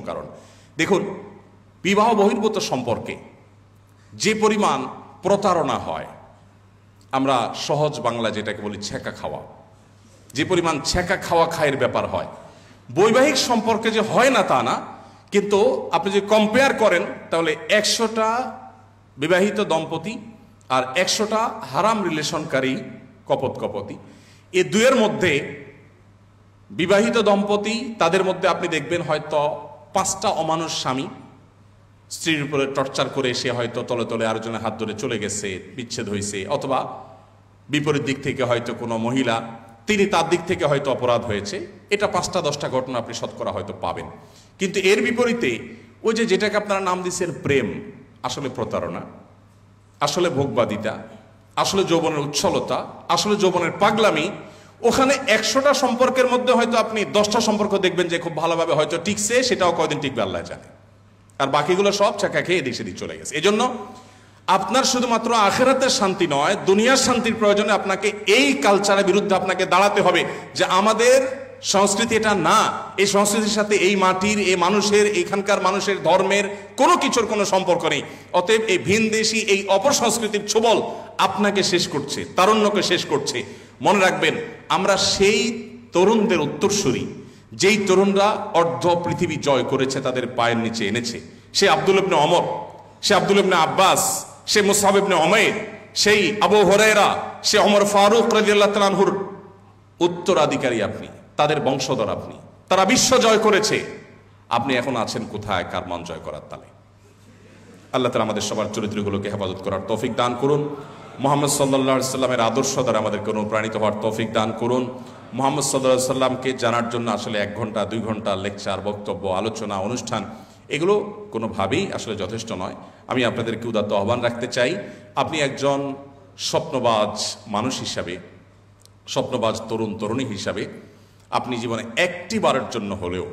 কারণ। দেখুন, বিবাহ বহির্ভূত সম্পর্কে যে পরিমাণ প্রতারণা হয়, আমরা সহজ বাংলা যেটাকে বলি ছেঁকা খাওয়া, যে পরিমাণ ছেঁকা খাওয়া খায়ের ব্যাপার হয়, বৈবাহিক সম্পর্কে যে হয় না তা না, কিন্তু আপনি যদি কম্পেয়ার করেন, তাহলে 100টা বিবাহিত দম্পতি আর 100টা হারাম রিলেশনকারী কপতি, এই দুয়ের মধ্যে বিবাহিত দম্পতি, তাদের মধ্যে আপনি দেখবেন হয়তো 5টা অমানুষ স্বামী স্ত্রীর উপরে টর্চার করে সে হয়তো তলে তলে আরেকজনের হাত ধরে চলে গেছে, বিচ্ছেদ হয়েছে, অথবা বিপরীত দিক থেকে হয়তো কোনো মহিলা, তিনি তার দিক থেকে হয়তো অপরাধ হয়েছে। এটা 5টা 10টা ঘটনা আপনি শতকরা হয়তো পাবেন। কিন্তু এর বিপরীতে ওই যেটাকে আপনারা নাম দিচ্ছেন প্রেম, আসলে প্রতারণা, আসলে ভোগবাদিতা, আসলে যৌবনের উচ্ছলতা, আসলে যৌবনের পাগলামি, ওখানে 100টা সম্পর্কের মধ্যে হয়তো আপনি 10টা সম্পর্ক দেখবেন যে খুব ভালোভাবে হয়তো টিকছে, সেটাও কয়দিন টিকবে আল্লাহ জানে, আর বাকিগুলো সব চাকা খেয়ে এদিক সেদিক চলে গেছে। এজন্য আপনার শুধুমাত্র আখিরাতের শান্তি নয়, দুনিয়ার শান্তির প্রয়োজনে আপনাকে এই কালচারের বিরুদ্ধে আপনাকে দাঁড়াতে হবে যে আমাদের সংস্কৃতি এটা না, এই সংস্কৃতির সাথে এই মাটির, এই মানুষের, এখানকার মানুষের ধর্মের কোনো কিছুর কোনো সম্পর্ক নেই। অতএব এই ভিনদেশি, এই অপসংস্কৃতির ছোবল আপনাকে শেষ করছে, তারুণ্যকে শেষ করছে। মনে রাখবেন, আমরা সেই তরুণদের উত্তরসূরি, যেই তরুণরা অর্ধ পৃথিবী জয় করেছে, তাদের পায়ের নিচে এনেছে। সে আব্দুল ইবনে ওমর, সে আব্দুল ইবনে আব্বাস, সে মুসআব ইবনে উমাইর, সেই আবু হুরায়রা, সে ওমর ফারুক রাদিয়াল্লাহু তাআলা আনহুর উত্তরাধিকারী আপনি, তাদের বংশধর আপনি। তারা বিশ্ব জয় করেছে, আপনি এখন আছেন কোথায়? কার মন জয় করার তালে? আল্লাহ তাআলা আমাদের সবার চরিত্রগুলোকে হেফাজত করার তৌফিক দান করুন। মুহাম্মদ সাল্লাল্লাহু আলাইহি সাল্লামের আদর্শ দ্বারা আমাদেরকে অনুপ্রাণিত হওয়ার তৌফিক দান করুন। মুহাম্মদ সাল্লাল্লাহু আলাইহি সাল্লামকে জানার জন্য আসলে 1 ঘন্টা 2 ঘন্টা লেকচার, বক্তব্য, আলোচনা, অনুষ্ঠান এগুলো কোনোভাবেই আসলে যথেষ্ট নয়। আমি আপনাদেরকে উদাত্ত আহ্বান রাখতে চাই, আপনি একজন স্বপ্নবাজ মানুষ হিসাবে, স্বপ্নবাজ তরুণ তরুণী হিসাবে আপনি জীবনে একটি বারের জন্য হলেও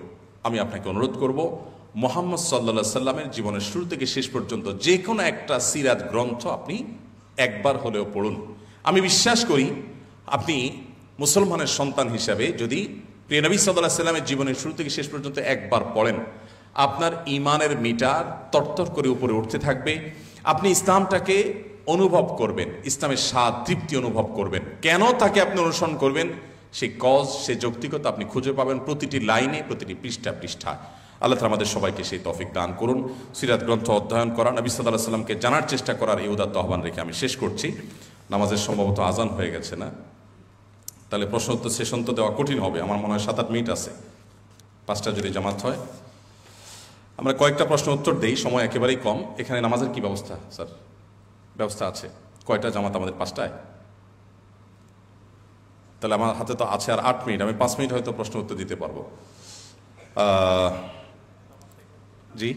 আমি আপনাকে অনুরোধ করব, মুহাম্মদ সাল্লাল্লাহু আলাইহি সাল্লামের জীবনের শুরু থেকে শেষ পর্যন্ত যে কোনো একটা সিরাত গ্রন্থ আপনি একবার হলেও পড়ুন। আমি বিশ্বাস করি আপনি মুসলমানের সন্তান হিসাবে যদি প্রিয় নবী সাল্লাল্লাহু আলাইহি সাল্লামের জীবনের শুরু থেকে শেষ পর্যন্ত একবার পড়েন, আপনার ঈমানের মিটার তরতর করে উপরে উঠতে থাকবে। আপনি ইসলামটাকে অনুভব করবেন, ইসলামের স্বাদ, তৃপ্তি অনুভব করবেন। কেন তাকে আপনি অনুসরণ করবেন, সেই কজ, সেই যৌক্তিকতা আপনি খুঁজে পাবেন প্রতিটি লাইনে, প্রতিটি পৃষ্ঠা পৃষ্ঠা। আল্লাহ তাআলা আমাদের সবাইকে সেই তৌফিক দান করুন। সিরাত গ্রন্থ অধ্যয়ন করা, নবী সাল্লাল্লাহু আলাইহি সাল্লামকে জানার চেষ্টা করার এই উদাত্ত আহ্বান রেখে আমি শেষ করছি। নামাজের সম্ভবত আজান হয়ে গেছে না? তাহলে প্রশ্ন উত্তর সেশন তো দেওয়া কঠিন হবে। আমার মনে হয় 7-8 মিনিট আছে, 5টা যদি জামাত হয়। আমরা কয়েকটা প্রশ্ন উত্তর দেই, সময় একেবারেই কম। এখানে নামাজের কি ব্যবস্থা স্যার? ব্যবস্থা আছে? কয়টা জামাত আমাদের? 5টায়? তাহলে আমার হাতে তো আছে আর 8 মিনিট, আমি 5 মিনিট হয়তো প্রশ্ন উত্তর দিতে পারবো। জি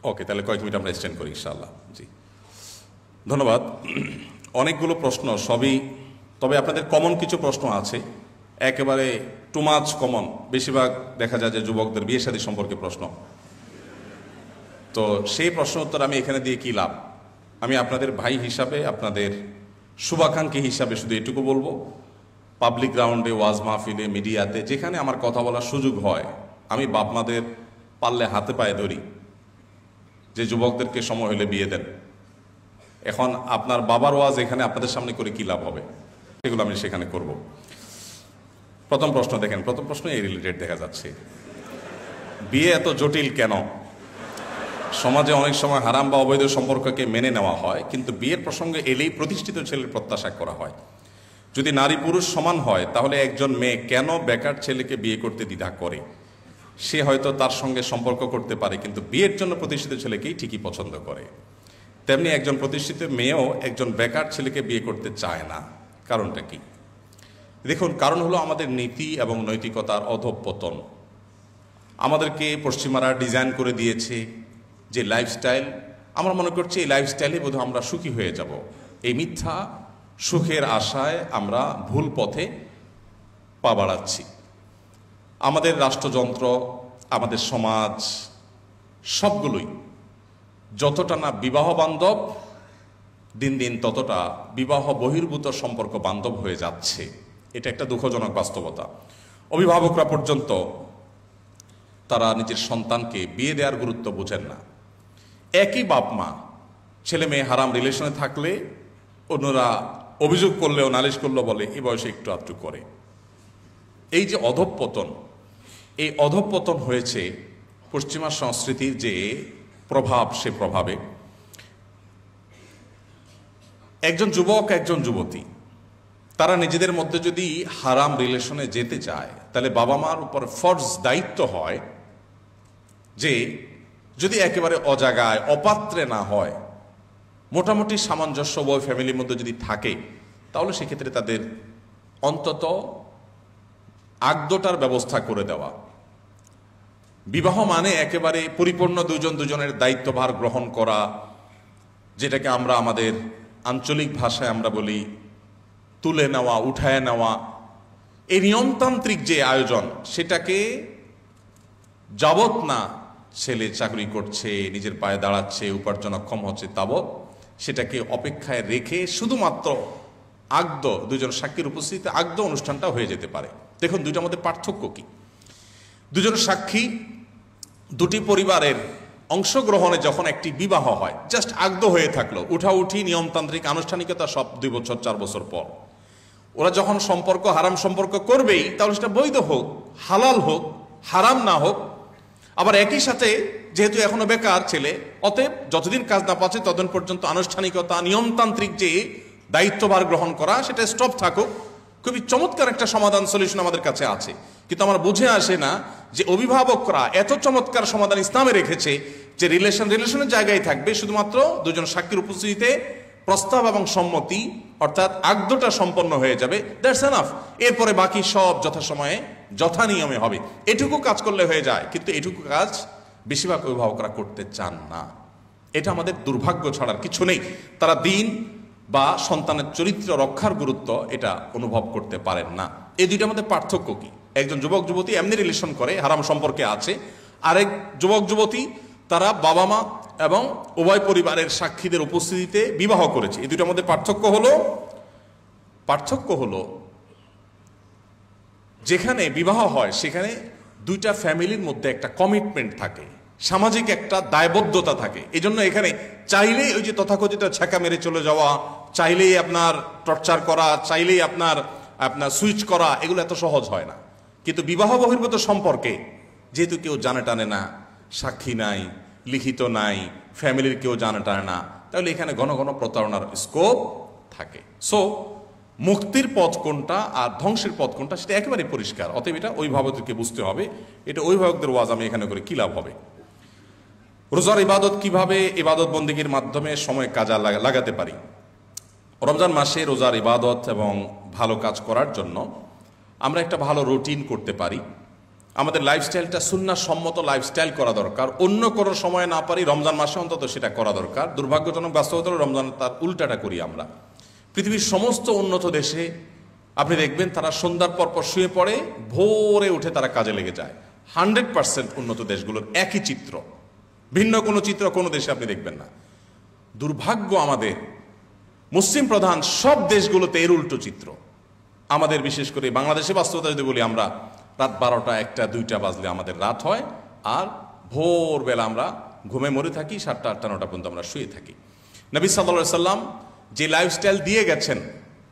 ওকে, তাহলে কয়েক মিনিট আমরা এক্সটেন্ড করি ইনশাআল্লাহ। জি ধন্যবাদ। অনেকগুলো প্রশ্ন, সবই, তবে আপনাদের কমন কিছু প্রশ্ন আছে, একেবারে টু মাচ কমন। বেশিরভাগ দেখা যায় যে যুবকদের বিয়ে শাদী সম্পর্কে প্রশ্ন। তো সেই প্রশ্ন উত্তর আমি এখানে দিয়ে কি লাভ? আমি আপনাদের ভাই হিসাবে, আপনাদের শুভাকাঙ্ক্ষী হিসাবে শুধু এটুকু বলবো, পাবলিক গ্রাউন্ডে, ওয়াজ মাহফিলে, মিডিয়াতে যেখানে আমার কথা বলার সুযোগ হয়, আমি বাপ মাদের পারলে হাতে পায়ে ধরি যে যুবকদেরকে সময় হলে বিয়ে দেন। এখন আপনার বাবার ওয়াজ এখানে আপনাদের সামনে করে কি লাভ হবে, সেগুলো আমি সেখানে করব। প্রথম প্রশ্ন দেখেন, প্রথম প্রশ্ন এই রিলেটেড দেখা যাচ্ছে, বিয়ে এত জটিল কেন? সমাজে অনেক সময় হারাম বা অবৈধ সম্পর্ককে মেনে নেওয়া হয়, কিন্তু বিয়ের প্রসঙ্গে এলেই প্রতিষ্ঠিত ছেলের প্রত্যাশা করা হয়। যদি নারী পুরুষ সমান হয়, তাহলে একজন মেয়ে কেন বেকার ছেলেকে বিয়ে করতে দ্বিধা করে? সে হয়তো তার সঙ্গে সম্পর্ক করতে পারে, কিন্তু বিয়ের জন্য প্রতিষ্ঠিত ছেলেকেই ঠিকই পছন্দ করে। তেমনি একজন প্রতিষ্ঠিত মেয়েও একজন বেকার ছেলেকে বিয়ে করতে চায় না। কারণটা কি? দেখুন, কারণ হলো আমাদের নীতি এবং নৈতিকতার অধঃপতন। আমাদেরকে পশ্চিমারা ডিজাইন করে দিয়েছে যে লাইফস্টাইল, আমরা মনে করছি এই লাইফস্টাইলে বোধহয় আমরা সুখী হয়ে যাব। এই মিথ্যা সুখের আশায় আমরা ভুল পথে পা বাড়াচ্ছি। আমাদের রাষ্ট্রযন্ত্র, আমাদের সমাজ, সবগুলোই যতটা না বিবাহ বান্ধব, দিন দিন ততটা বিবাহ বহির্ভূত সম্পর্ক বান্ধব হয়ে যাচ্ছে। এটা একটা দুঃখজনক বাস্তবতা। অভিভাবকরা পর্যন্ত তারা নিজের সন্তানকে বিয়ে দেওয়ার গুরুত্ব বোঝেন না। একই বাপ মা ছেলে মেয়ে হারাম রিলেশনে থাকলে অন্যরা অভিযোগ করলেও, নালিশ করলেও বলে এই বয়সে একটু আধটু করে। এই যে অধঃপতন, এই অধঃপতন হয়েছে পশ্চিমা সংস্কৃতির যে প্রভাব, সে প্রভাবে একজন যুবক, একজন যুবতী, তারা নিজেদের মধ্যে যদি হারাম রিলেশনে যেতে চায়, তাহলে বাবা মার উপর ফরজ দায়িত্ব হয় যে যদি একেবারে অজাগায়, অপাত্রে না হয়, মোটামুটি সামঞ্জস্য উভয় ফ্যামিলির মধ্যে যদি থাকে, তাহলে সেক্ষেত্রে তাদের অন্তত আগদোটার ব্যবস্থা করে দেওয়া। বিবাহ মানে একেবারে পরিপূর্ণ দুজন দুজনের দায়িত্বভার গ্রহণ করা, যেটাকে আমরা আমাদের আঞ্চলিক ভাষায় আমরা বলি তুলে নেওয়া, উঠায় নেওয়া, এই নিয়মতান্ত্রিক যে আয়োজন, সেটাকে যাবত না ছেলে চাকরি করছে, নিজের পায়ে দাঁড়াচ্ছে, উপার্জনক্ষম হচ্ছে, তাবৎ সেটাকে অপেক্ষায় রেখে শুধুমাত্র আগদ, দুজন সাক্ষীর উপস্থিতিতে আগদ অনুষ্ঠানটা হয়ে যেতে পারে। দেখুন দুইটার মধ্যে পার্থক্য কি। দুজন সাক্ষী, দুটি পরিবারের অংশগ্রহণে যখন একটি বিবাহ হয়, জাস্ট আগদ হয়ে থাকলো, উঠাউঠি নিয়মতান্ত্রিক আনুষ্ঠানিকতা সব 2 বছর 4 বছর পর ওরা যখন সম্পর্ক, হারাম সম্পর্ক করবেই, তাহলে সেটা বৈধ হোক, হালাল হোক, হারাম না হোক। আবার একই সাথে যেহেতু এখনো বেকার ছেলে, অতএব যতদিন কাজ না পাচ্ছে ততদিন পর্যন্ত আনুষ্ঠানিকতা, নিয়মতান্ত্রিক যে দায়িত্বভার গ্রহণ করা, সেটা স্টপ থাকুক। খুবই চমৎকার একটা সমাধান, সলিউশন আমাদের কাছে আছে। কিন্তু আমার বুঝে আসে না যে অভিভাবকরা এত চমৎকার সমাধান ইসলামে রেখেছে যে রিলেশনের জায়গায় থাকবে, শুধুমাত্র দুজন সাক্ষীর উপস্থিতিতে প্রস্তাব এবং সম্মতি, অর্থাৎ আগদটা সম্পন্ন হয়ে যাবে, দ্যাটস এনাফ। এরপরে বাকি সব যথাসময়ে যথা নিয়মে হবে, এটুকু কাজ করলে হয়ে যায়। কিন্তু এটুকু কাজ বেশিরভাগ অভিভাবকরা করতে চান না। এটা আমাদের দুর্ভাগ্য ছাড়ার কিছু নেই। তারা দিন বা সন্তানের চরিত্র রক্ষার গুরুত্ব এটা অনুভব করতে পারেন না। এই দুইটার মধ্যে পার্থক্য কি? একজন যুবক যুবতী এমনি রিলেশন করে, হারাম সম্পর্কে আছে। আরেক যুবক যুবতী তারা বাবা মা এবং উভয় পরিবারের সাক্ষীদের উপস্থিতিতে বিবাহ করেছে। এই দুইটার মধ্যে পার্থক্য হলো যেখানে বিবাহ হয় সেখানে দুইটা ফ্যামিলির মধ্যে একটা কমিটমেন্ট থাকে, সামাজিক একটা দায়বদ্ধতা থাকে। এই জন্য এখানে চাইলেই ওই যে তথাকথিত ছ্যাঁকা মেরে চলে যাওয়া, চাইলেই আপনার টর্চার করা, চাইলেই আপনার সুইচ করা, এগুলো এত সহজ হয় না। কিন্তু বিবাহ বহির্ভূত সম্পর্কে যেহেতু কেউ জানে টানে না, সাক্ষী নাই, লিখিত নাই, ফ্যামিলির কেউ জানে টানে না, তাহলে এখানে ঘন ঘন প্রতারণার স্কোপ থাকে। সো মুক্তির পথ কোনটা আর ধ্বংসের পথ কোনটা সেটা একেবারে পরিষ্কার। অতএব এটা অভিভাবকদেরকে বুঝতে হবে। এটা অভিভাবকদের ওয়াজ আমি এখানে করে কি লাভ হবে। রোজার ইবাদত কিভাবে ইবাদত বন্দেগীর মাধ্যমে সময় কাজে লাগাতে পারি। রমজান মাসে রোজার ইবাদত এবং ভালো কাজ করার জন্য আমরা একটা ভালো রুটিন করতে পারি। আমাদের লাইফস্টাইলটা সুন্নাহ সম্মত লাইফস্টাইল করা দরকার। অন্য কোনো সময় না পারি, রমজান মাসে অন্তত সেটা করা দরকার। দুর্ভাগ্যজনক বাস্তবতা হলো রমজান তার উল্টাটা করি আমরা। পৃথিবীর সমস্ত উন্নত দেশে আপনি দেখবেন তারা সন্ধ্যার পর শুয়ে পড়ে, ভোরে উঠে তারা কাজে লেগে যায়। 100% উন্নত দেশগুলোর একই চিত্র, ভিন্ন কোনো চিত্র কোনো দেশে আপনি দেখবেন না। দুর্ভাগ্য আমাদের মুসলিম প্রধান সব দেশগুলোতে এর উল্টো চিত্র। আমাদের বিশেষ করে বাংলাদেশে বাস্তবতা যদি বলি, আমরা রাত 12টা 1টা 2টা বাজলে আমাদের রাত হয়, আর ভোরবেলা আমরা ঘুমে মরে থাকি, 7টা 8টা 9টা পর্যন্ত আমরা শুয়ে থাকি। নবী সাল্লাল্লাহু আলাইহি সাল্লাম যে লাইফস্টাইল দিয়ে গেছেন,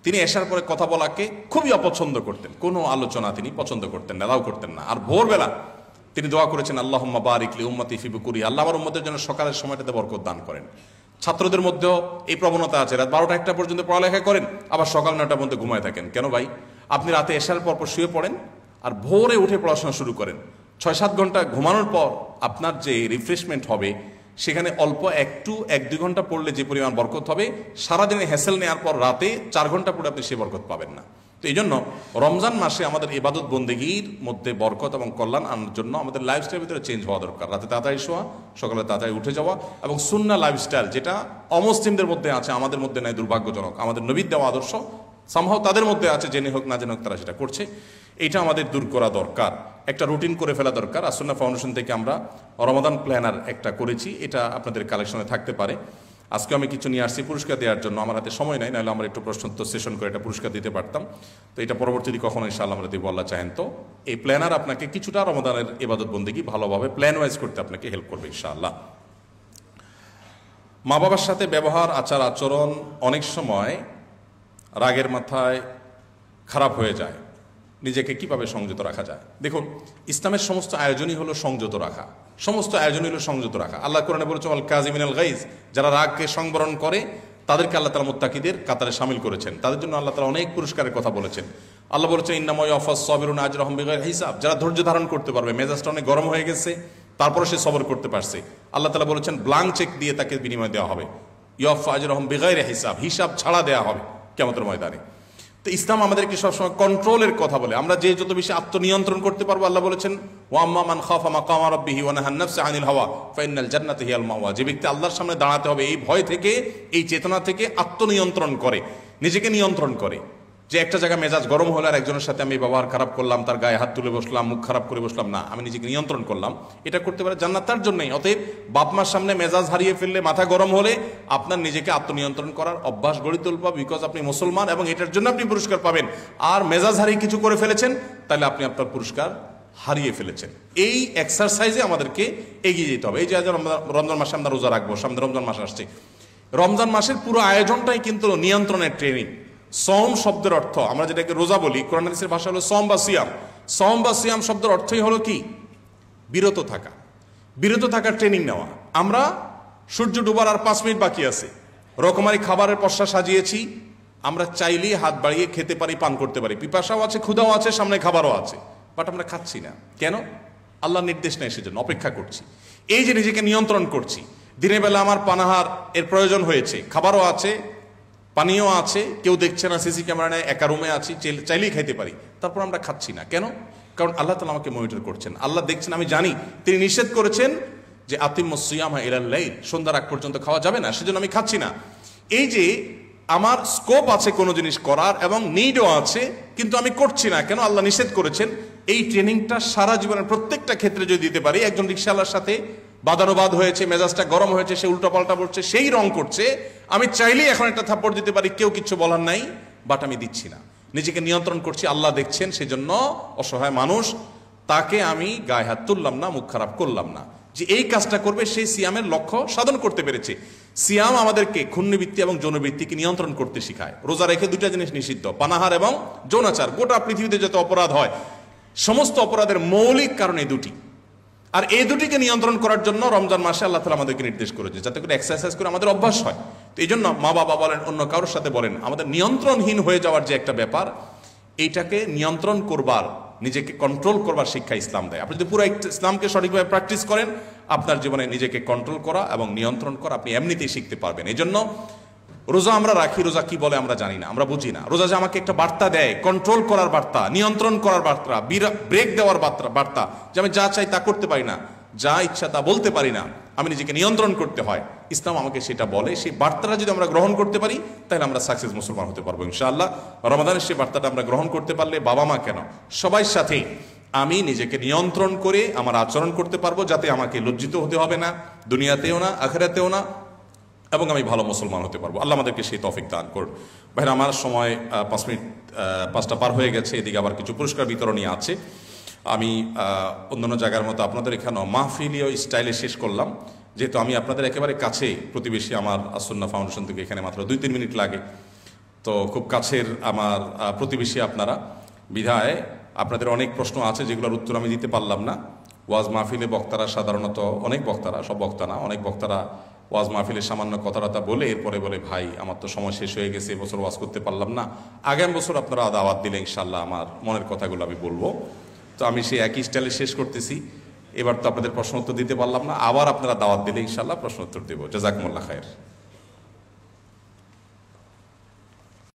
তিনি এশার পরে কথা বলাকে খুবই অপছন্দ করতেন। কোনো আলোচনা তিনি পছন্দ করতেন না, এলাও করতেন না। আর ভোরবেলা তিনি দোয়া করেছেন, আল্লাহুম্মা বারিক লি উম্মতি ফি বুকুরি, আল্লাহ আমার উম্মতের জন্য সকালের সময়টাতে বরকত দান করেন। ছাত্রদের মধ্যেও এই প্রবণতা আছে, রাত 12টা 1টা পর্যন্ত পড়ালেখা করেন, আবার সকাল 9টার মধ্যে ঘুমায় থাকেন। কেন ভাই? আপনি রাতে এশার পর শুয়ে পড়েন আর ভোরে উঠে পড়াশোনা শুরু করেন। 6-7 ঘন্টা ঘুমানোর পর আপনার যে রিফ্রেশমেন্ট হবে, সেখানে অল্প 1-2 ঘন্টা পড়লে যে পরিমাণ বরকত হবে, সারাদিনে হ্যাসেল নেওয়ার পর রাতে 4 ঘন্টা পড়ে আপনি সে বরকত পাবেন না। তো এই জন্য রমজান মাসে আমাদের ইবাদত বন্দেগীর মধ্যে বরকত এবং কল্যাণ আনার জন্য আমাদের লাইফস্টাইলের ভিতরে চেঞ্জ হওয়া দরকার। রাতে তাড়াতাড়ি শোয়া, সকালে তাড়াতাড়ি উঠে যাওয়া, এবং সুন্নাহ লাইফস্টাইল যেটা অমুসলিমদের মধ্যে আছে, আমাদের মধ্যে নাই, দুর্ভাগ্যজনক। আমাদের নবীর দেওয়া আদর্শ সামহাও তাদের মধ্যে আছে, জেনে হোক না জেনে হোক তারা সেটা করছে। এটা আমাদের দূর করা দরকার, একটা রুটিন করে ফেলা দরকার। আসুন্নাহ ফাউন্ডেশন থেকে আমরা রমাদান প্ল্যানার একটা করেছি, এটা আপনাদের কালেকশনে থাকতে পারে। আজকে আমি কিছু নিয়ে আসছি পুরস্কার দেওয়ার জন্য, আমার হাতে সময় নাই, নাহলে আমরা একটু প্রশ্নোত্তর সেশন করে একটা পুরস্কার দিতে পারতাম। তো এটা পরবর্তীতে কখনো ইনশাআল্লাহ আমরা দেবো, আল্লাহ চাহেন তো। এই প্ল্যানার আপনাকে কিছুটা রমাদানের ইবাদত বন্দেগী ভালোভাবে প্ল্যান ওয়াইজ করতে আপনাকে হেল্প করবে ইনশাআল্লাহ। মা বাবার সাথে ব্যবহার, আচার আচরণ অনেক সময় রাগের মাথায় খারাপ হয়ে যায়। নিজেকে কিভাবে সংযত রাখা যায়? দেখুন, ইসলামের সমস্ত আয়োজনই হলো সংযত রাখা, সমস্ত আয়োজনই হলো সংযত রাখা। আল্লাহ কোরআনে বলেছেন, আল কাযিমিনাল গাইজ, যারা রাগকে সংবরণ করে তাদেরকে আল্লাহ তাআলা মুত্তাকিদের কাতারে শামিল করেছেন। তাদের জন্য আল্লাহ তাআলা অনেক পুরস্কারের কথা বলেছেন। আল্লাহ বলেছেন, ইন্নামা ইয়াওফাস সাবিরুনা আজরাহুম বিগাইরি হিসাব, যারা ধৈর্য ধারণ করতে পারবে, মেজাজটা অনেক গরম হয়ে গেছে তারপরে সে সবর করতে পারছে, আল্লাহ তাআলা বলেছেন ব্ল্যাঙ্ক চেক দিয়ে তাকে বিনিময় দেওয়া হবে। ইয়াওফা আজরাহুম বিগাইরি হিসাব, হিসাব ছাড়া দেওয়া হবে কিয়ামতের ময়দানে। তো ইসলাম আমাদেরকে সবসময় কন্ট্রোলের কথা বলে। আমরা যে যত বেশি আত্মনিয়ন্ত্রণ করতে পারবো, আল্লাহ বলেছেন, ওয়া আম্মা মান খাফা মাকামা রাব্বিহি ওয়া নাহান নাফসা আনিল হাওয়া ফাইনাল জান্নাতা হিয়াল মাওয়া, যে ব্যক্তি আল্লাহর সামনে দাঁড়াতে হবে এই ভয় থেকে, এই চেতনা থেকে আত্মনিয়ন্ত্রণ করে, নিজেকে নিয়ন্ত্রণ করে, যে একটা জায়গায় মেজাজ গরম হলে আর একজনের সাথে আমি ব্যবহার খারাপ করলাম, তার গায়ে হাত তুলে বসলাম, মুখ খারাপ করে বসলাম, না, আমি নিজেকে নিয়ন্ত্রণ করলাম। এটা করতে পারে জান্নাত তার জন্যই। অতএব বাপ মার সামনে মেজাজ হারিয়ে ফেললে, মাথা গরম হলে আপনার নিজেকে আত্মনিয়ন্ত্রণ করার অভ্যাস গড়ে তুলব, বিকজ আপনি মুসলমান এবং এটার জন্য আপনি পুরস্কার পাবেন। আর মেজাজ হারিয়ে কিছু করে ফেলেছেন, তাহলে আপনি আপনার পুরস্কার হারিয়ে ফেলেছেন। এই এক্সারসাইজে আমাদেরকে এগিয়ে যেতে হবে। এই যে রমজান মাসে আমরা রোজা রাখবো, সামনে রমজান মাস আসছে, রমজান মাসের পুরো আয়োজনটাই কিন্তু নিয়ন্ত্রণের ট্রেনিং। সম শব্দের অর্থ, আমরা যেটাকে রোজা বলি, কোরআন হাদিসের ভাষা হলো সম বা সিয়াম। সম বা সিয়াম শব্দের অর্থই হলো কি? বিরত থাকা। বিরত থাকার ট্রেনিং নেওয়া। আমরা সূর্য ডুবার আর 5 মিনিট বাকি আছে, রকমারি খাবারের পসরা সাজিয়েছি, আমরা চাইলেই হাত বাড়িয়ে খেতে পারি, পান করতে পারি, পিপাসাও আছে, ক্ষুধাও আছে, সামনে খাবারও আছে, বাট আমরা খাচ্ছি না কেন? আল্লাহর নির্দেশ নেই, সেজন্য অপেক্ষা করছি। এই যে নিজেকে নিয়ন্ত্রণ করছি, দিনের বেলা আমার পানাহার এর প্রয়োজন হয়েছে, খাবারও আছে, পানীয় আছে, কেউ দেখছে না, সিসি ক্যামেরা নেই, একা রুমে আছি, চাইলেই খাইতে পারি, তারপর আমরা খাচ্ছি না কেন? কারণ আল্লাহ তাআলা আমাকে মনিটর করছেন, আল্লাহ দেখছেন, আমি জানি তিনি নিষেধ করেছেন যে আতিম্মুস সিয়ামা ইলাল লাইল, সন্ধ্যার আগ পর্যন্ত খাওয়া যাবে না, সেজন্য আমি খাচ্ছি না। এই যে আমার স্কোপ আছে কোনো জিনিস করার এবং নিডও আছে, কিন্তু আমি করছি না কেন? আল্লাহ নিষেধ করেছেন। এই ট্রেনিংটা সারা জীবনের প্রত্যেকটা ক্ষেত্রে যদি দিতে পারি, একজন রিকশাওয়ালার সাথে বাদানুবাদ হয়েছে, মেজাজটা গরম হয়েছে, সে উল্টো পাল্টা পড়ছে, সেই রং করছে, আমি চাইলেই এখন একটা থাপ্পড় দিতে পারি, কেউ কিছু বলার নাই, বাট আমি দিচ্ছি না, নিজেকে নিয়ন্ত্রণ করছি, আল্লাহ দেখছেন, সেজন্য অসহায় মানুষ, তাকে আমি গায়ে হাত তুললাম না, মুখ খারাপ করলাম না। যে এই কাজটা করবে, সেই সিয়ামের লক্ষ্য সাধন করতে পেরেছে। সিয়াম আমাদেরকে ক্ষুণ্ণবৃত্তি এবং যৌনবৃত্তিকে নিয়ন্ত্রণ করতে শিখায়। রোজা রেখে দুটা জিনিস নিষিদ্ধ, পানাহার এবং যৌনাচার। গোটা পৃথিবীতে যত অপরাধ হয়, সমস্ত অপরাধের মৌলিক কারণ এই দুটি। আর এই দুটিকে নিয়ন্ত্রণ করার জন্য রমজান মাসে আল্লাহ তাআলা আমাদেরকে নির্দেশ করেছে, যাতে করে এক্সারসাইজ করে আমাদের অভ্যাস হয়। তো এই জন্য মা বাবা বলেন, অন্য কারোর সাথে বলেন, আমাদের নিয়ন্ত্রণহীন হয়ে যাওয়ার যে একটা ব্যাপার, এইটাকে নিয়ন্ত্রণ করবার, নিজেকে কন্ট্রোল করবার শিক্ষা ইসলাম দেয়। আপনি যদি পুরো ইসলামকে সঠিকভাবে প্র্যাকটিস করেন, আপনার জীবনে নিজেকে কন্ট্রোল করা এবং নিয়ন্ত্রণ করা আপনি এমনিতেই শিখতে পারবেন। এই জন্য রোজা আমরা রাখি, রোজা কি বলে আমরা জানি না, আমরা বুঝি না। রোজা যে আমাকে একটা বার্তা দেয়, কন্ট্রোল করার বার্তা, নিয়ন্ত্রণ করার বার্তা, ব্রেক দেওয়ার বার্তা, যে আমি যা চাই তা করতে পারি না, যা ইচ্ছা তা বলতে পারি না, আমি নিজেকে নিয়ন্ত্রণ করতে হয়। ইসলাম আমাকে সেটা বলে। সেই বার্তাটা যদি আমরা গ্রহণ করতে পারি, তাহলে আমরা সাকসেস মুসলমান হতে পারবো ইনশাআল্লাহ। রমাদানের সেই বার্তাটা আমরা গ্রহণ করতে পারলে, বাবা মা কেন, সবাই সাথে আমি নিজেকে নিয়ন্ত্রণ করে আমার আচরণ করতে পারবো, যাতে আমাকে লজ্জিত হতে হবে না, দুনিয়াতেও না, আখিরাতেও না, এবং আমি ভালো মুসলমান হতে পারবো। আল্লাহ আমাদেরকে সেই তৌফিক দান করুন। ভাইরা, আমার সময় 5 মিনিট 5টা পার হয়ে গেছে। এদিকে আবার কিছু পুরস্কার বিতরণী আছে। আমি অন্যান্য জায়গার মতো আপনাদের এখানেও মাহফিলীয় স্টাইলে শেষ করলাম, যেহেতু আমি আপনাদের একেবারে কাছে প্রতিবেশী। আমার আসুন্নাহ ফাউন্ডেশন থেকে এখানে মাত্র 2-3 মিনিট লাগে, তো খুব কাছের আমার প্রতিবেশী আপনারা, বিধায় আপনাদের অনেক প্রশ্ন আছে যেগুলোর উত্তর আমি দিতে পারলাম না। ওয়াজ মাহফিলে বক্তারা সাধারণত, অনেক বক্তারা, সব বক্তা না, অনেক বক্তারা ওয়াজ মাহফিলে সামান্য কথাবার্তা বলে এরপরে বলে, ভাই আমার তো সময় শেষ হয়ে গেছে, এবছর ওয়াজ করতে পারলাম না, আগামী বছর আপনারা দাওয়াত দিলে ইনশাল্লাহ আমার মনের কথাগুলো আমি বলবো। তো আমি সেই একই স্টাইলে শেষ করতেছি। এবার তো আপনাদের প্রশ্ন উত্তর দিতে পারলাম না, আবার আপনারা দাওয়াত দিলে ইনশাল্লাহ প্রশ্ন উত্তর দেবো। জাযাকুমুল্লাহ খায়ের।